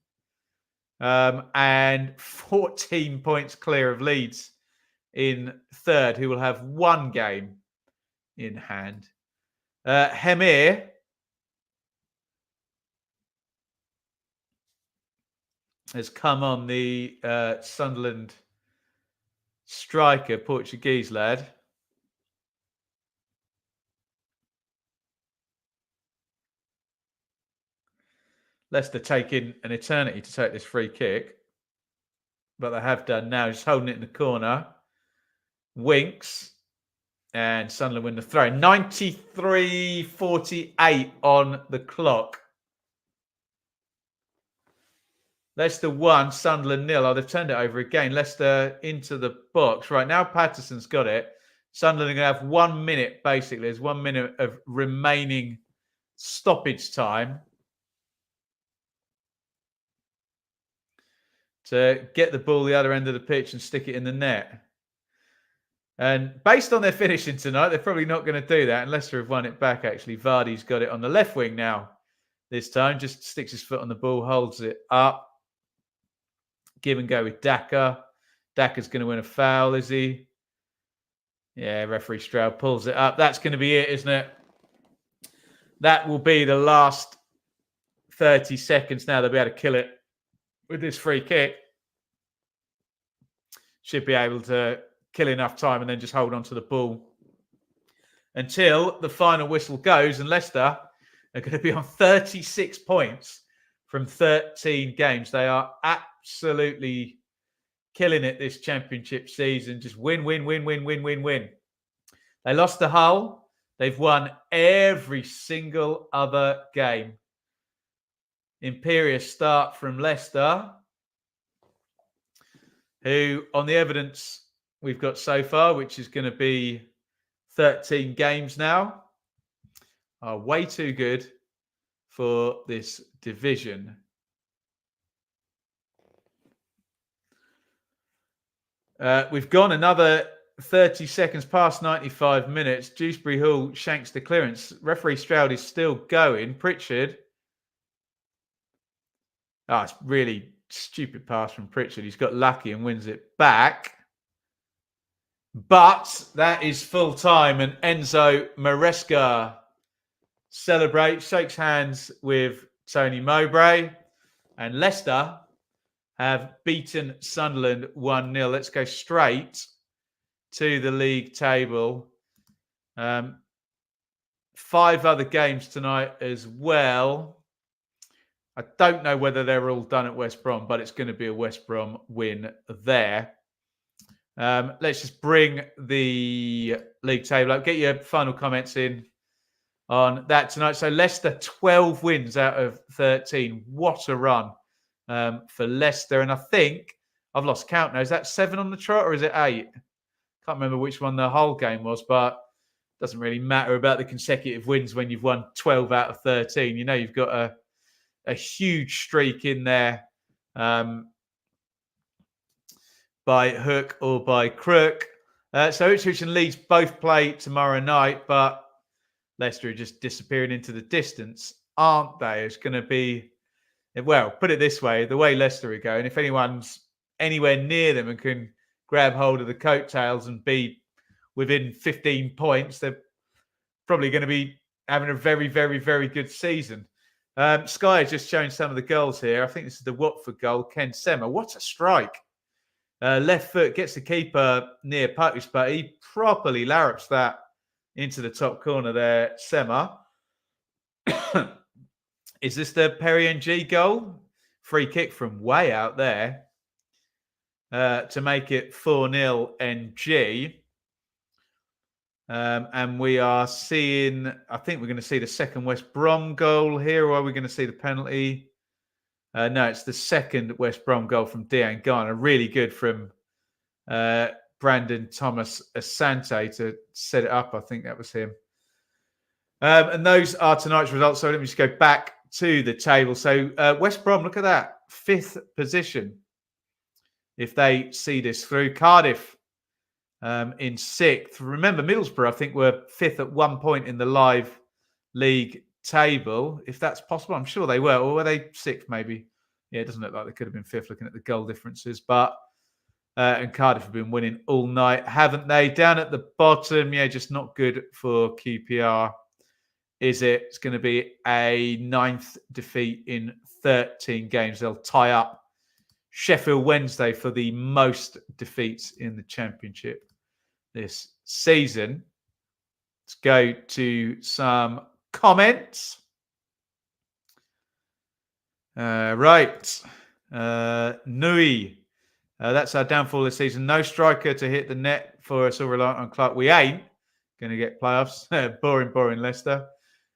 and 14 points clear of Leeds in third, who will have 1 game in hand. Hemir has come on, the Sunderland striker, Portuguese lad. Leicester taking an eternity to take this free kick, but they have done now. Just holding it in the corner. Winks, and Sunderland win the throw. 93.48 on the clock. Leicester 1, Sunderland 0. Oh, they've turned it over again. Leicester into the box. Right now, Patterson's got it. Sunderland are going to have 1 minute, basically. There's 1 minute of remaining stoppage time to get the ball the other end of the pitch and stick it in the net. And based on their finishing tonight, they're probably not going to do that. And Leicester have won it back, actually. Vardy's got it on the left wing now this time. Just sticks his foot on the ball, holds it up. Give and go with Daka. Daka's going to win a foul, is he? Yeah, referee Stroud pulls it up. That's going to be it, isn't it? That will be the last 30 seconds now. They'll be able to kill it with this free kick. Should be able to kill enough time and then just hold on to the ball until the final whistle goes. And Leicester are going to be on 36 points from 13 games. They are absolutely killing it this championship season. Just win, win, win, win, win, win, win. They lost to Hull. They've won every single other game. Imperious start from Leicester, who, on the evidence we've got so far, which is going to be 13 games now, are way too good for this division. We've gone another 30 seconds past 95 minutes. Dewsbury Hall shanks the clearance. Referee Stroud is still going. Pritchard. Oh, it's really stupid pass from Pritchard. He's got lucky and wins it back. But that is full time, and Enzo Maresca celebrates, shakes hands with Tony Mowbray, and Leicester have beaten Sunderland 1-0. Let's go straight to the league table. 5 other games tonight as well. I don't know whether they're all done at West Brom, but it's going to be a West Brom win there. Let's just bring the league table up. Get your final comments in on that tonight. So Leicester 12 wins out of 13. What a run for Leicester. And I think I've lost count now. Is that 7 on the trot or is it 8? Can't remember which one the whole game was, but it doesn't really matter about the consecutive wins when you've won 12 out of 13. You know you've got a huge streak in there by hook or by crook. So Ipswich and Leeds both play tomorrow night, but Leicester are just disappearing into the distance, aren't they? It's going to be, well, put it this way, the way Leicester are going, if anyone's anywhere near them and can grab hold of the coattails and be within 15 points, they're probably going to be having a very, very, very good season. Sky has just shown some of the goals here. I think this is the Watford goal. Ken Sema. What a strike. Left foot gets the keeper near post, but he properly larrups that into the top corner there. Sema. Is this the Perry NG goal? Free kick from way out there to make it 4-0 NG. And we are seeing, I think we're going to see the second West Brom goal here, or are we going to see the penalty? No, it's the second West Brom goal from Dejan Garner. Really good from Brandon Thomas Asante to set it up. I think that was him. And those are tonight's results. So let me just go back to the table. So West Brom, look at that. 5th position. If they see this through. Cardiff in 6th. Remember, Middlesbrough, I think, were 5th at one point in the live league table. If that's possible, I'm sure they were. Or were they 6th, maybe? Yeah, it doesn't look like they could have been 5th looking at the goal differences. But and Cardiff have been winning all night, haven't they? Down at the bottom, yeah, just not good for QPR, is it? It's going to be a 9th defeat in 13 games. They'll tie up Sheffield Wednesday for the most defeats in the Championship this season. Let's go to some comments. Right. Nui. That's our downfall this season. No striker to hit the net for us, all reliant on Clark. We ain't going to get playoffs. Boring, Leicester.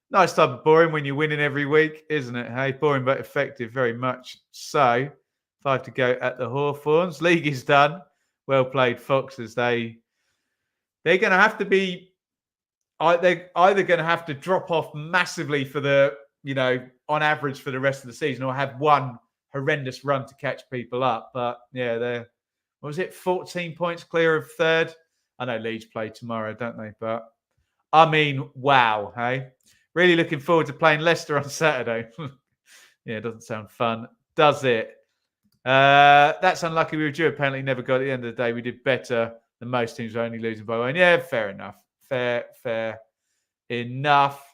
Nice type of boring when you're winning every week, isn't it? Hey, boring but effective, very much so. 5 to go at the Hawthorns. League is done. Well played, Foxes. They're going to have to be. They're either going to have to drop off massively for the, on average for the rest of the season, or have one horrendous run to catch people up. But yeah, they're, 14 points clear of 3rd? I know Leeds play tomorrow, don't they? But I mean, wow, hey? Really looking forward to playing Leicester on Saturday. Yeah, it doesn't sound fun, does it? That's unlucky. We were due a penalty, never got it. At the end of the day, we did better than most teams, only losing by 1. Yeah, fair enough. Fair enough.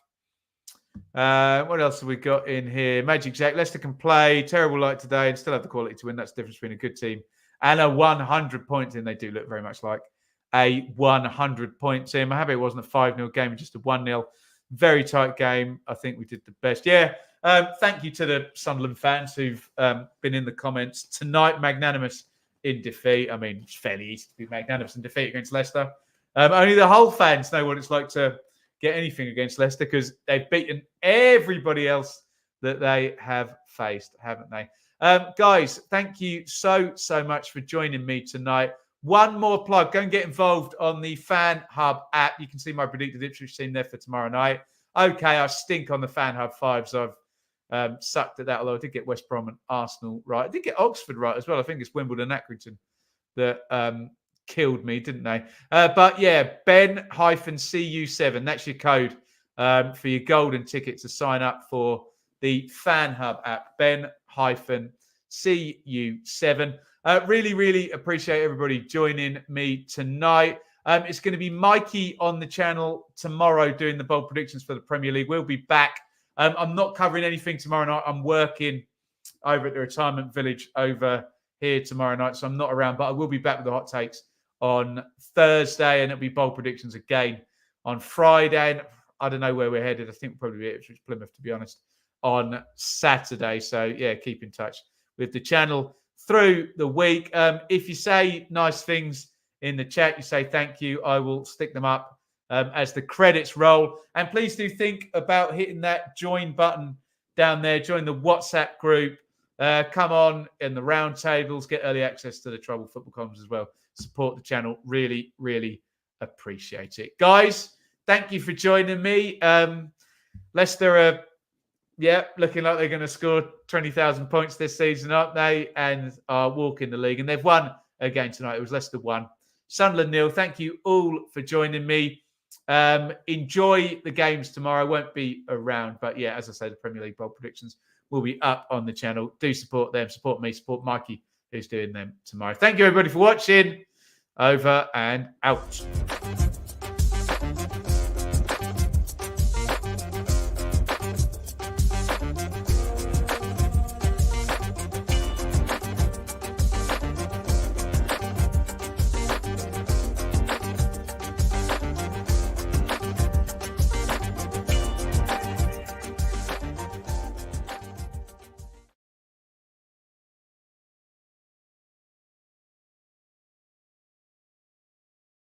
What else have we got in here? Magic Jack. Leicester can play terrible like today and still have the quality to win. That's the difference between a good team and a 100-point team. They do look very much like a 100-point team. I'm happy it wasn't a 5-0 game, just a 1-0. Very tight game. I think we did the best. Yeah. Thank you to the Sunderland fans who've been in the comments tonight. Magnanimous in defeat. I mean, it's fairly easy to be magnanimous in defeat against Leicester. Only the Hull fans know what it's like to get anything against Leicester because they've beaten everybody else that they have faced, haven't they? Guys, thank you so much for joining me tonight. One more plug. Go and get involved on the Fan Hub app. You can see my predicted Ipswich team there for tomorrow night. Okay, I stink on the Fan Hub 5s. I've sucked at that, although I did get West Brom and Arsenal right. I did get Oxford right as well. I think it's Wimbledon Accrington that killed me, didn't they? But yeah, Ben-CU7. That's your code for your golden ticket to sign up for the Fan Hub app. Ben-CU7. Really appreciate everybody joining me tonight. It's going to be Mikey on the channel tomorrow doing the bold predictions for the Premier League. We'll be back. I'm not covering anything tomorrow night. I'm working over at the retirement village over here tomorrow night, so I'm not around, but I will be back with the hot takes on Thursday, and it'll be bold predictions again on Friday. And I don't know where we're headed. I think we'll probably be at Ipswich Plymouth, to be honest, on Saturday. So yeah, keep in touch with the channel through the week. If you say nice things in the chat, you say thank you, I will stick them up as the credits roll. And please do think about hitting that join button down there. Join the WhatsApp group. Come on in the round tables. Get early access to the Trouble Football Comms as well. Support the channel. Really, really appreciate it. Guys, thank you for joining me. Leicester are, looking like they're going to score 20,000 points this season, aren't they? And are walking the league. And they've won again tonight. It was Leicester 1. Sunderland 0. Thank you all for joining me. Enjoy the games tomorrow. I won't be around. But yeah, as I say, the Premier League bold predictions will be up on the channel. Do support them. Support me. Support Mikey, who's doing them tomorrow. Thank you, everybody, for watching. Over and out.